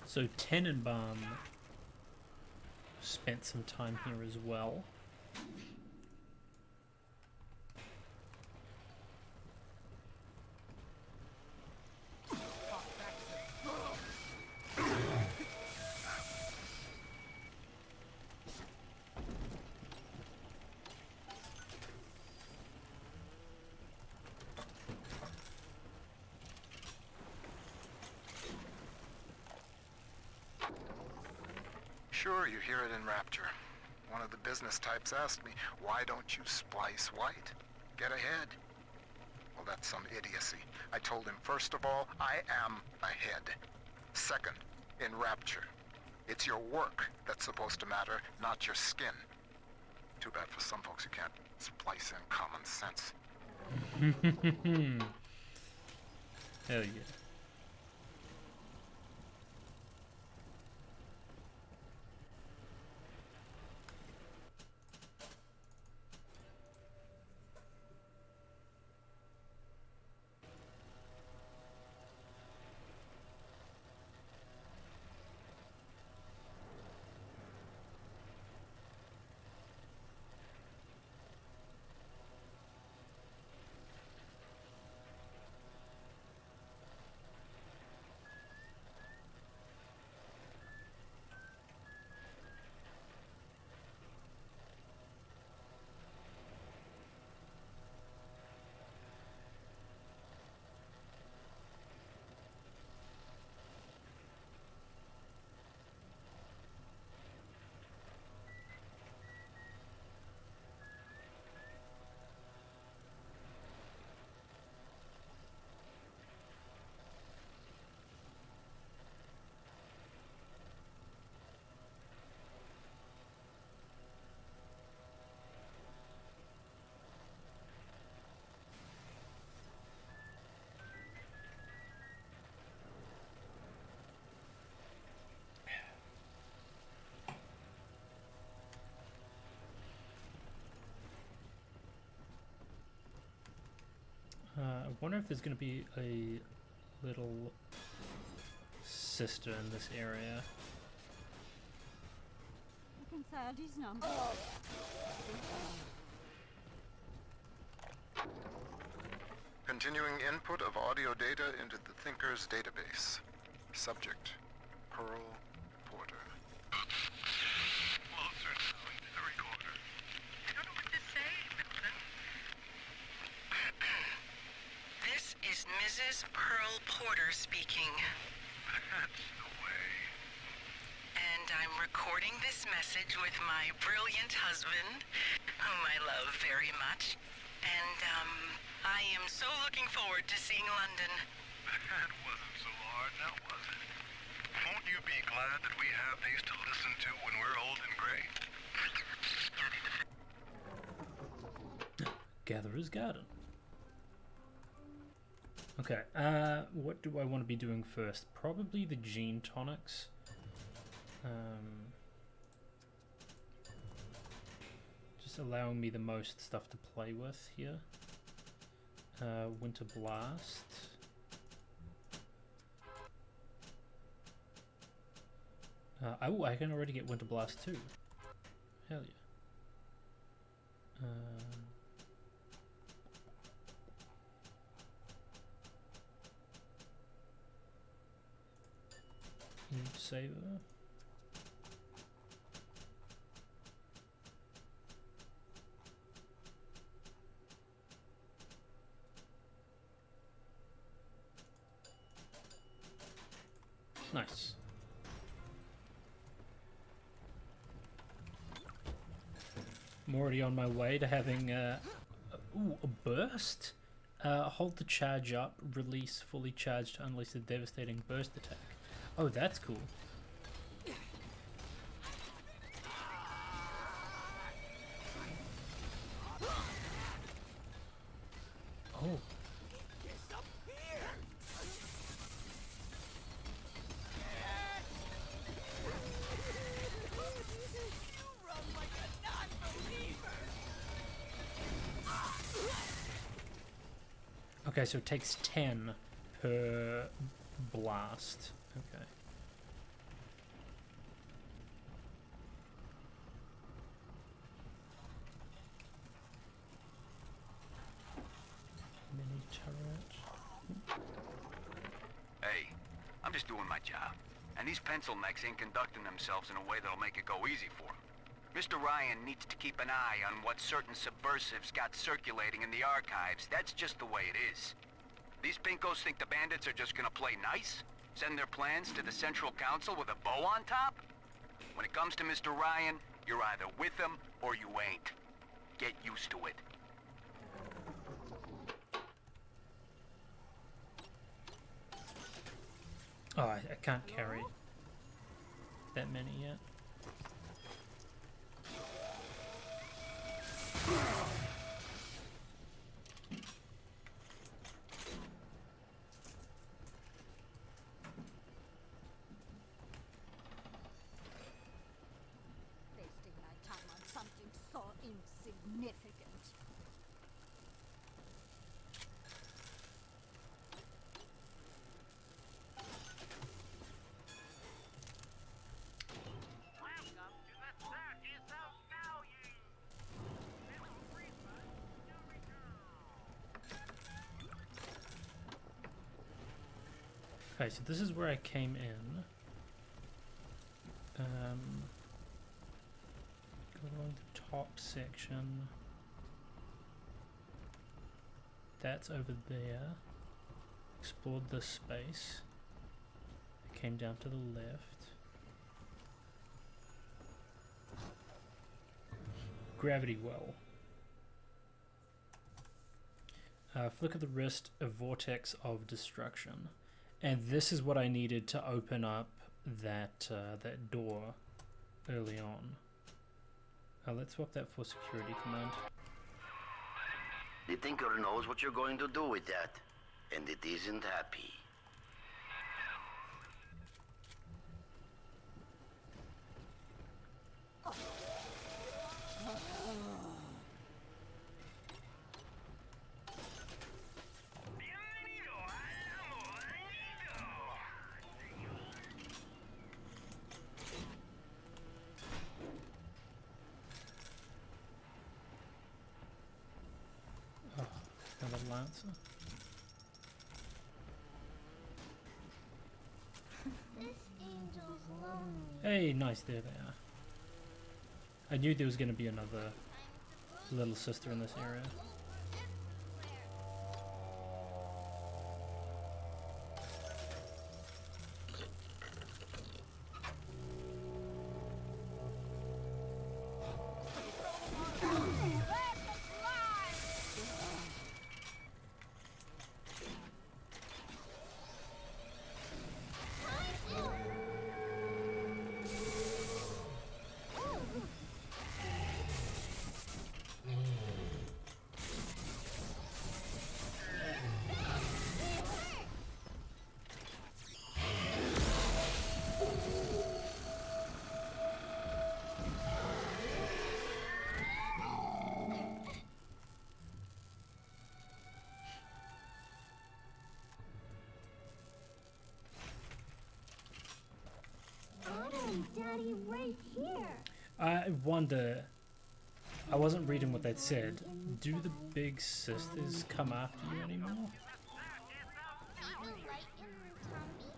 A: So Tenenbaum spent some time here as well.
R: Sure, you hear it in Rapture. One of the business types asked me, why don't you splice white? Get ahead. Well, that's some idiocy. I told him, first of all, I am ahead. Second, in Rapture, it's your work that's supposed to matter, not your skin. Too bad for some folks who can't splice in common sense.
A: Hell yeah. I wonder if there's going to be a little sister in this area.
F: I can his number.
R: Continuing input of audio data into the Thinker's database. Subject, Pearl Porter.
O: is Pearl Porter speaking.
N: That's the way.
O: And I'm recording this message with my brilliant husband, whom I love very much. And, I am so looking forward to seeing London.
N: That wasn't so hard, now was it? Won't you be glad that we have these to listen to when we're old and gray?
A: Gatherer's Garden. Okay, what do I want to be doing first? Probably the gene tonics. Just allowing me the most stuff to play with here. Winter Blast. Oh, I can already get Winter Blast too. Hell yeah. Saver. Nice. I'm already on my way to having a burst. Hold the charge up, release fully charged to unleash the devastating burst attack. Oh, that's cool. Oh. Okay, so it takes 10 per blast. Okay. Mini turret.
H: Hey, I'm just doing my job. And these pencil necks ain't conducting themselves in a way that'll make it go easy for them. Mr. Ryan needs to keep an eye on what certain subversives got circulating in the archives. That's just the way it is. These pinkos think the bandits are just gonna play nice? Send their plans to the Central Council with a bow on top? When it comes to Mr. Ryan, you're either with him or you ain't. Get used to it.
A: Oh, I can't carry that many yet.
F: Wasting my time on something so insignificant.
A: Okay, so this is where I came in. Go along the top section. That's over there. Explored this space. Came down to the left. Gravity well. Flick of the wrist, a vortex of destruction. And this is what I needed to open up that that door early on. Let's swap that for security command.
S: The Tinker knows what you're going to do with that, and it isn't happy.
A: Lancer.
I: This angel's lonely.
A: Hey, nice, there they are. I knew there was going to be another little sister in this area.
I: Daddy right here.
A: I wonder. I wasn't reading what that said. Do the big sisters come after you anymore?
I: See the light in Tommy?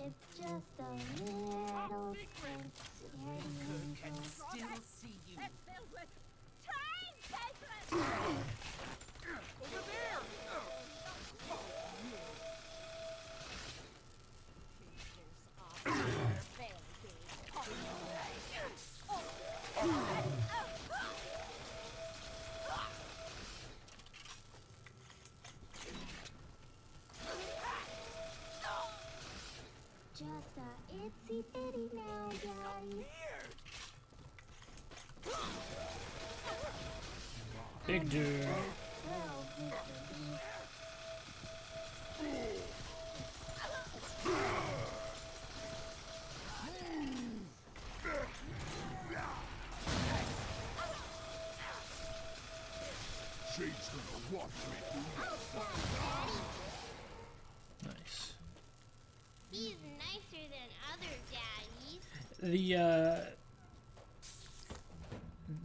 I: It's just a little prince.
F: Can still see you.
I: That filled with time sacred.
J: Over there!
I: Just a itsy bitty now, Daddy.
A: Big dude.
I: Well, Mr. Beast.
J: Shade's gonna watch me through
A: Nice.
I: He's nicer than other daddies.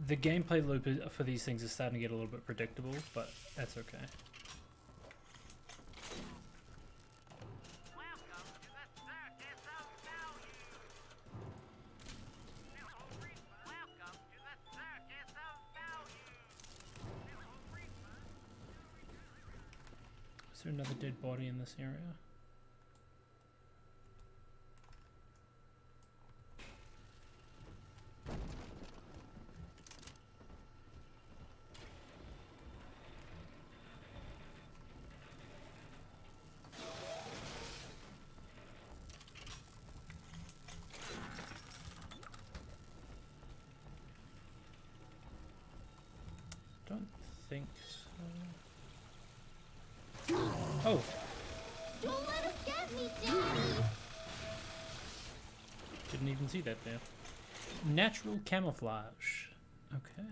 A: The gameplay loop for these things is starting to get a little bit predictable, but that's okay. Is there another dead body in this area? Don't think so. Oh!
I: Don't let us get me, Daddy!
A: Didn't even see that there. Natural camouflage. Okay.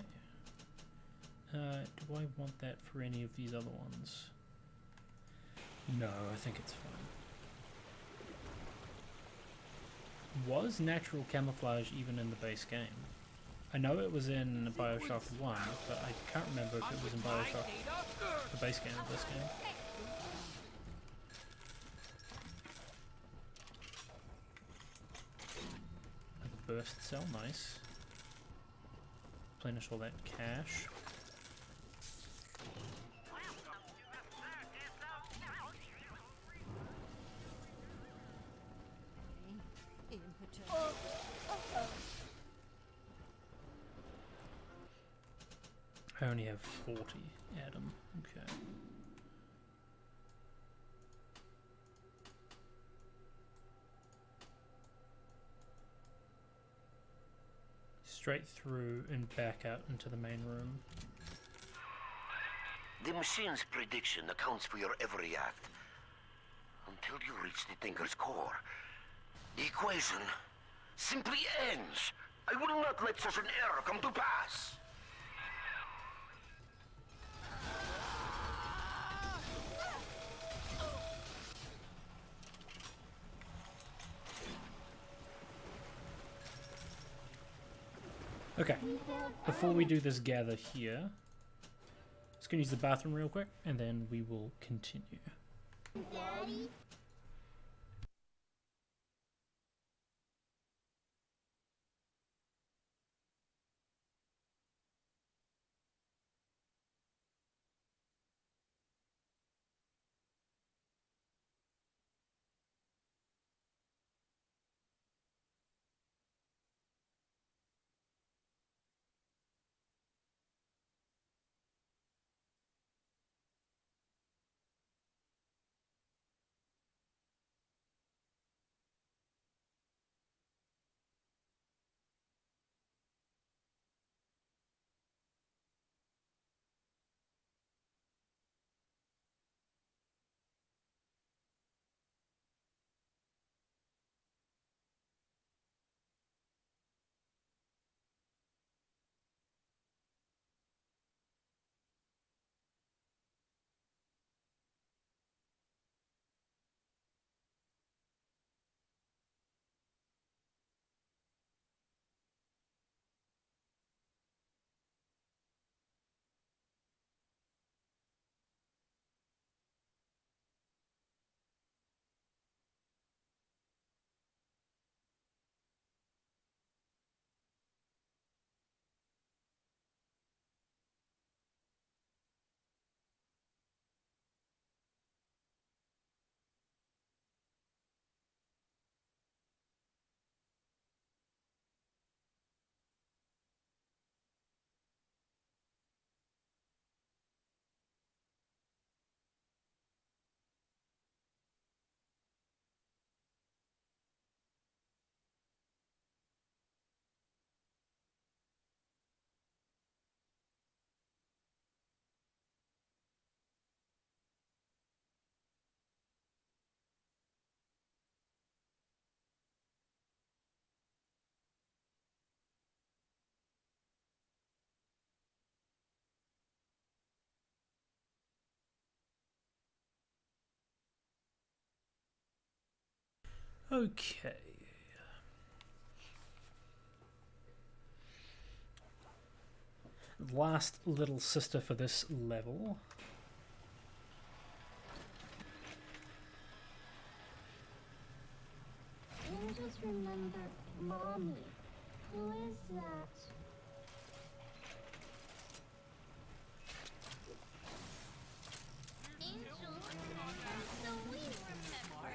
A: Do I want that for any of these other ones? No, I think it's fine. Was natural camouflage even in the base game? I know it was in Bioshock 1, but I can't remember if it was in Bioshock, the base game of this game. Another burst cell, nice. Replenish all that cash. I only have 40, Adam. Okay. Straight through and back out into the main room.
S: The machine's prediction accounts for your every act. Until you reach the Thinker's core. The equation simply ends. I will not let such an error come to pass.
A: Okay, before we do this gather here, just gonna use the bathroom real quick, and then we will continue.
I: Daddy?
A: Okay. Last little sister for this level.
I: Angels remember Mommy. Who is that? Angels remember, so we remember.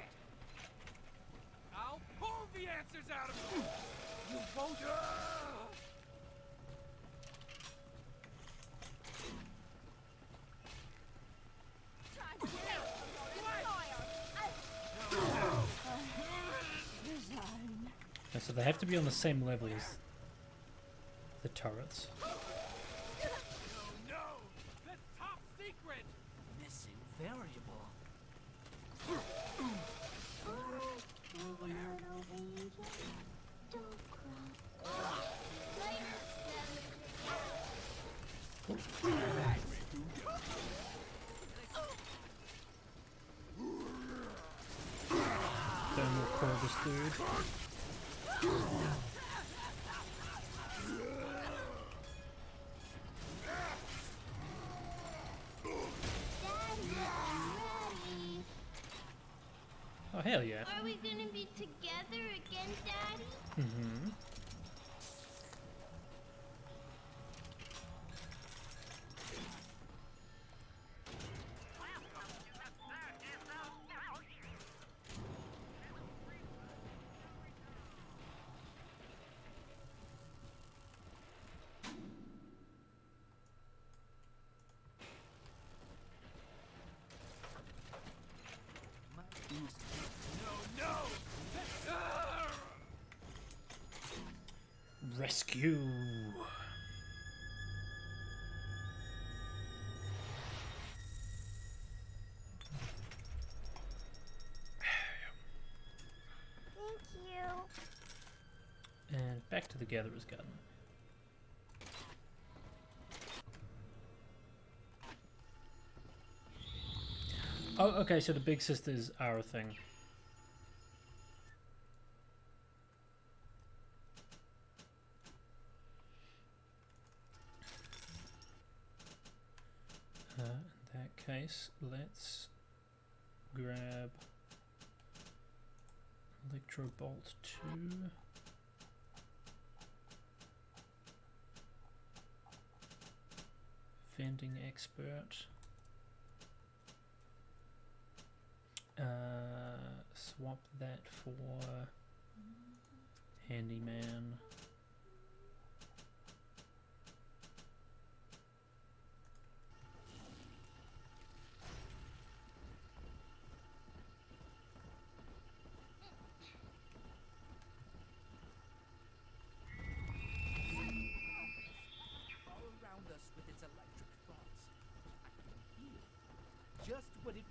J: I'll pull the answers out of you! You won't...
A: Okay, so they have to be on the same level as the turrets.
J: No! That's top secret!
T: Missing variable.
I: Oh, little angel, don't cry.
A: Thermal core this dude. Oh hell yeah.
I: Are we gonna be together again, Daddy?
A: Mm-hmm. Rescue.
I: Thank you.
A: And back to the Gatherer's Garden. Oh, okay, so the big sisters are a thing. In that case, let's grab Electro Bolt 2. Vending Expert. Swap that for Handyman.
T: All around us with its electric thoughts. I can feel just what it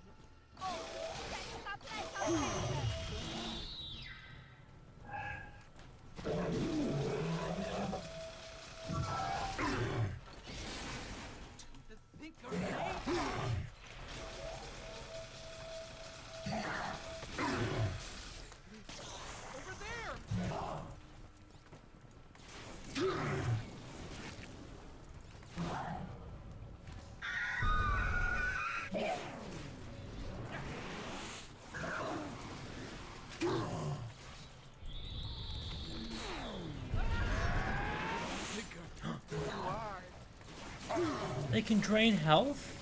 A: They can drain health?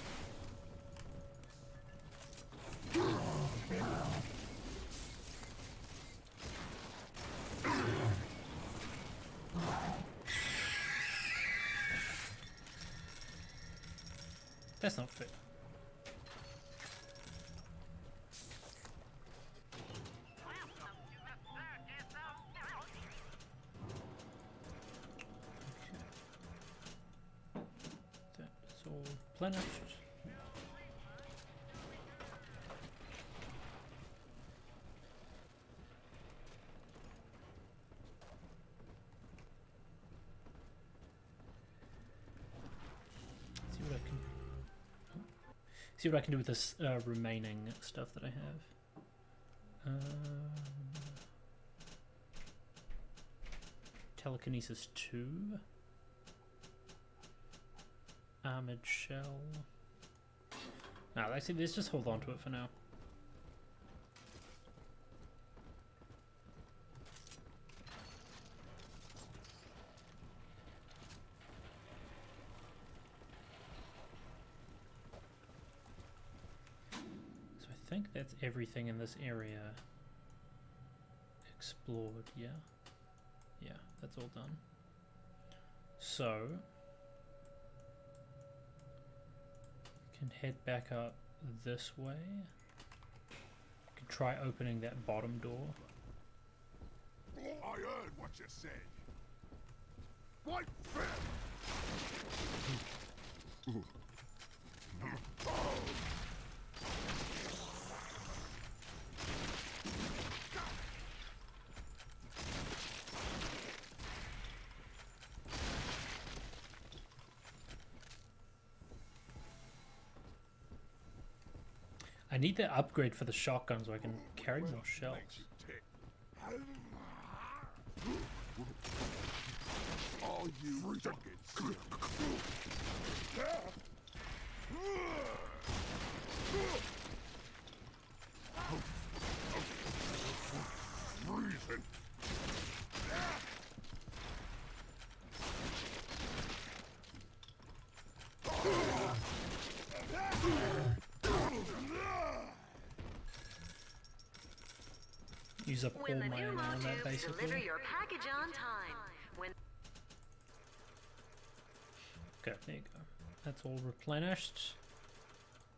A: That's not fair. That's all replenished. See what I can do with this remaining stuff that I have. telekinesis 2. Armored shell. No, actually, let's just hold on to it for now. So I think that's everything in this area explored, yeah? Yeah, that's all done. So can head back up this way. Can try opening that bottom door.
J: I heard what you said. What fair?
A: I need that upgrade for the shotgun so I can carry more shells.
J: All you fucking reason.
A: Use up all
M: When the
A: my
M: new
A: ammo on that,
M: Mo-tubes
A: basically.
M: deliver your package on time. When
A: Okay, there you go. That's all replenished.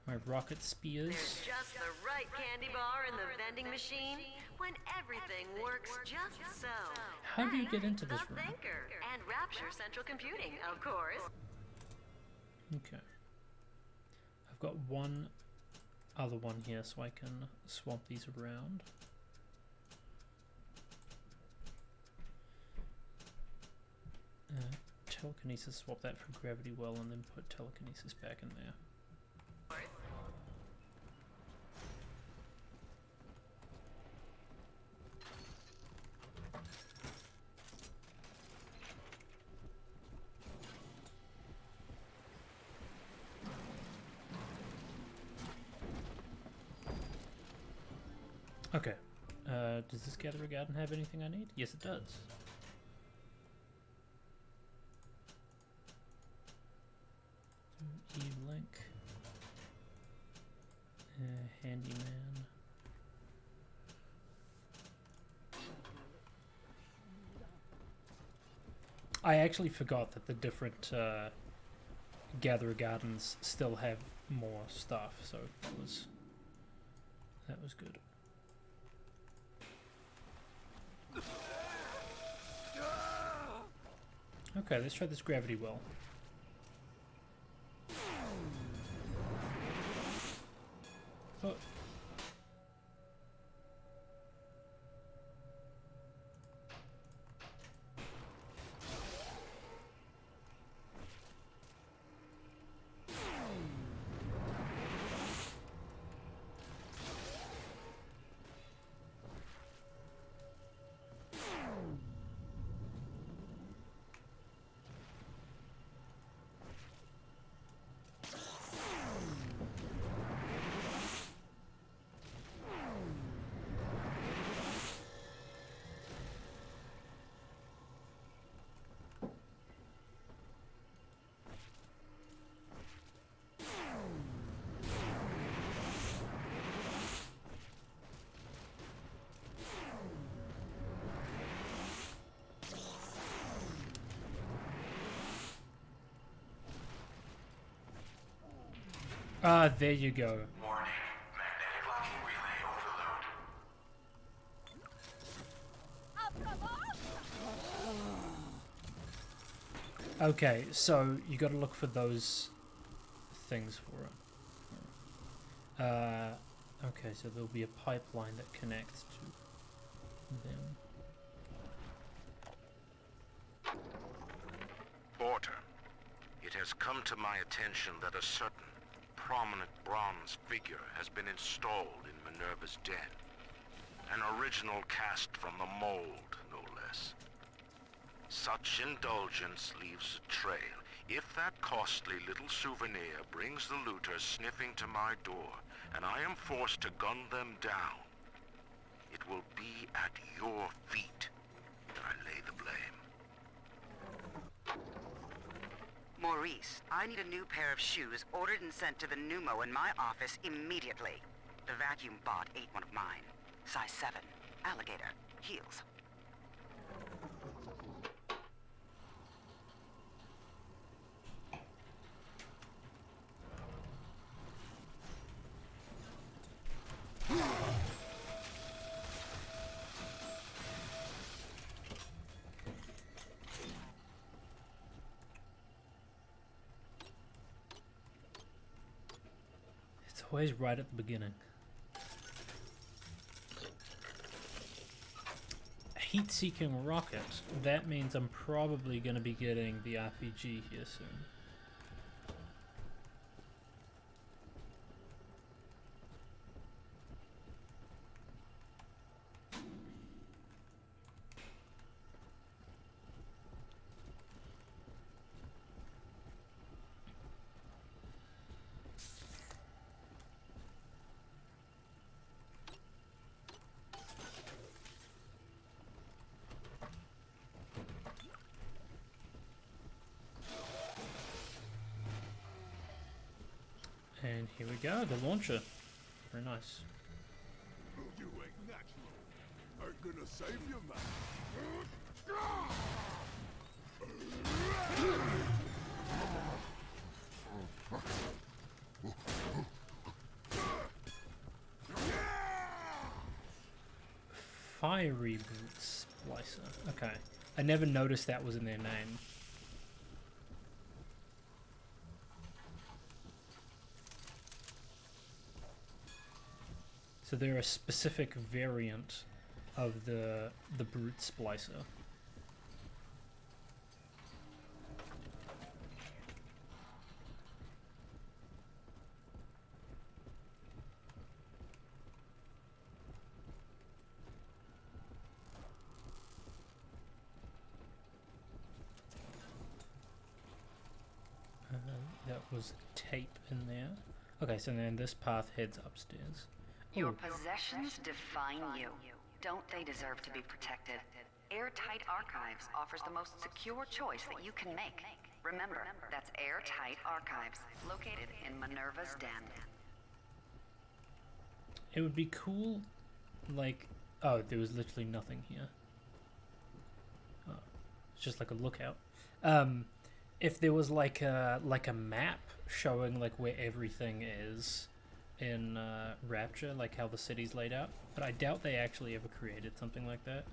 A: My rocket spears.
M: there's just the right candy bar in the vending machine, when everything works just so.
A: How do you get into this
M: The
A: room?
M: Thinker and Rapture Central Computing, of course.
A: Okay. I've got one other one here so I can swap these around. Telekinesis, swap that for gravity well and then put telekinesis back in there. Okay. Does this Gatherer Garden have anything I need? Yes, it does. E-Link. Handyman. I actually forgot that the different Gatherer Gardens still have more stuff, so that was good. Okay, let's try this gravity well. Oh. Ah, there you go.
S: Warning, magnetic locking relay overload.
A: Okay, so you got to look for those things for it. Okay, so there'll be a pipeline that connects to them.
S: Porter, it has come to my attention that a certain prominent bronze figure has been installed in Minerva's den. An original cast from the mold, no less.
D: Such indulgence leaves a trail. If that costly little souvenir brings the looters sniffing to my door, and I am forced to gun them down, it will be at your feet that I lay the blame.
V: Maurice, I need a new pair of shoes ordered and sent to the pneumo in my office immediately. The vacuum bot ate one of mine. Size 7. Alligator. Heels.
A: It's always right at the beginning. Heat-seeking rocket. That means I'm probably going to be getting the RPG here soon. And here we go, the launcher. Very nice.
J: You ain't natural. Ain't gonna save you, man.
A: Fiery Boot Splicer. Okay. I never noticed that was in their name. So they're a specific variant of the Brute Splicer. That was tape in there. Okay, so then this path heads upstairs.
W: Your
A: Ooh.
W: possessions define you. Don't they deserve to be protected? Airtight Archives offers the most secure choice that you can make. Remember, that's Airtight Archives, located in Minerva's Den.
A: It would be cool, like... Oh, there was literally nothing here. Oh, it's just like a lookout. If there was like a map showing like where everything is in Rapture, like how the city's laid out, but I doubt they actually ever created something like that.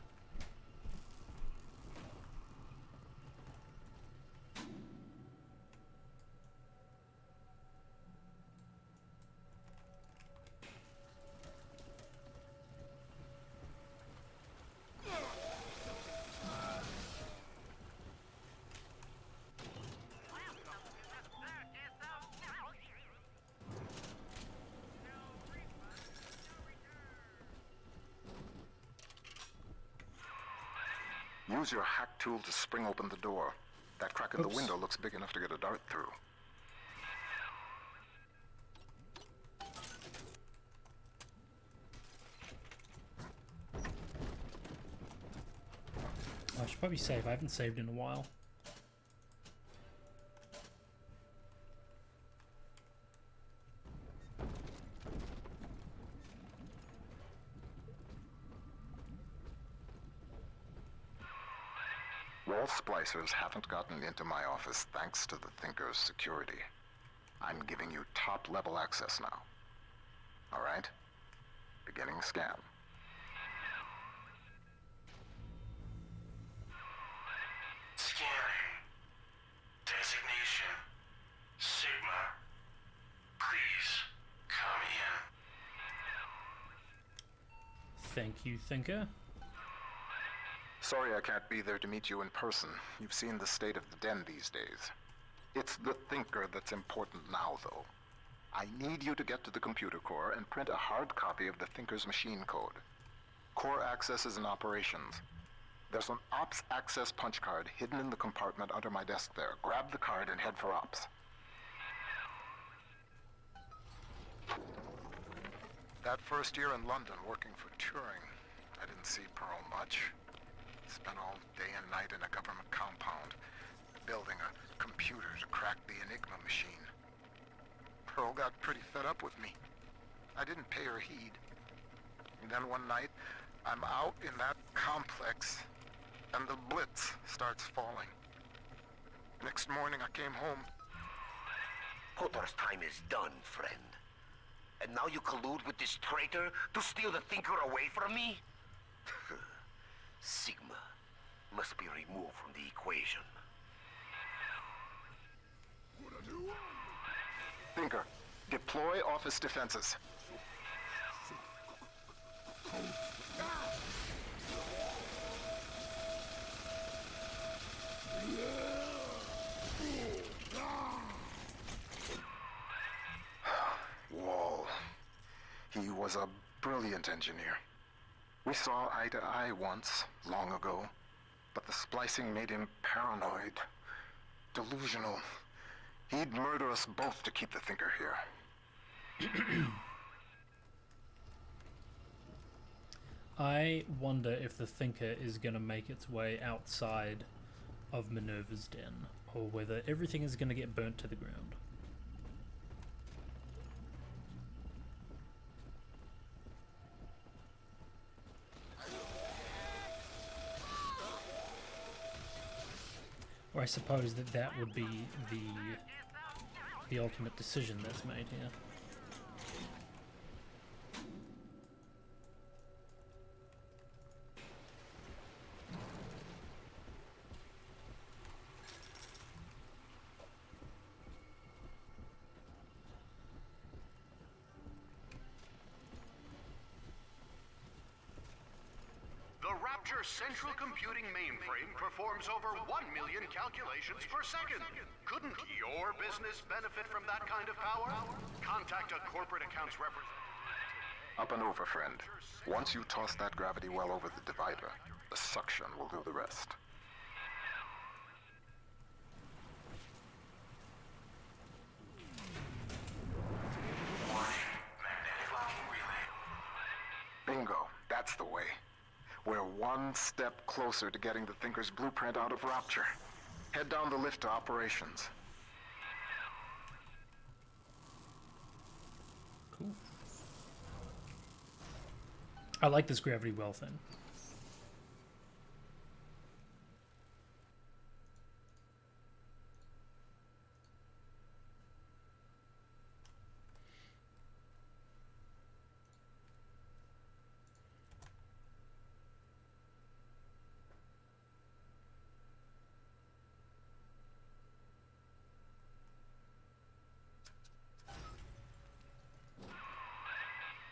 R: Use your hack tool to spring open the door. That crack in the
A: Oops.
R: window looks big enough to get a dart through.
A: I should probably save. I haven't saved in a while.
R: Wall splicers haven't gotten into my office thanks to the Thinker's security. I'm giving you top-level access now. All right? Beginning scan.
D: Scanning. Designation. Sigma. Please come in.
A: Thank you, Thinker.
R: Sorry I can't be there to meet you in person. You've seen the state of the den these days. It's the Thinker that's important now, though. I need you to get to the computer core and print a hard copy of the Thinker's machine code. Core access is in operations. There's an Ops access punch card hidden in the compartment under my desk there. Grab the card and head for Ops. That first year in London working for Turing, I didn't see Pearl much. Spent all day and night in a government compound, building a computer to crack the Enigma machine. Pearl got pretty fed up with me. I didn't pay her heed. And then one night, I'm out in that complex, and the blitz starts falling. Next morning, I came home.
S: Potter's time is done, friend. And now you collude with this traitor to steal the Thinker away from me? Sigma must be removed from the equation.
R: Thinker, deploy office defenses. Wall. He was a brilliant engineer. We saw eye to eye once, long ago, but the splicing made him paranoid, delusional. He'd murder us both to keep the Thinker here.
A: I wonder if the Thinker is going to make its way outside of Minerva's den, or whether everything is going to get burnt to the ground. Or I suppose that would be the ultimate decision that's made here.
B: The Rapture Central Computing Mainframe performs over 1 million calculations per second. Couldn't your business benefit from that kind of power? Contact a corporate accounts representative.
R: Up and over, friend. Once you toss that gravity well over the divider, the suction will do the rest. Bingo, that's the way. We're one step closer to getting the Thinker's blueprint out of Rapture. Head down the lift to operations.
A: Cool. I like this gravity well thing.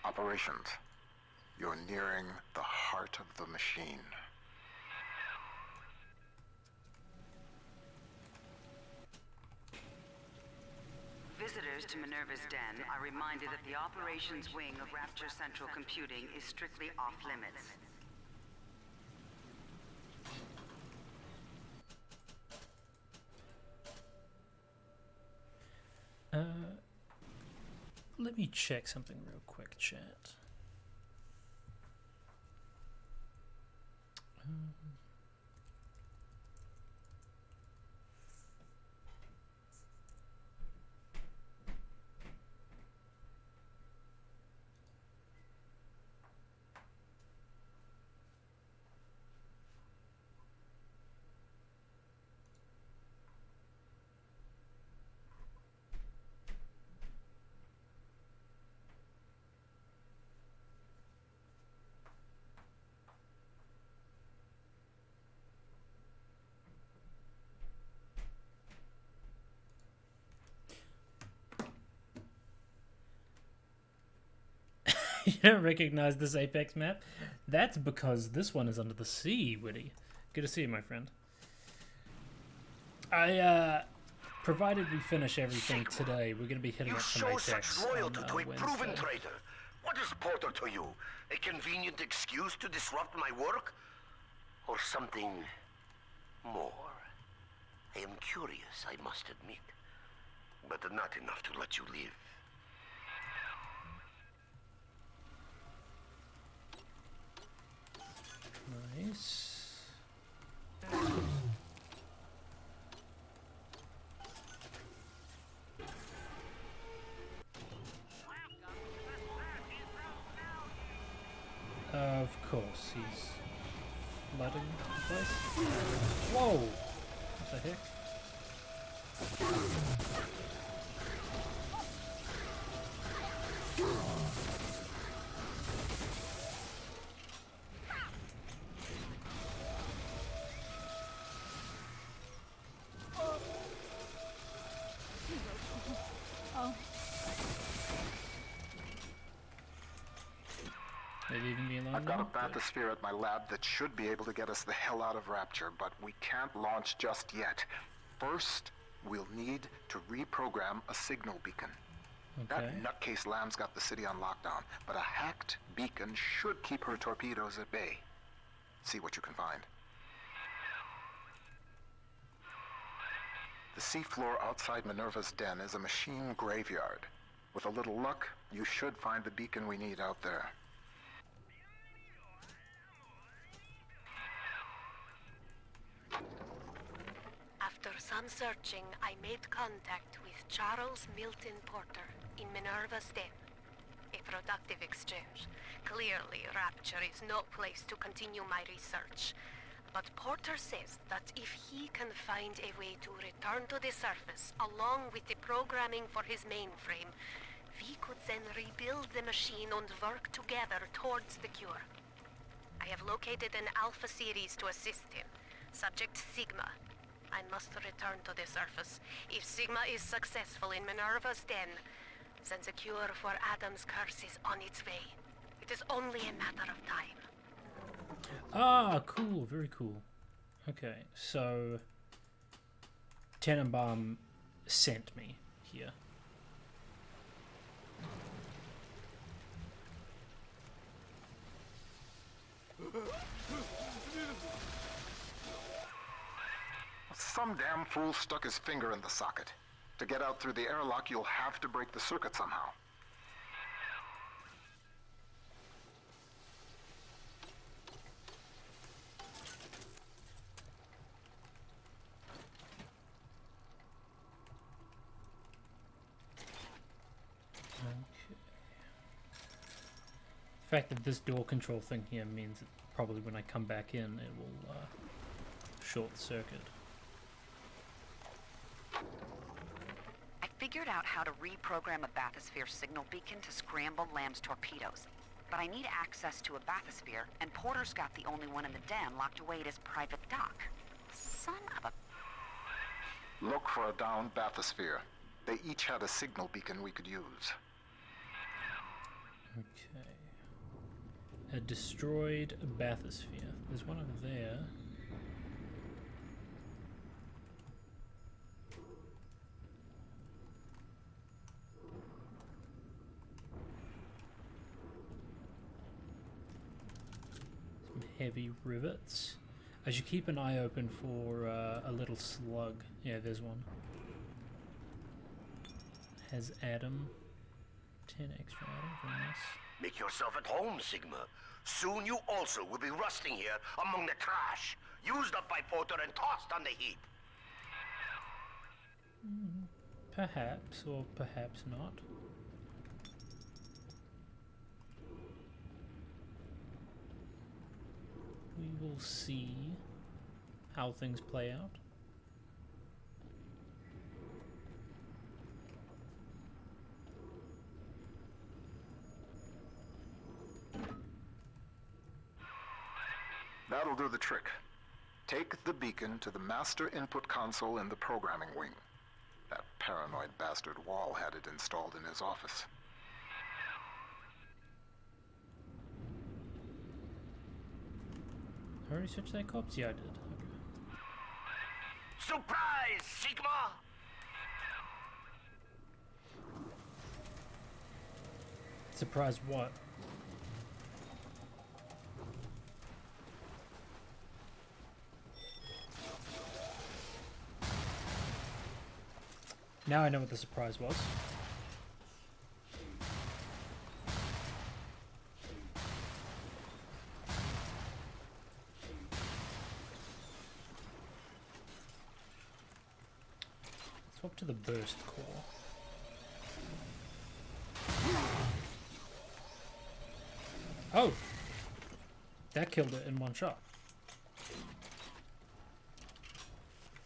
R: Operations. You're nearing the heart of the machine.
V: Visitors to Minerva's den are reminded that the operations wing of Rapture Central Computing is strictly off-limits.
A: Let me check something real quick, chat. You don't recognize this Apex map? That's because this one is under the sea, Witty. Good to see you, my friend. Provided we finish everything today, we're going to be hitting
S: You
A: up some
S: show
A: Apex
S: such loyalty
A: on,
S: to a proven
A: Wednesday.
S: traitor. What is Porter to you? A convenient excuse to disrupt my work? Or something more? I am curious, I must admit. But not enough to let you live.
A: Nice. Of course, he's flooding the place. Whoa! What the heck?
F: Oh.
A: They're leaving me alone
R: I've got
A: now?
R: a bathysphere at my lab that should be able to get us the hell out of Rapture, but we can't launch just yet. First, we'll need to reprogram a signal beacon.
A: Okay.
R: That nutcase Lamb's got the city on lockdown, but a hacked beacon should keep her torpedoes at bay. See what you can find. The seafloor outside Minerva's den is a machine graveyard. With a little luck, you should find the beacon we need out there.
C: After some searching, I made contact with Charles Milton Porter in Minerva's den. A productive exchange. Clearly, Rapture is no place to continue my research. But Porter says that if he can find a way to return to the surface, along with the programming for his mainframe, we could then rebuild the machine and work together towards the cure. I have located an Alpha series to assist him. Subject Sigma. I must return to the surface. If Sigma is successful in Minerva's den, then the cure for Adam's curse is on its way. It is only a matter of time.
A: Ah, cool. Very cool. Okay, so Tenenbaum sent me here.
R: Some damn fool stuck his finger in the socket. To get out through the airlock, you'll have to break the circuit somehow.
A: The fact that this door control thing here means that probably when I come back in, it will short circuit.
V: I figured out how to reprogram a bathysphere signal beacon to scramble Lamb's torpedoes. But I need access to a bathysphere, and Porter's got the only one in the den locked away at his private dock. Son of a...
R: Look for a downed bathysphere. They each had a signal beacon we could use.
A: Okay. A destroyed bathysphere. There's one over there. Some heavy rivets. I should keep an eye open for a little slug. Yeah, there's one. Has Adam. 10 extra items, very nice.
S: Make yourself at home, Sigma. Soon you also will be rusting here among the trash, used up by Porter and tossed on the heap.
A: Perhaps, or perhaps not. We will see how things play out.
R: That'll do the trick. Take the beacon to the master input console in the programming wing. That paranoid bastard Wall had it installed in his office.
A: I already searched that corpse? Yeah, I did. Okay.
S: Surprise, Sigma!
A: Surprise what? Now I know what the surprise was. Swap to the burst core. Oh! That killed it in one shot.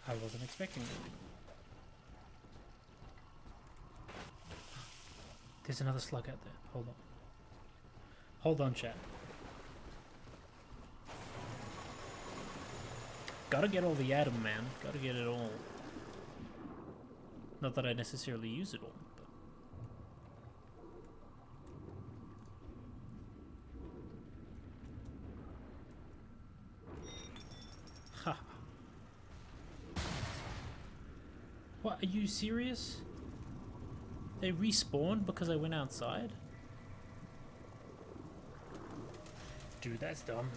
A: I wasn't expecting that. There's another slug out there. Hold on. Hold on, chat. Gotta get all the atom, man. Gotta get it all. Not that I necessarily use it all, but... Ha. What, are you serious? They respawned because I went outside? Dude, that's dumb.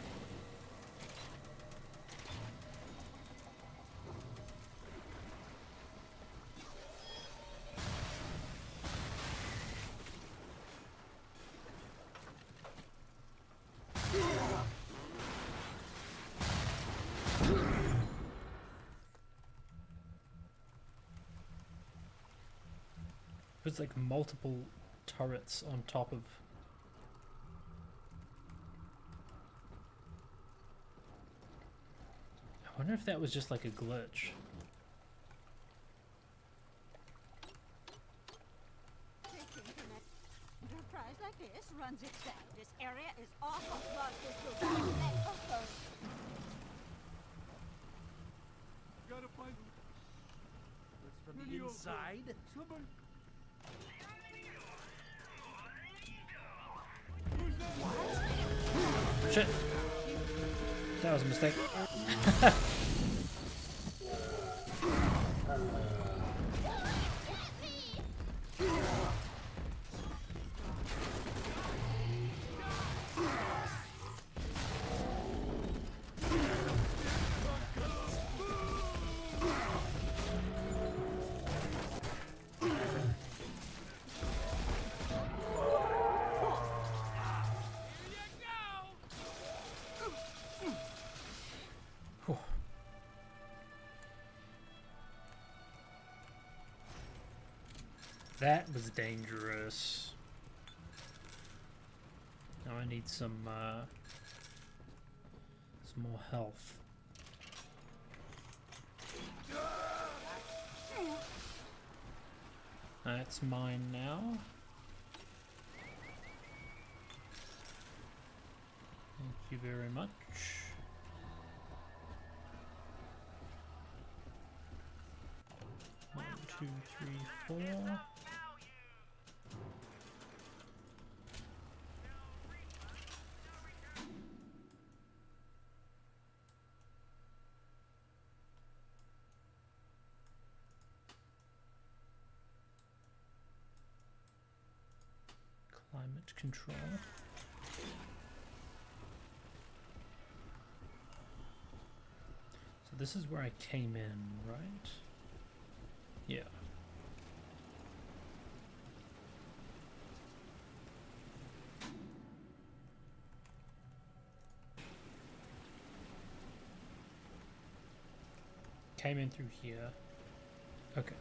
A: There's like multiple turrets on top of... I wonder if that was just like a glitch.
F: Enterprise like this runs itself. This area is off of Roswell's
J: Gotta find from the inside. Someone.
A: Shit! That was a mistake. That was dangerous. Now I need some more health. That's mine now. Thank you very much. One, two, three, four. Climate control. So this is where I came in, right? Yeah. Came in through here. Okay.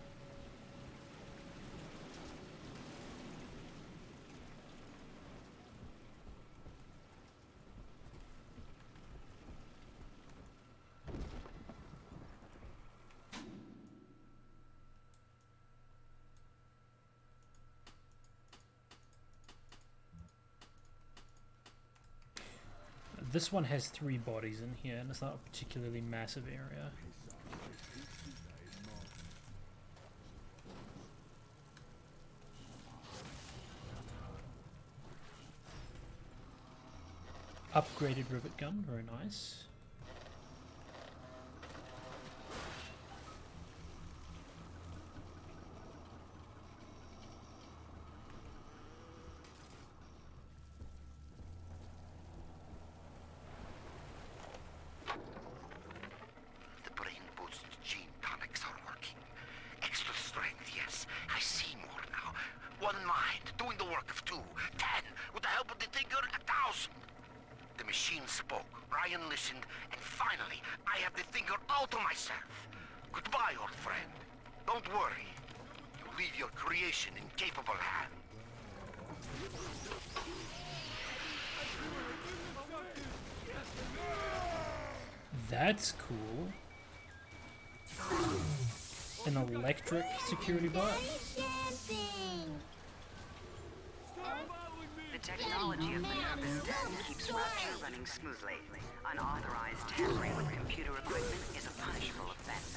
A: This one has 3 bodies in here, and it's not a particularly massive area. Upgraded rivet gun, very nice.
S: The brain boost gene tonics are working. Extra strength, yes. loosened, and finally, I have the thinker all to myself. Goodbye, old friend. Don't worry. You leave your creation in capable hands.
A: That's cool. An electric security bot?
V: The technology of Minerva's den keeps Rapture running smoothly. Unauthorized tampering with computer equipment is a punishable offense.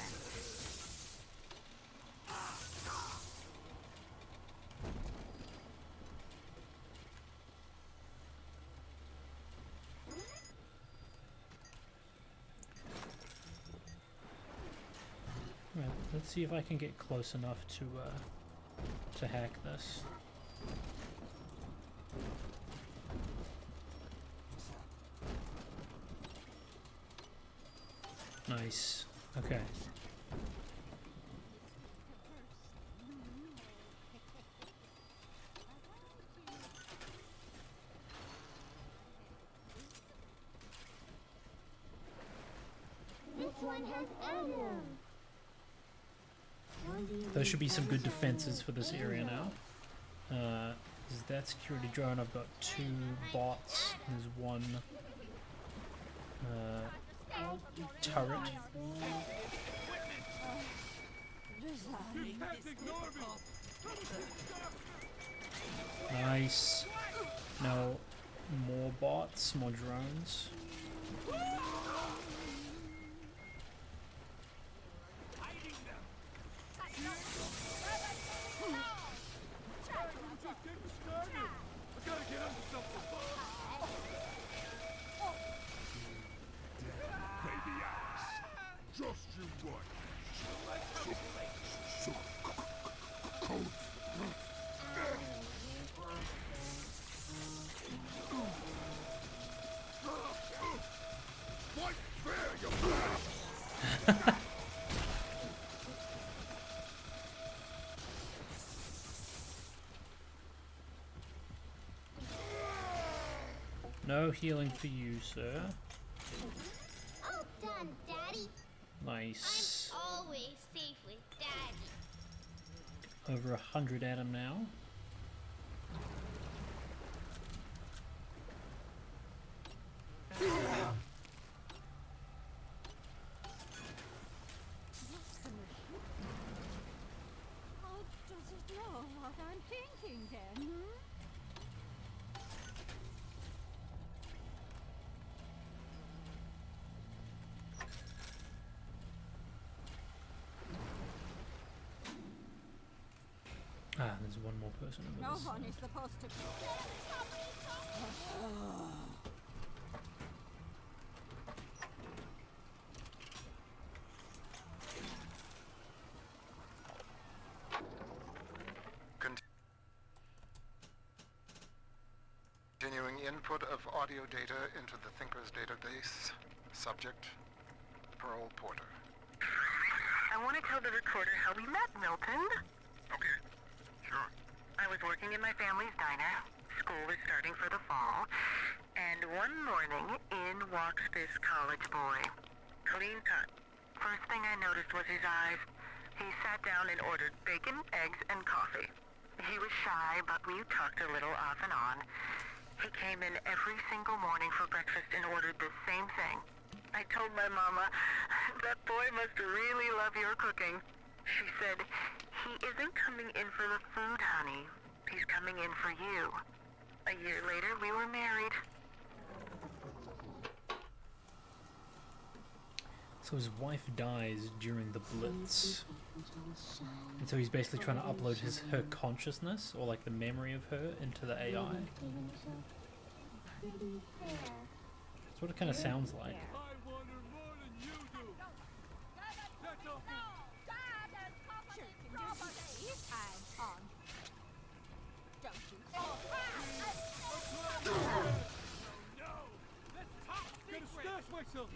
A: Right, let's see if I can get close enough to hack this. Nice. Okay.
I: This one has Adam.
A: There should be some good defenses for this area now. Is that security drone? I've got 2 bots. There's 1 turret. Nice. Now more bots, more drones.
J: Just you what? Fight fair, you
A: No healing for you, sir.
I: All done, Daddy.
A: Nice.
I: I'm always safe with Daddy.
A: Over 100 at him now.
F: How does it know what I'm thinking then,
A: Ah, there's one more person over
F: No
A: this
F: one
A: side.
F: is supposed to.
R: Continuing input of audio data into the Thinker's database. Subject, Pearl Porter.
O: I want to tell the recorder how we met, Milton.
D: Okay, sure.
O: I was working in my family's diner. School was starting for the fall. And one morning, in walks this college boy. Clean cut. First thing I noticed was his eyes. He sat down and ordered bacon, eggs, and coffee. He was shy, but we talked a little off and on. He came in every single morning for breakfast and ordered the same thing. I told my mama, that boy must really love your cooking. She said, he isn't coming in for the food, honey. He's coming in for you. A year later, we were married.
A: So his wife dies during the Blitz. And so he's basically trying to upload her consciousness, or like the memory of her, into the AI. That's what it kind of sounds like.
J: Myself.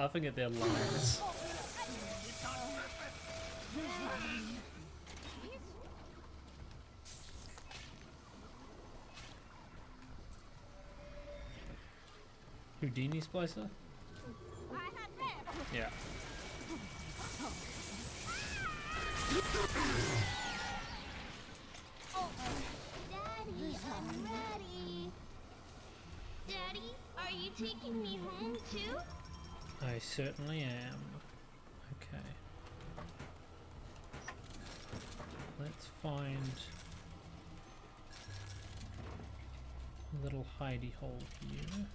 A: laughing at their lines. Houdini Splicer? Yeah.
I: Daddy, I'm ready. Daddy, are you taking me home too?
A: I certainly am. Okay. Let's find a little hidey hole here.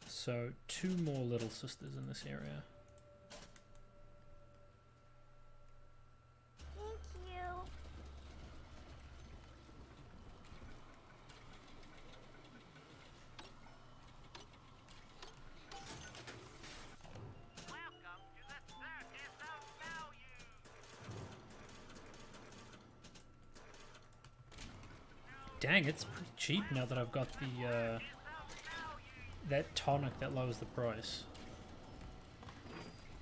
A: So, 2 more little sisters in this area.
I: Thank you.
A: Dang, it's pretty cheap now that I've got the that tonic that lowers the price.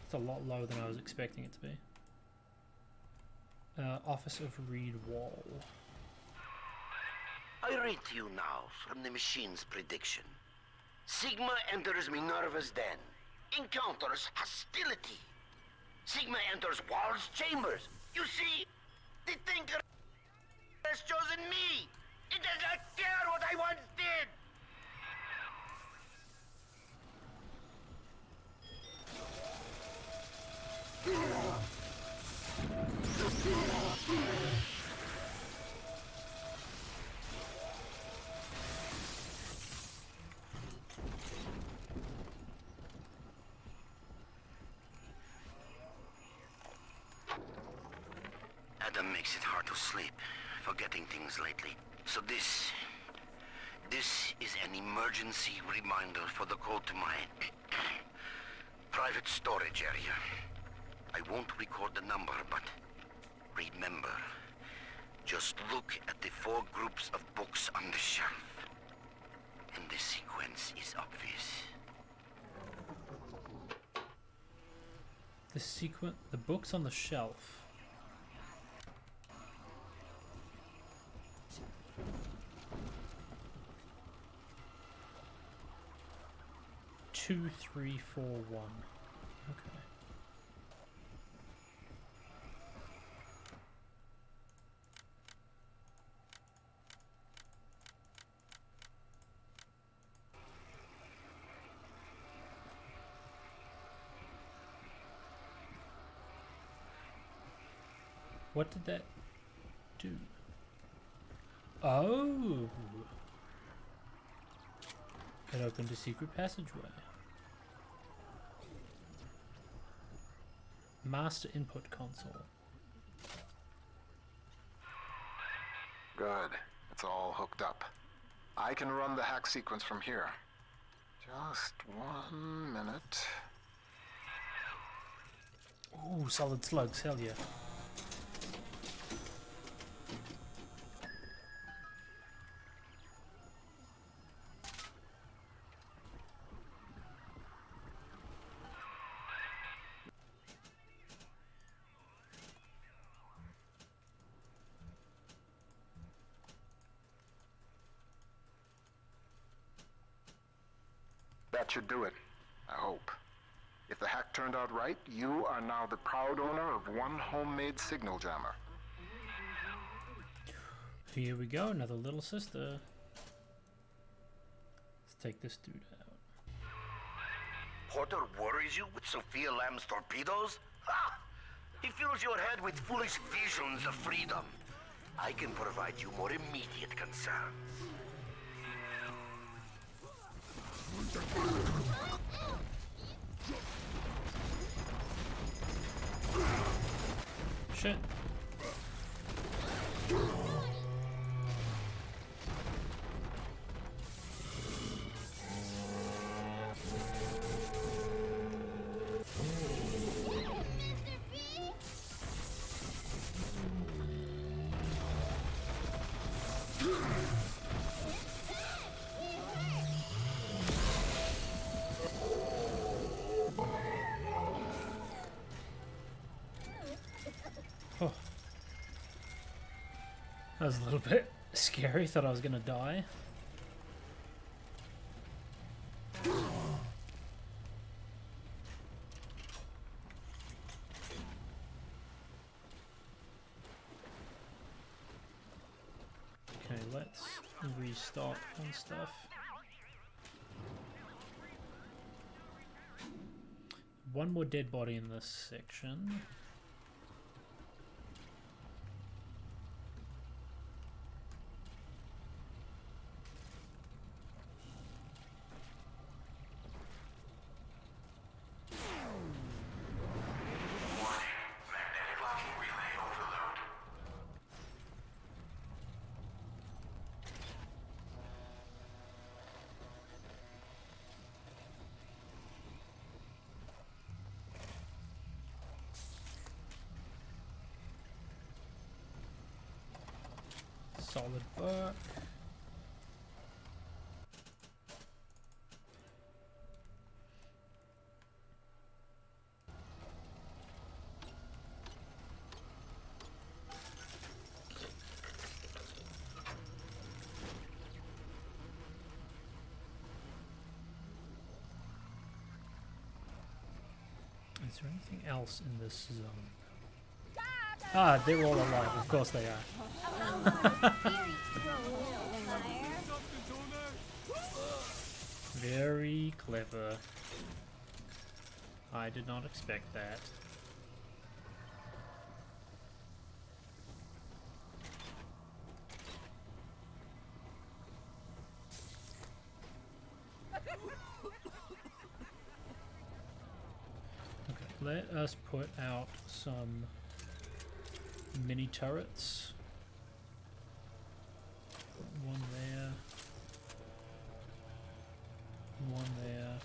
A: It's a lot lower than I was expecting it to be. Office of Reed Wall.
S: I read to you now from the machine's prediction. Sigma enters Minerva's den. Encounters hostility. Sigma enters Wall's chambers. You see, the Thinker has chosen me. It does not care what I once did. Adam makes it hard to sleep, forgetting things lately. So this is an emergency reminder for the code to my private storage area. I won't record the number, but remember, just look at the 4 groups of books on the shelf, and the sequence is obvious.
A: The books on the shelf. Two, 3, 4, 1. Okay. What did that do? Oh! It opened a secret passageway. Master input console.
R: Good. It's all hooked up. I can run the hack sequence from here. Just 1 minute.
A: Ooh, solid slugs, hell yeah.
R: That should do it, I hope. If the hack turned out right, you are now the proud owner of 1 homemade signal jammer.
A: Here we go, another little sister. Let's take this dude out.
S: Porter worries you with Sophia Lamb's torpedoes? Ha! He fills your head with foolish visions of freedom. I can provide you more immediate concerns.
A: Shit. Oh. That was a little bit scary, thought I was gonna die. Okay, let's restock on stuff. One more dead body in this section. Solid work. Is there anything else in this zone? Ah, they're all alive. Of course they are. Very clever. I did not expect that. Okay, let us put out some mini turrets. One there. One there.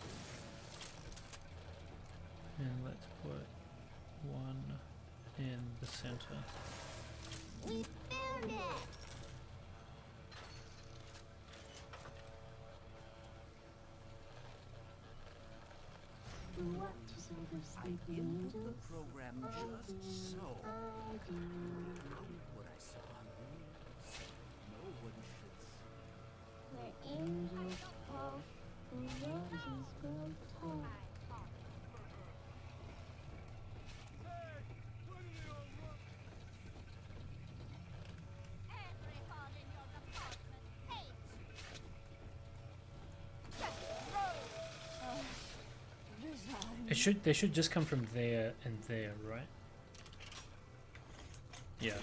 A: And let's put one in the center.
I: We found it! What does all this
T: I input the program just so. What I saw on the no one should see.
I: Where angels fall, the roses grow tall.
A: They should just come from there and there, right? Yeah.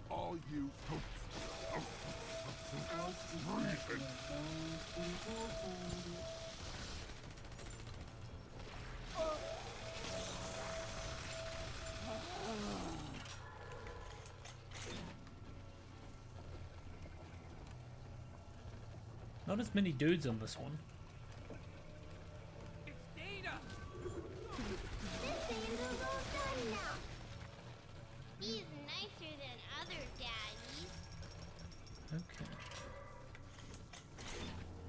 J: All you
A: Not as many dudes on this one.
I: This angel's all done now. He's nicer than other daddies.
A: Okay.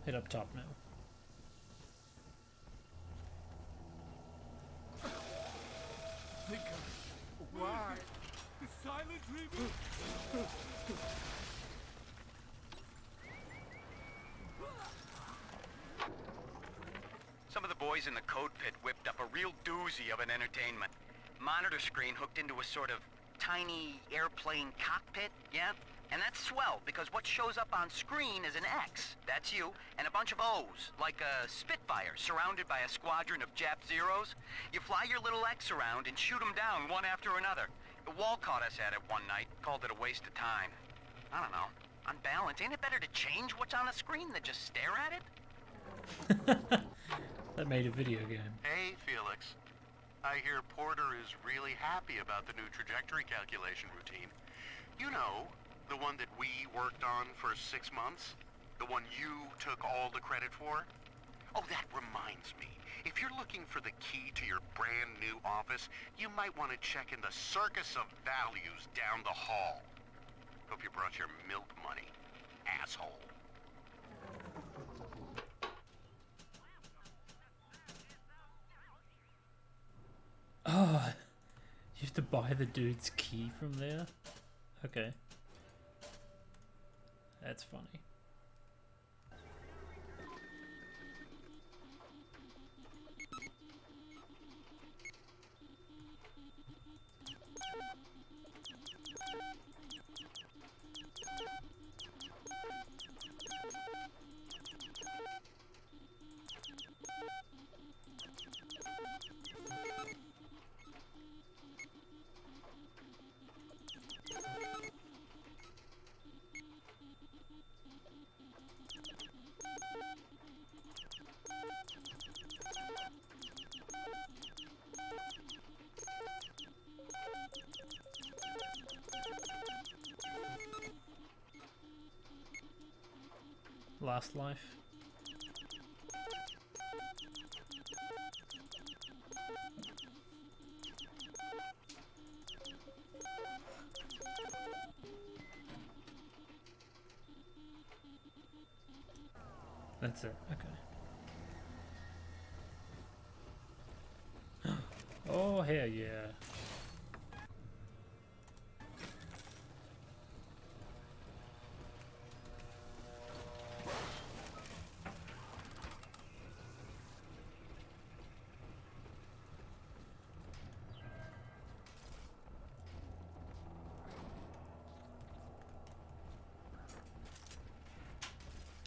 A: Head up top now.
J: Why? The silent treatment?
V: Some of the boys in the code pit whipped up a real doozy of an entertainment. Monitor screen hooked into a sort of tiny airplane cockpit, yeah? And that's swell, because what shows up on screen is an X, that's you, and a bunch of O's, like a Spitfire surrounded by a squadron of Jap Zeros. You fly your little X around and shoot them down one after another. Wall caught us at it one night, called it a waste of time. I don't know. I'm
B: balance. Ain't it better to change what's on the screen than just stare at it?
A: That made a video game.
E: Hey, Felix. I hear Porter is really happy about the new trajectory calculation routine. You know, the one that we worked on for 6 months? The one you took all the credit for? Oh, that reminds me. If you're looking for the key to your brand new office, you might want to check in the Circus of Values down the hall. Hope you brought your milk money, asshole.
A: Oh, you have to buy the dude's key from there? Okay. That's funny. Last life. That's it. Okay. Oh, hell yeah.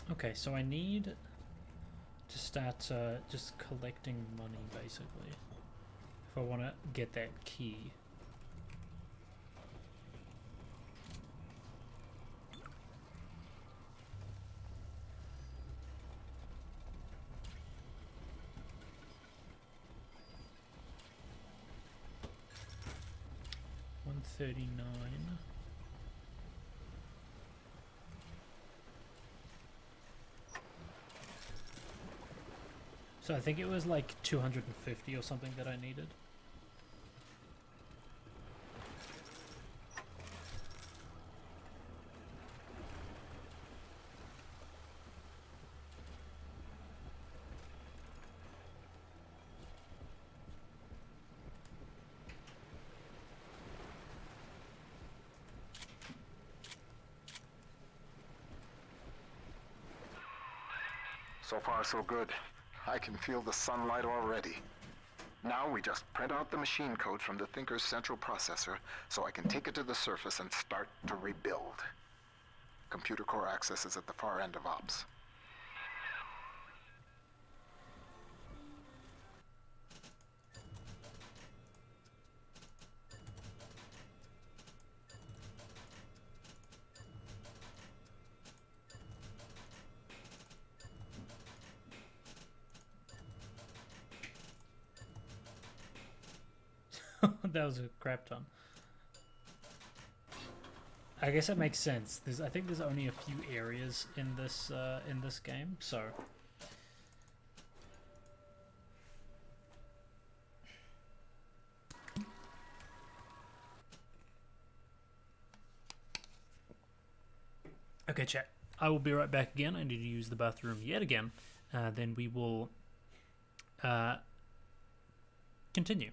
A: Okay, so I need to start just collecting money, basically, if I want to get that key. $139. So I think it was like 250 or something that I needed.
R: So far, so good. I can feel the sunlight already. Now we just print out the machine code from the Thinker's central processor so I can take it to the surface and start to rebuild. Computer core access is at the far end of ops.
A: That was a crap ton. I guess that makes sense. I think there's only a few areas in this game, so. Okay, chat. I will be right back again. I need to use the bathroom yet again. Then we will continue.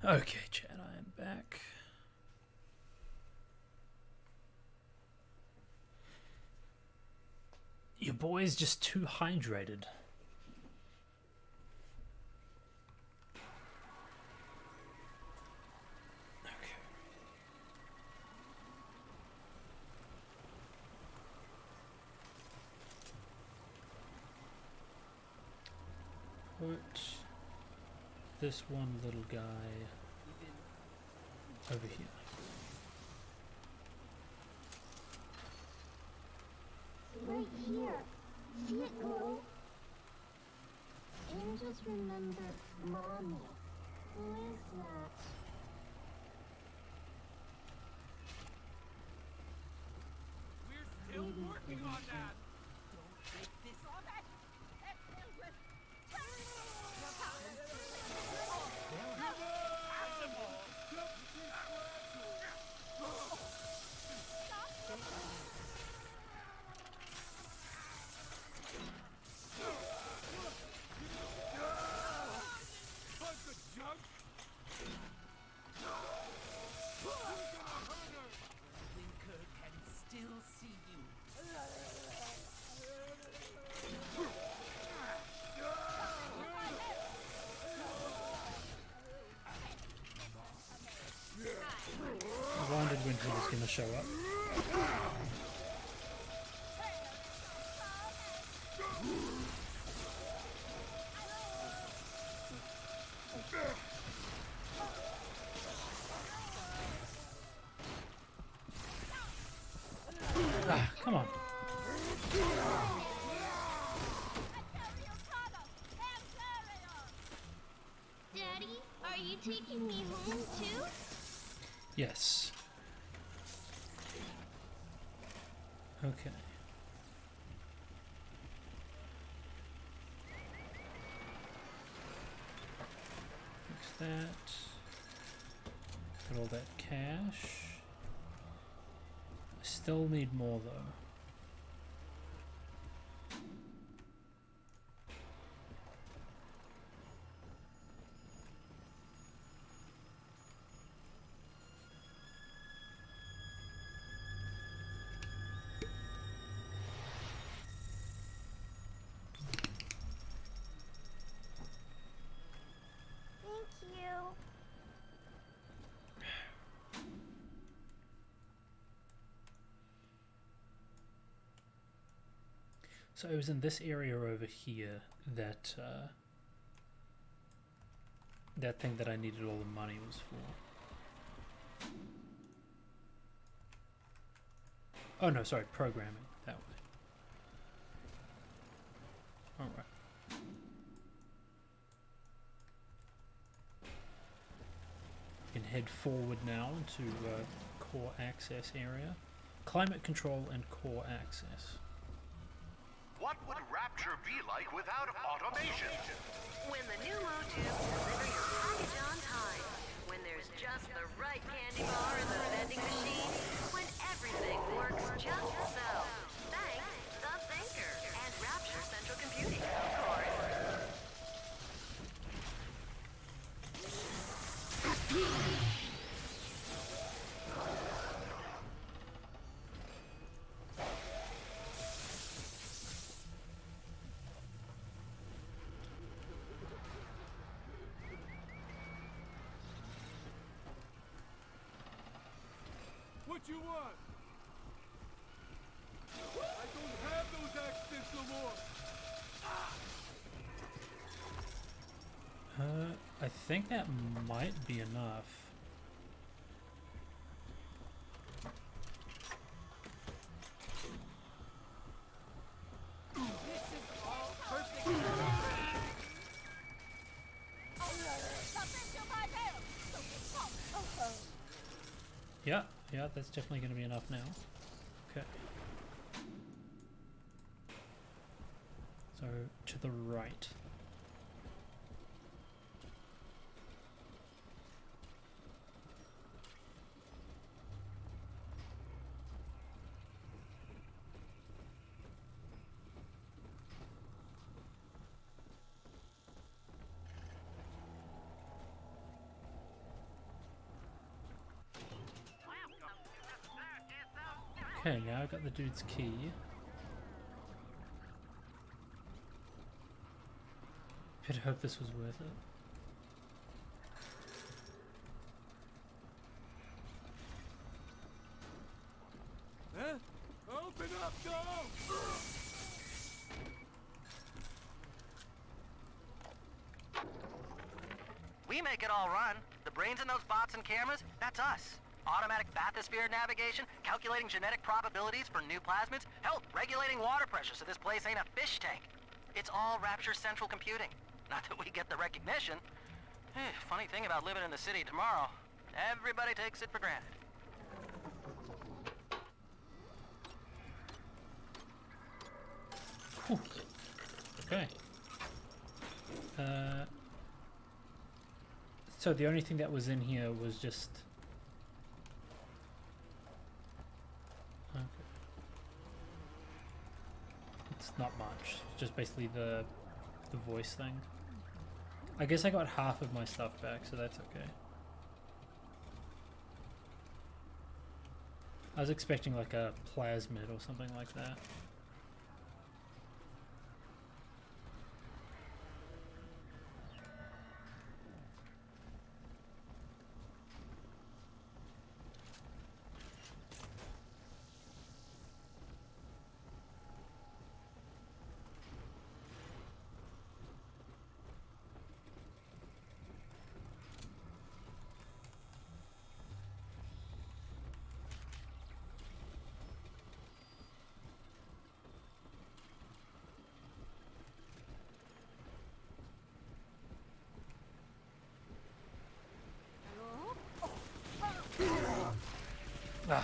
A: Okay, Chad, I am back. Your boy's just too hydrated. Put this one little guy over here.
I: Right here. See it glow? Angels remember Mommy. Who is that?
J: We're still working on that. Don't take this on that. Thinker can still see you.
A: I wondered when he was going to show up. Ah, come on.
I: Daddy, are you taking me home too?
A: Yes. Okay. Fix that. Got all that cash. I still need more though.
I: Thank you.
A: So it was in this area over here that that thing that I needed all the money was for. Oh no, sorry, programming that way. All right. We can head forward now to core access area, climate control and core access.
G: What would Rapture be like without automation?
M: When the new Mootubes deliver your package on time. When there's just the right candy bar in the vending machine. When everything works just so. Thanks, the Thinker and Rapture Central Computing, of course.
J: What you want? I don't have those accidents no more.
A: I think that might be enough.
J: This is all perfect.
A: Yeah, yeah, that's definitely going to be enough now. Okay. So, to the right. Okay, now I got the dude's key. Better hope this was worth it.
J: Huh? Open up, go!
K: We make it all run. The brains in those bots and cameras, that's us. Automatic bathysphere navigation, calculating genetic probabilities for new plasmids, hell, regulating water pressure so this place ain't a fish tank. It's all Rapture central computing. Not that we get the recognition. Funny thing about living in the city tomorrow, everybody takes it for granted.
A: Whew. Okay. So the only thing that was in here was just... Okay. It's not much. It's just basically the voice thing. I guess I got half of my stuff back, so that's okay. I was expecting like a plasmid or something like that. Ah.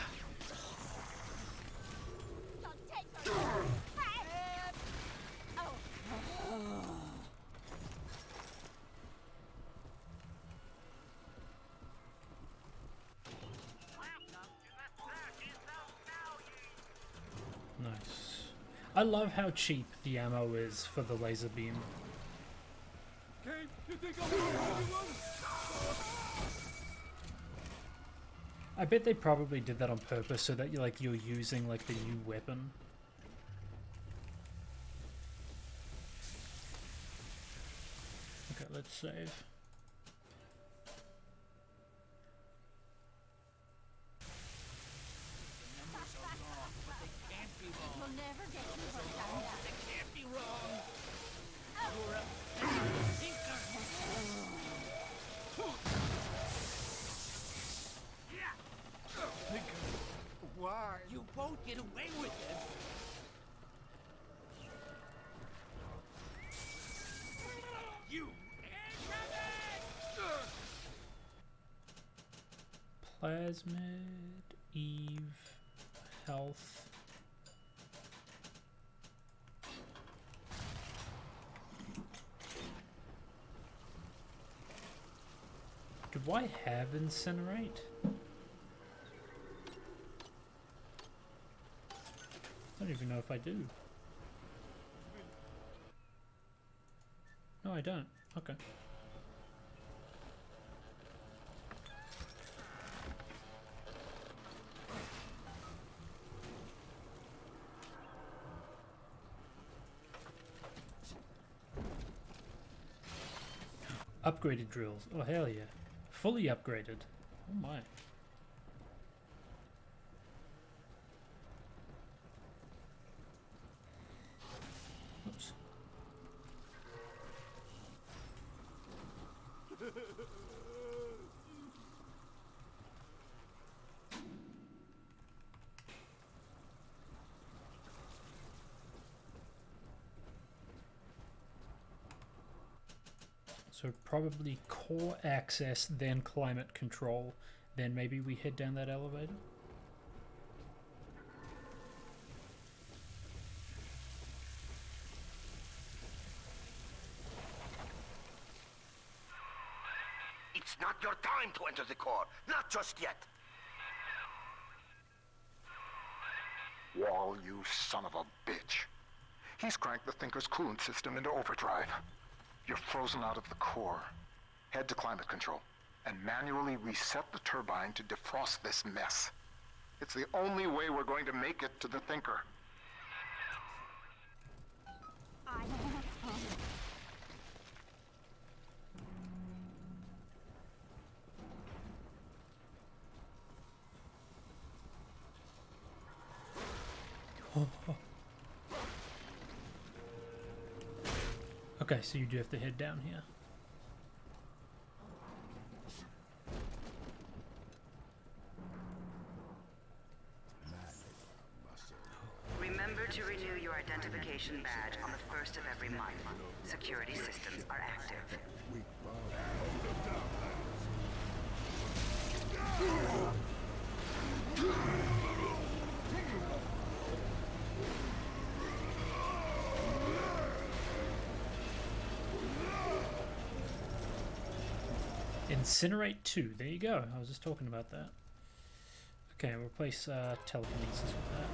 A: Nice. I love how cheap the ammo is for the laser beam.
J: Kate, you think I'm gonna one?
A: I bet they probably did that on purpose so that you're using like the new weapon. Okay, let's save.
F: You'll never get me hooked on that.
J: It can't be wrong. You're a thinker. Thinker. Why? You won't get away with it. You
A: Plasmid, Eve, health. Do I have incinerate? I don't even know if I do. No, I don't. Okay. Upgraded drills. Oh, hell yeah. Fully upgraded. Oh my. Oops. So probably core access, then climate control, then maybe we head down that elevator.
S: It's not your time to enter the core. Not just yet.
R: Wall, you son of a bitch. He's cranked the Thinker's coolant system into overdrive. You're frozen out of the core. Head to climate control and manually reset the turbine to defrost this mess. It's the only way we're going to make it to the Thinker.
A: Okay, so you do have to head down here.
V: Remember to renew your identification badge on the 1st of every month. Security systems are active.
A: Incinerate 2. There you go. I was just talking about that. Okay, we'll replace telekinesis with that.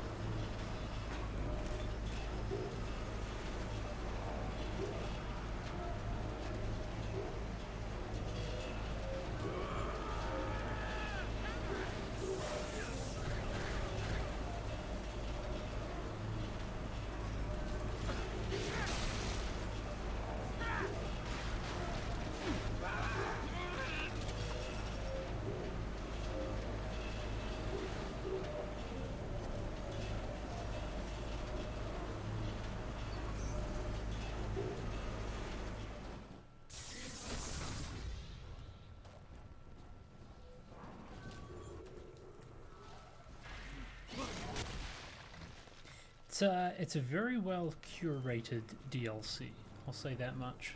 A: It's a very well curated DLC. I'll say that much.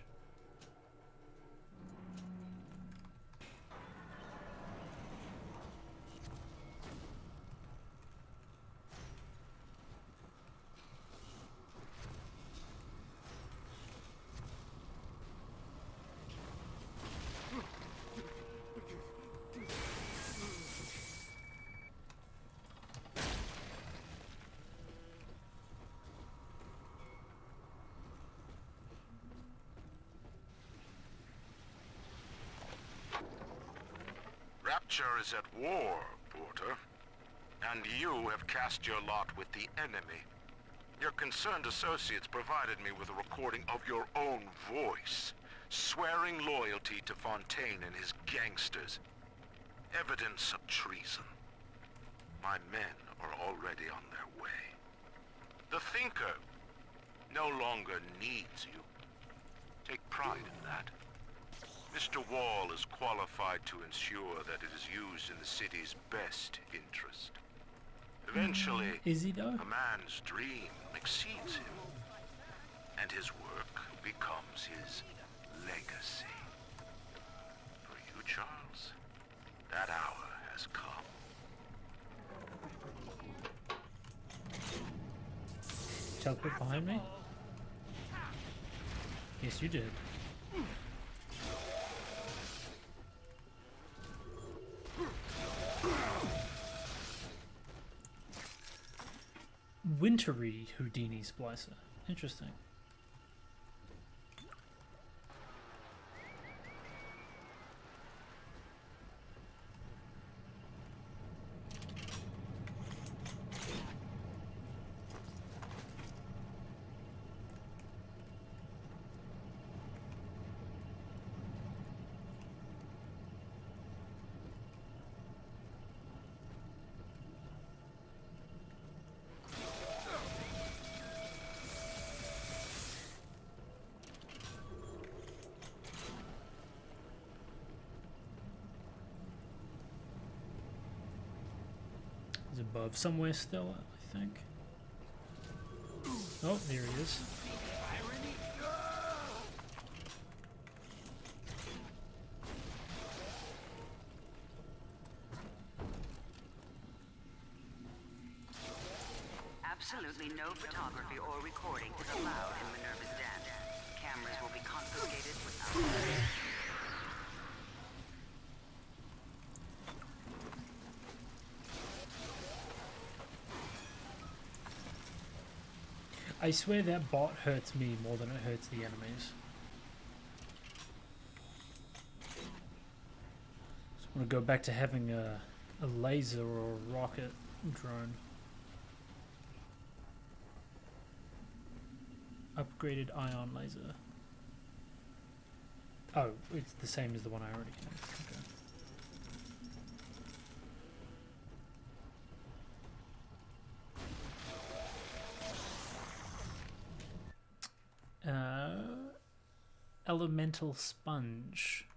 D: Rapture is at war, Porter. And you have cast your lot with the enemy. Your concerned associates provided me with a recording of your own voice, swearing loyalty to Fontaine and his gangsters. Evidence of treason. My men are already on their way. The Thinker no longer needs you. Take pride in that. Mr. Wall is qualified to ensure that it is used in the city's best interest. Eventually,
A: is he though?
D: A man's dream exceeds him, and his work becomes his legacy. For you, Charles, that hour has come.
A: Teleport behind me? Yes, you did. Wintry Houdini Splicer. Interesting. He's above somewhere still, I think. Oh, there he is.
V: Absolutely no photography or recording is allowed in Minerva's den. Cameras will be confiscated without mercy.
A: I swear that bot hurts me more than it hurts the enemies. Just want to go back to having a laser or a rocket. drone. Upgraded ion laser. Oh, it's the same as the one I already had. Okay. Elemental sponge.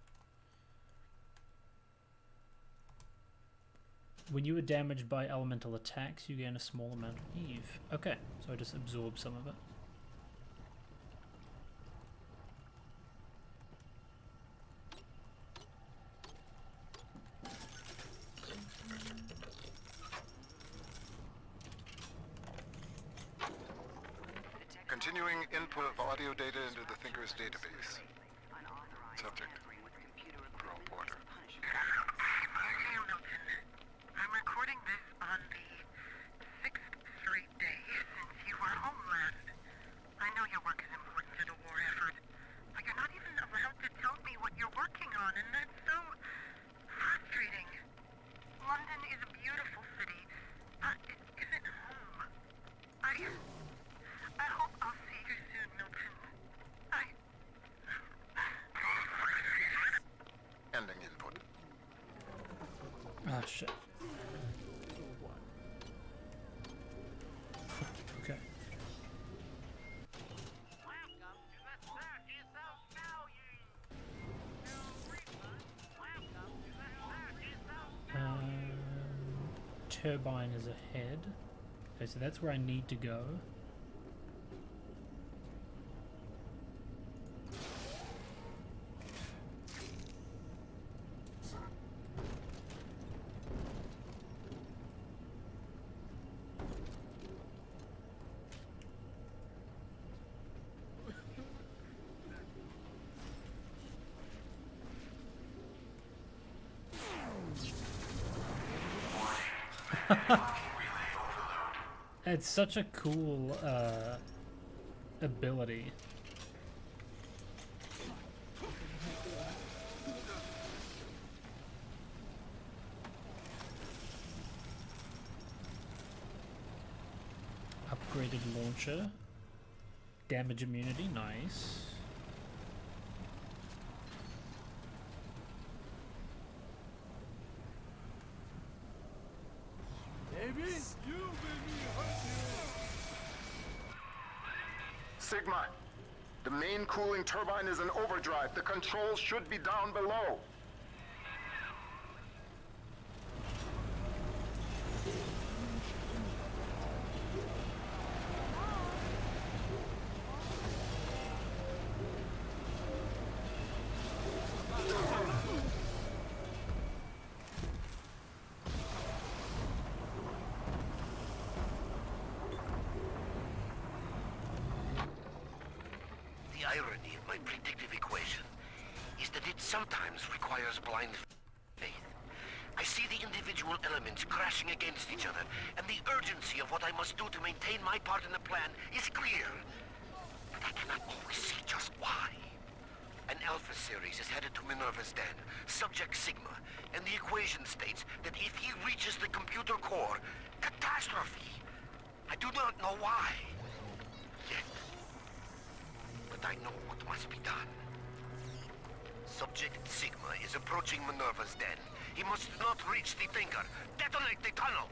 A: When you are damaged by elemental attacks, you gain a small amount of Eve. Okay, so I just absorb some of it.
R: Continuing input of audio data into the Thinker's database. Subject, Pearl Porter.
O: Okay, Milton. I'm recording this on the 6th straight day since you were home last. I know your work is important to the war effort, but you're not even allowed to tell me what you're working on, and that's so frustrating. London is a beautiful city, but it isn't home. I hope I'll see you soon, Milton.
R: Ending input.
A: Ah, shit. Okay. Turbine is ahead. Okay, so that's where I need to go. It's such a cool ability. Upgraded launcher. Damage immunity, nice.
R: Sigma, the main cooling turbine is in overdrive. The controls should be down below.
S: The irony of my predictive equation is that it sometimes requires blind faith. I see the individual elements crashing against each other, and the urgency of what I must do to maintain my part in the plan is clear. But I cannot always see just why. An Alpha series is headed to Minerva's den, subject Sigma, and the equation states that if he reaches the computer core, catastrophe. I do not know why. Yet. But I know what must be done. Subject Sigma is approaching Minerva's den. He must not reach the Thinker. Detonate the tunnel!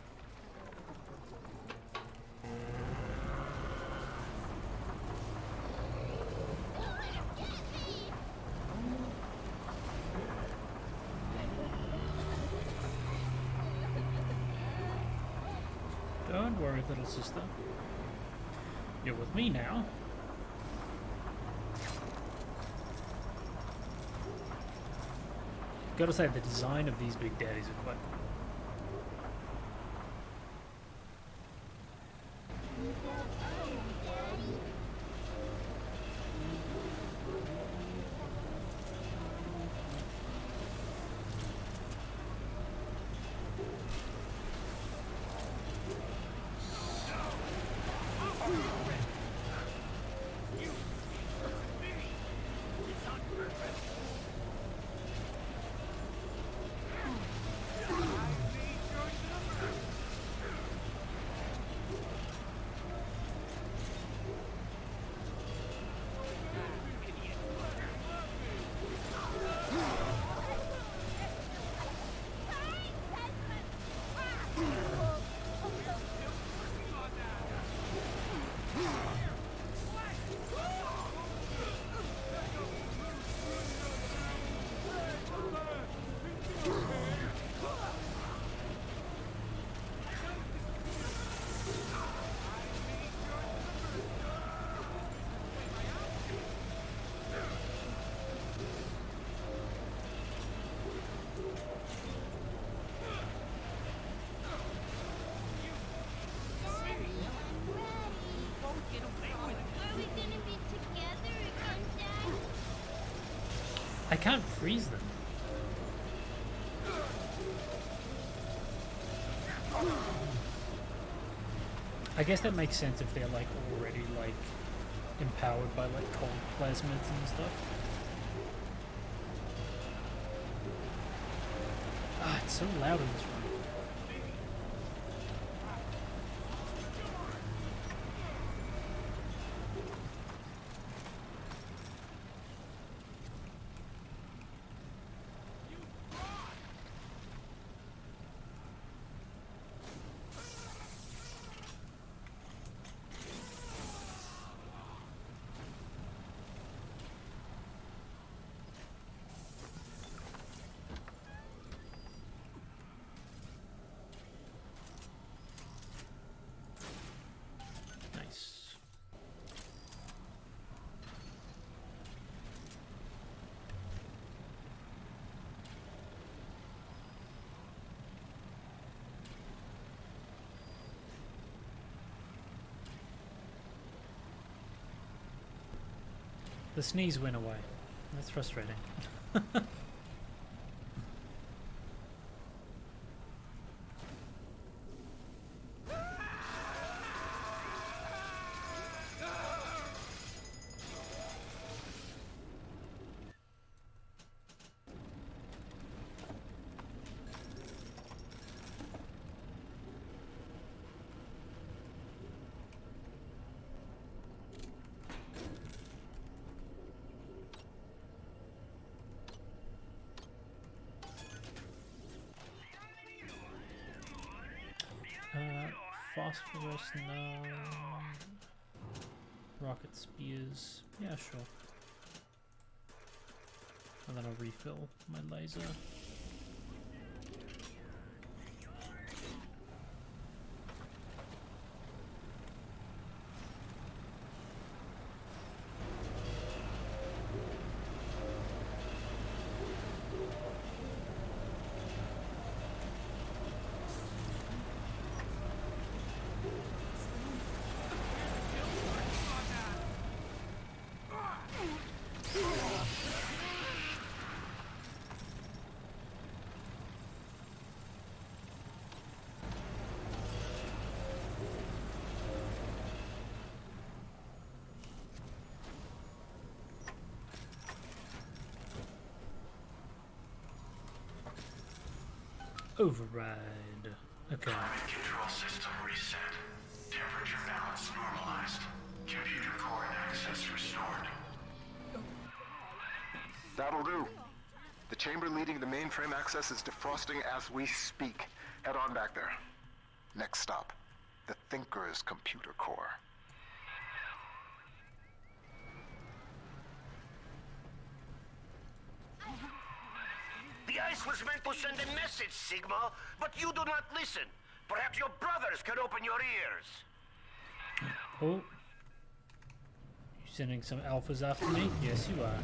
A: Don't worry, little sister. You're with me now. Gotta say, the design of these big daddies are quite cool. I can't freeze them. I guess that makes sense if they're like already like empowered by like cold plasmids and stuff. Ah, it's so loud in this room. The sneeze went away. That's frustrating. Phosphorus, no. Rocket spears, yeah, sure. And then I'll refill my laser. Override. Okay.
N: Climate control system reset. Temperature balance normalized. Computer core access restored.
R: That'll do. The chamber leading the mainframe access is defrosting as we speak. Head on back there. Next stop, the Thinker's computer core.
S: The ice was meant to send a message, Sigma, but you do not listen. Perhaps your brothers can open your ears.
A: Oh. You sending some alphas after me? Yes, you are.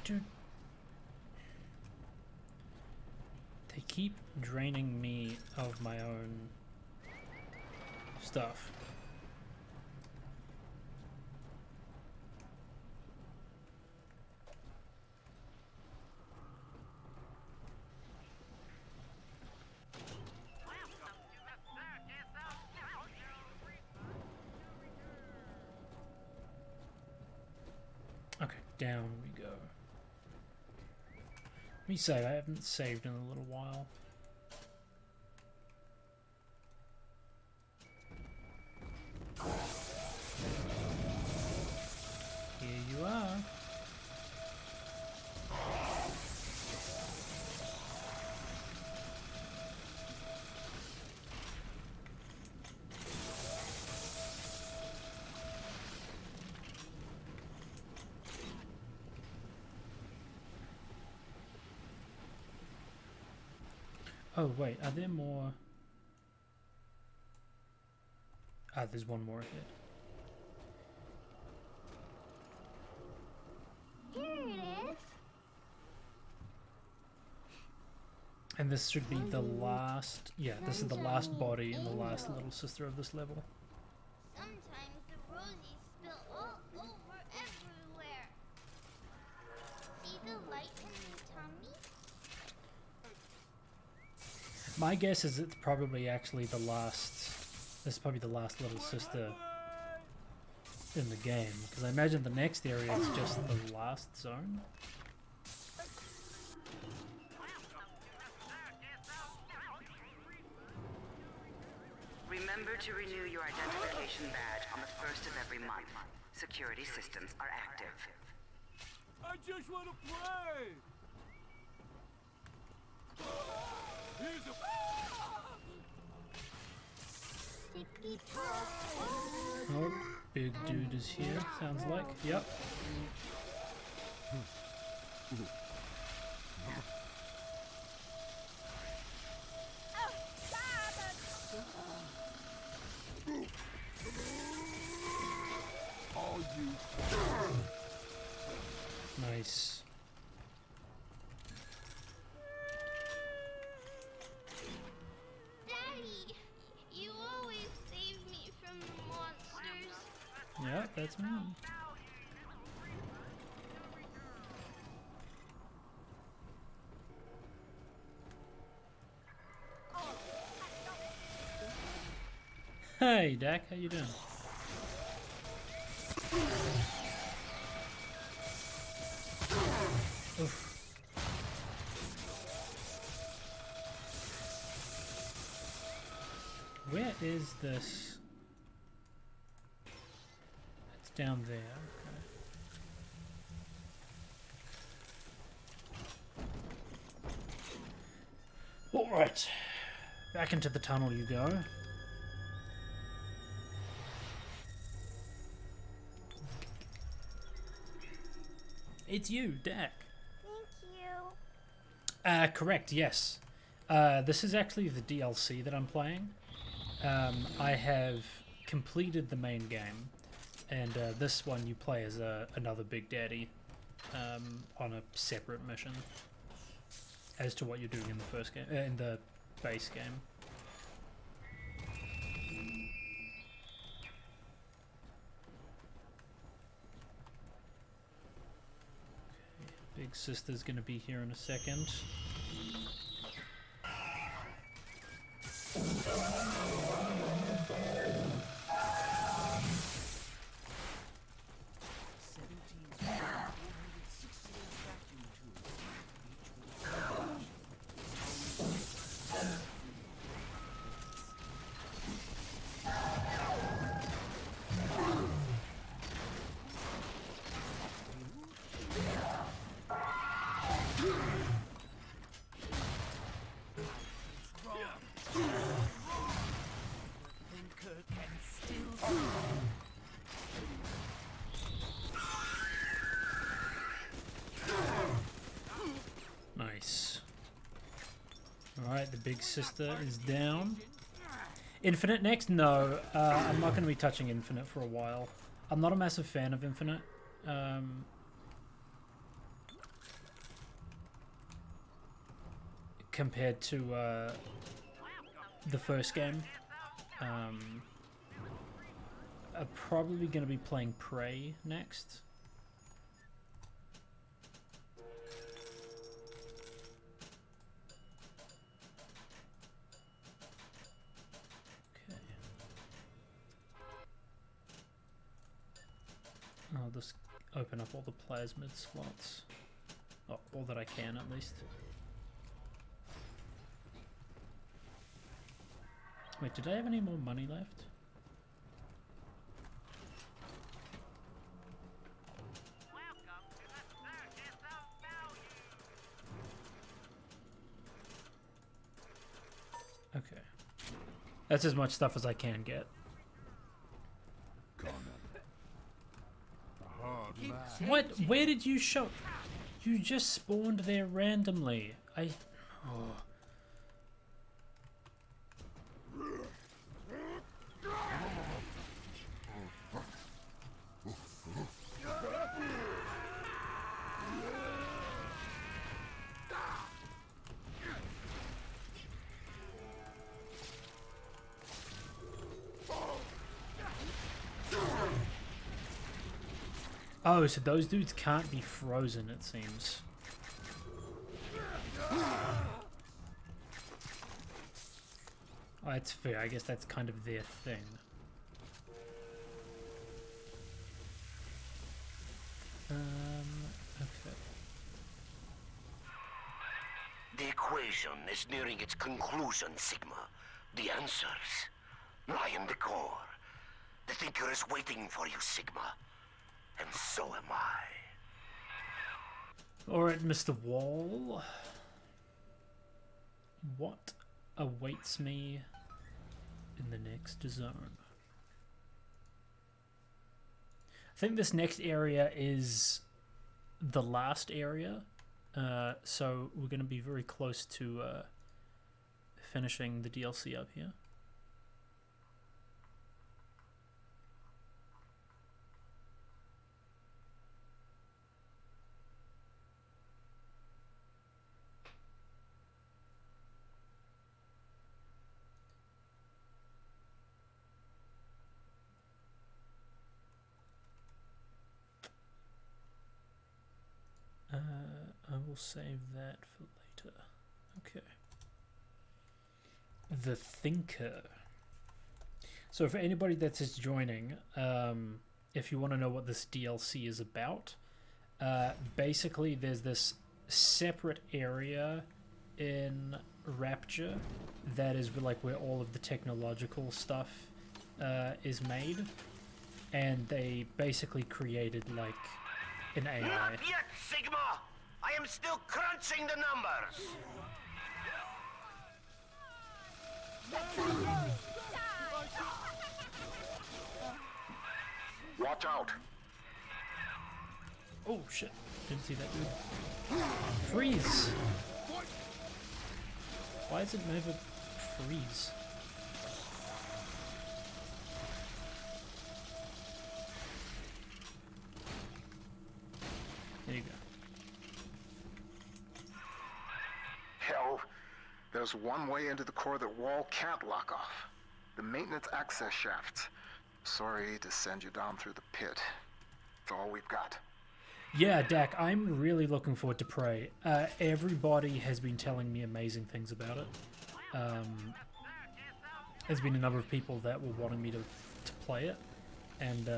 A: Dude. They keep draining me of my own stuff. Okay, down we go. Let me save. I haven't saved in a little while. Here you are. Oh wait, are there more? Ah, there's one more ahead.
I: Here it is.
A: And this should be the last... Yeah, this is the last body and the last little sister of this level.
I: Sometimes the rosies spill all over everywhere. See the light in the tummy?
A: My guess is it's probably actually the last... This is probably the last little sister in the game. Because I imagine the next area is just the last zone.
V: Remember to renew your identification badge on the first of every month. Security systems are active.
J: I just want to play. Here's a...
A: Oh, big dude is here, sounds like. Yep. Nice.
I: Daddy, you always save me from the monsters.
A: Yeah, that's me. Hey, Dak, how you doing? Oof. Where is this? It's down there. Okay. All right, back into the tunnel you go. It's you, Dak.
I: Thank you.
A: Correct, yes. This is actually the DLC that I'm playing. I have completed the main game, and this one you play as another Big Daddy on a separate mission as to what you're doing in the first game, in the base game. Big sister's gonna be here in a second. Nice. Alright, the big sister is down. Infinite next? No, I'm not going to be touching Infinite for a while. I'm not a massive fan of Infinite. Compared to the first game. I'm probably going to be playing Prey next. I'll just open up all the plasmid slots. Oh, all that I can, at least. Wait, did I have any more money left? Okay. That's as much stuff as I can get. What? Where did you show? You just spawned there randomly. Oh. Oh, so those dudes can't be frozen, it seems. Oh, that's fair. I guess that's kind of their thing. Okay.
S: The equation is nearing its conclusion, Sigma. The answers lie in the core. The Thinker is waiting for you, Sigma. And so am I.
A: Alright, Mr. Wall. What awaits me in the next zone? I think this next area is the last area. So we're going to be very close to finishing the DLC up here. I will save that for later. Okay. The Thinker. So for anybody that's just joining, if you want to know what this DLC is about, basically there's this separate area in Rapture that is like where all of the technological stuff is made, and they basically created like an AI.
S: Not yet, Sigma! I am still crunching the numbers!
R: Watch out!
A: Oh shit, didn't see that dude. Freeze! Why does it never freeze? There you go.
R: Hell, there's one way into the core that Wall can't lock off. The maintenance access shafts. Sorry to send you down through the pit. It's all we've got.
A: Yeah, Dak, I'm really looking forward to Prey. Everybody has been telling me amazing things about it. There's been a number of people that were wanting me to play it, and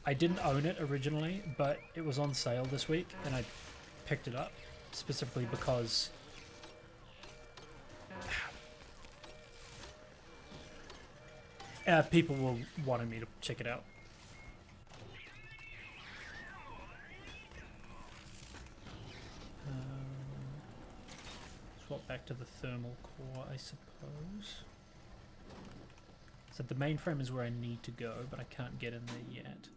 A: I didn't own it originally, but it was on sale this week, and I picked it up specifically because people were wanting me to check it out. Swap back to the thermal core, I suppose. So the mainframe is where I need to go, but I can't get in there yet.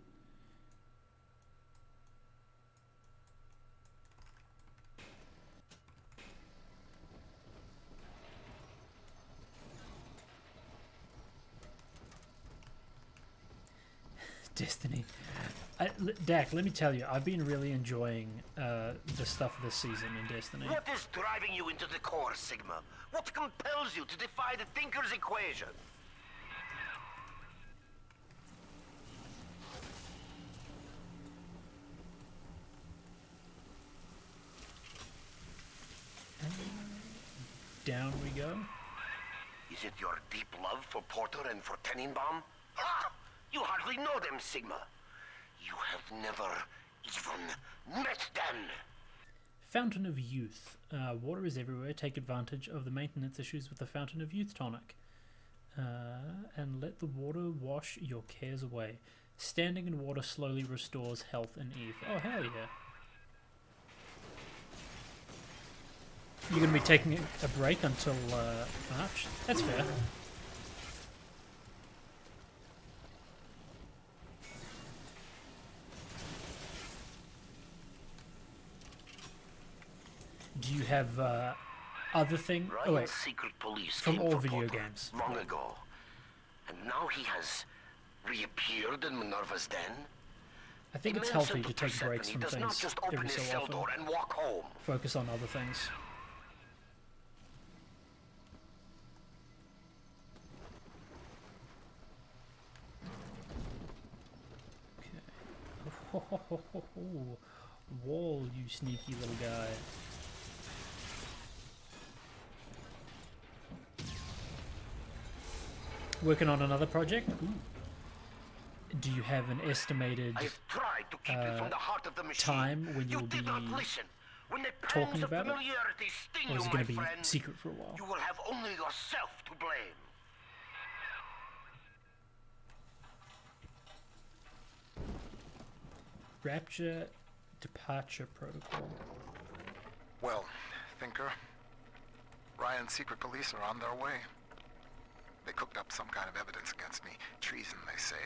A: Destiny. Dak, let me tell you, I've been really enjoying the stuff this season in Destiny.
S: What is driving you into the core, Sigma? What compels you to defy the Thinker's equation?
A: Down we go.
S: Is it your deep love for Porter and for Tenenbaum? Ha! You hardly know them, Sigma. You have never even met them.
A: Fountain of Youth. Water is everywhere. Take advantage of the maintenance issues with the Fountain of Youth tonic. And let the water wash your cares away. Standing in water slowly restores health and Eve. Oh, hell yeah. You're going to be taking a break until March? That's fair. Do you have other things? Oh wait,
S: secret police
A: from
S: came
A: all
S: for
A: video
S: Porter
A: games.
S: long ago, and now he has reappeared in Minerva's den.
A: I think it's healthy to take breaks from things every so often.
S: And walk home.
A: Focus on other things. Okay. ho, ho, ho. Wall, you sneaky little guy. Working on another project? Ooh. Do you have an estimated
S: tried to keep you from the heart of the machine.
A: time when
S: You
A: you'll be
S: did not listen. When the
A: talking
S: pangs of
A: about it?
S: familiarity sting
A: Or is
S: you,
A: it
S: my
A: going to be
S: friend,
A: secret for a while?
S: you will have only yourself to blame.
A: Rapture Departure Protocol.
R: Well, Thinker, Ryan's secret police are on their way. They cooked up some kind of evidence against me. Treason, they say.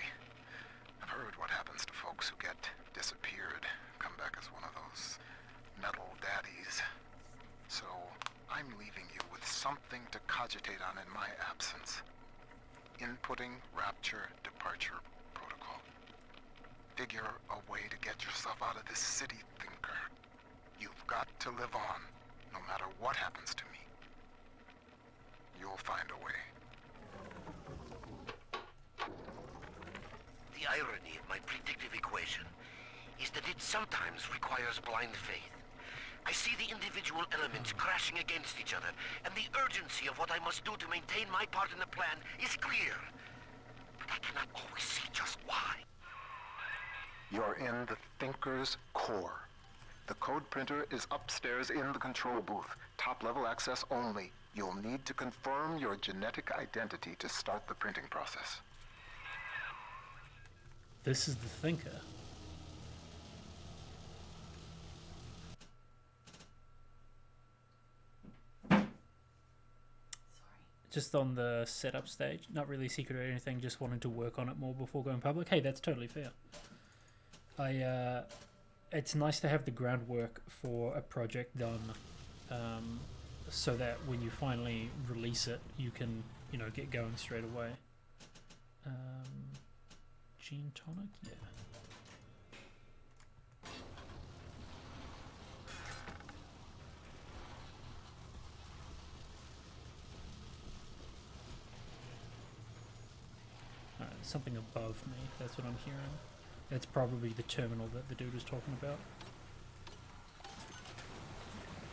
R: I've heard what happens to folks who get disappeared, come back as one of those metal daddies. So, I'm leaving you with something to cogitate on in my absence. Inputting Rapture Departure Protocol. Figure a way to get yourself out of this city, Thinker. You've got to live on, no matter what happens to me. You'll find a way.
S: The irony of my predictive equation is that it sometimes requires blind faith. I see the individual elements crashing against each other, and the urgency of what I must do to maintain my part in the plan is clear. But I cannot always see just why.
R: You're in the Thinker's core. The code printer is upstairs in the control booth. Top-level access only. You'll need to confirm your genetic identity to start the printing process.
A: This is the Thinker. Just on the setup stage, not really secret or anything, just wanted to work on it more before going public. Hey, that's totally fair. It's nice to have the groundwork for a project done, so that when you finally release it, you can, get going straight away. Gene tonic, yeah. Alright, something above me, that's what I'm hearing. That's probably the terminal that the dude was talking about.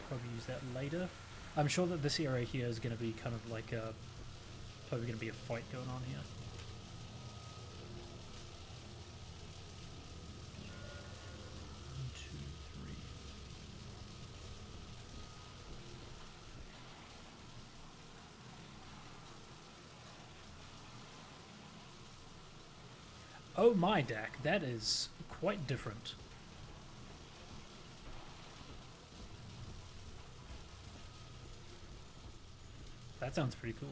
A: Probably use that later. I'm sure that this area here is going to be kind of like a... Probably going to be a fight going on here. Oh my, Dak, that is quite different. That sounds pretty cool.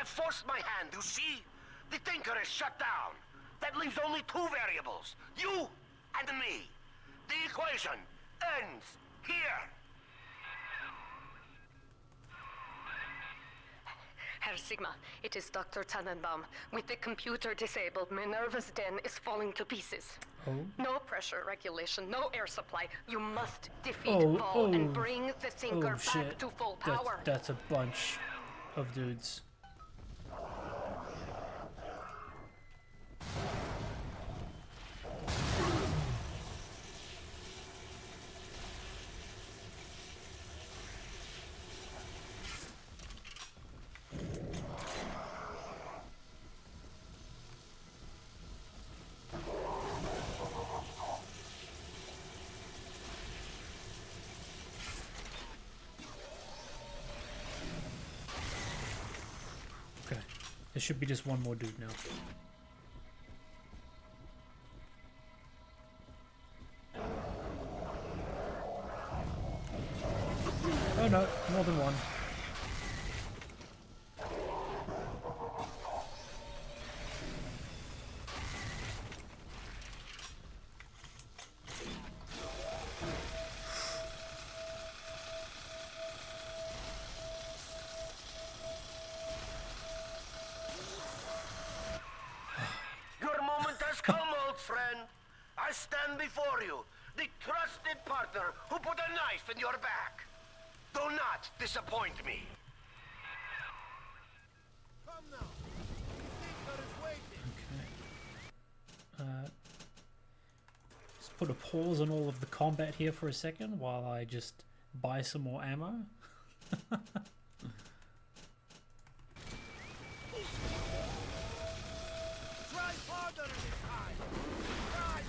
S: Forced my hand, you see? The Thinker is shut down. That leaves only two variables. You and me. The equation ends here.
C: Herr Sigma, it is Dr. Tannenbaum. With the computer disabled, Minerva's den is falling to pieces.
A: Oh.
C: No pressure regulation, no air supply. You must defeat Vol and bring the Thinker back to full power.
A: That's a bunch of dudes. There should be just one more dude now. Oh no, more than one.
B: stand before you, the trusted partner who put a knife in your back. Do not disappoint me.
J: Come now. Tinker is waiting.
A: Okay. Just put a pause on all of the combat here for a second while I just buy some more ammo.
J: Try harder this time. Try.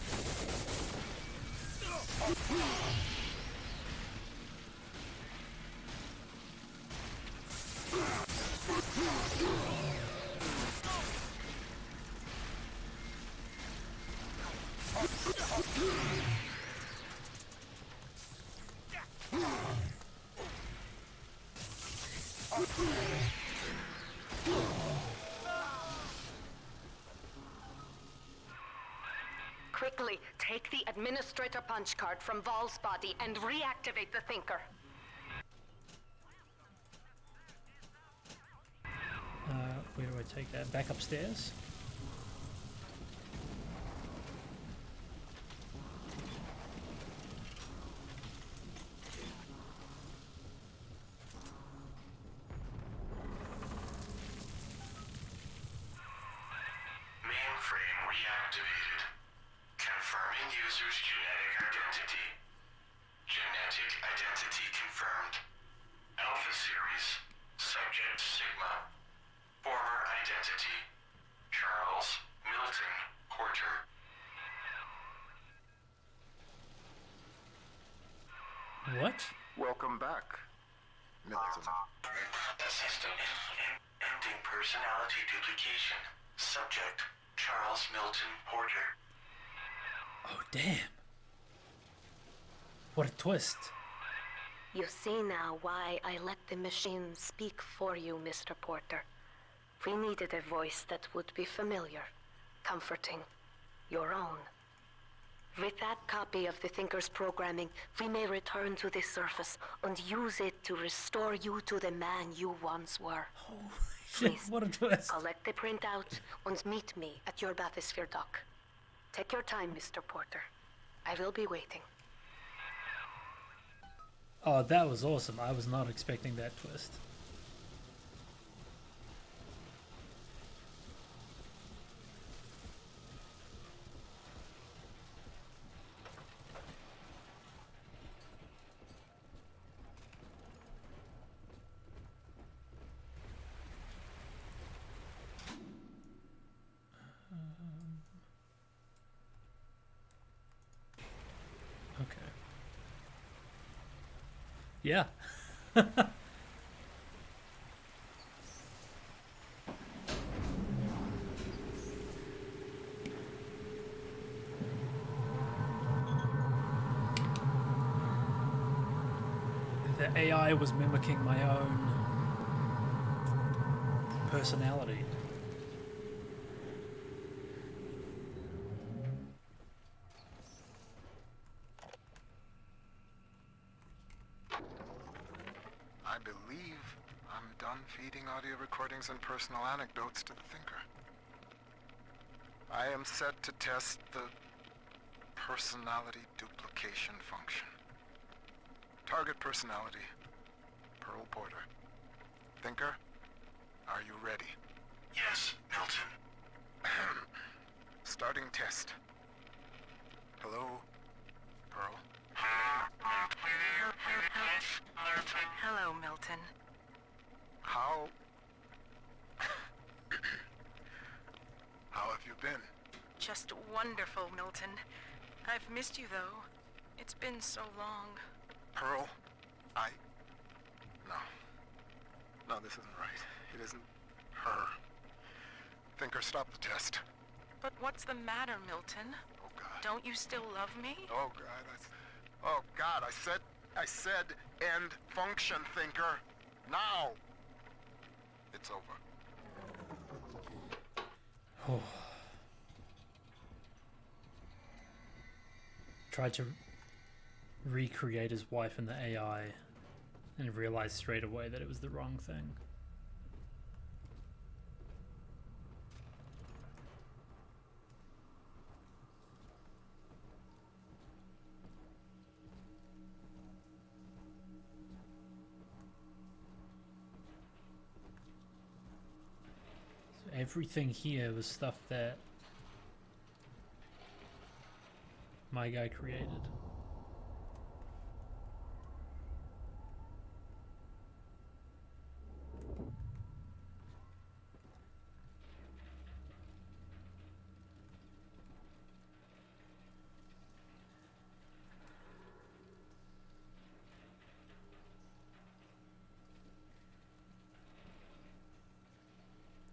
C: Quickly, take the administrator punch card from Vol's body and reactivate the Thinker.
A: Where do I take that? Back upstairs?
D: Mainframe reactivated. Confirming user's genetic identity. Genetic identity confirmed. Alpha series. Subject Sigma. Former identity. Charles Milton Porter.
A: What?
R: Welcome back, Milton.
D: System ending personality duplication. Subject Charles Milton Porter.
A: Oh, damn. What a twist.
C: You see now why I let the machine speak for you, Mr. Porter. We needed a voice that would be familiar, comforting, your own. With that copy of the Thinker's programming, we may return to the surface and use it to restore you to the man you once were.
A: Holy shit, what a twist.
C: Collect the printout and meet me at your bathysphere dock. Take your time, Mr. Porter. I will be waiting.
A: Oh, that was awesome. I was not expecting that twist. Okay. Yeah. The AI was mimicking my own personality.
R: I believe I'm done feeding audio recordings and personal anecdotes to the Thinker. I am set to test the personality duplication function. Target personality, Pearl Porter. Thinker, are you ready?
D: Yes, Milton.
R: Starting test. Hello, Pearl.
O: Hello, Milton.
R: How have you been?
O: Just wonderful, Milton. I've missed you, though. It's been so long.
R: Pearl, No, this isn't right. It isn't her. Thinker, stop the test.
O: But what's the matter, Milton?
R: Oh, God.
O: Don't you still love me?
R: Oh, God, I said end function, Thinker. Now. It's over.
A: Oh. Tried to recreate his wife in the AI and realized straight away that it was the wrong thing. everything here was stuff that my guy created.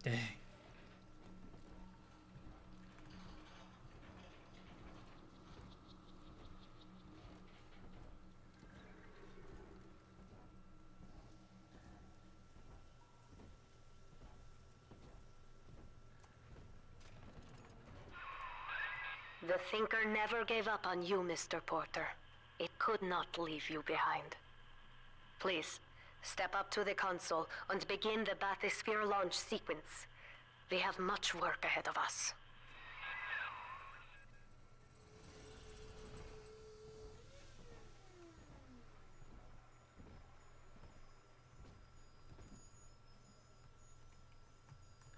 A: Dang.
P: The Thinker never gave up on you, Mr. Porter. It could not leave you behind. Please, step up to the console and begin the bathysphere launch sequence. We have much work ahead of us.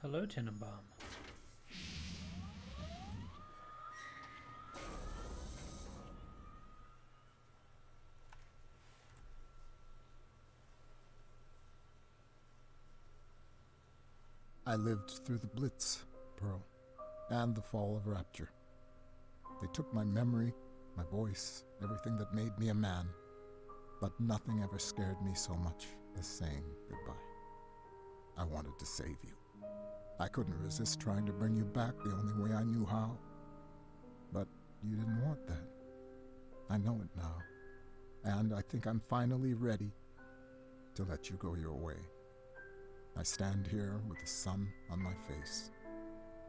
A: Hello, Tenenbaum.
Q: I lived through the Blitz, Pearl, and the fall of Rapture. They took my memory, my voice, everything that made me a man, but nothing ever scared me so much as saying goodbye. I wanted to save you. I couldn't resist trying to bring you back the only way I knew how. But you didn't want that. I know it now, and I think I'm finally ready to let you go your way. I stand here with the sun on my face,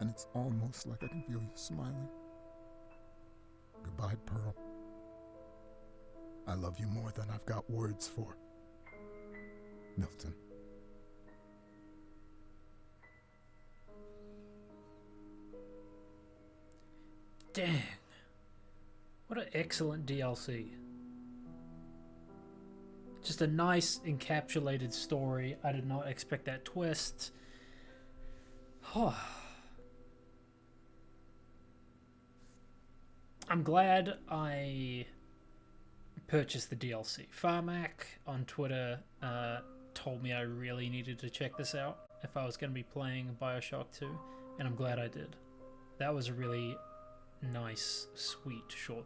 Q: and it's almost like I can feel you smiling. Goodbye, Pearl. I love you more than I've got words for. Milton.
A: Dang. What an excellent DLC. Just a nice encapsulated story. I did not expect that twist. I'm glad I purchased the DLC. Farmak on Twitter told me I really needed to check this out if I was going to be playing Bioshock 2, and I'm glad I did. That was a really nice, sweet, short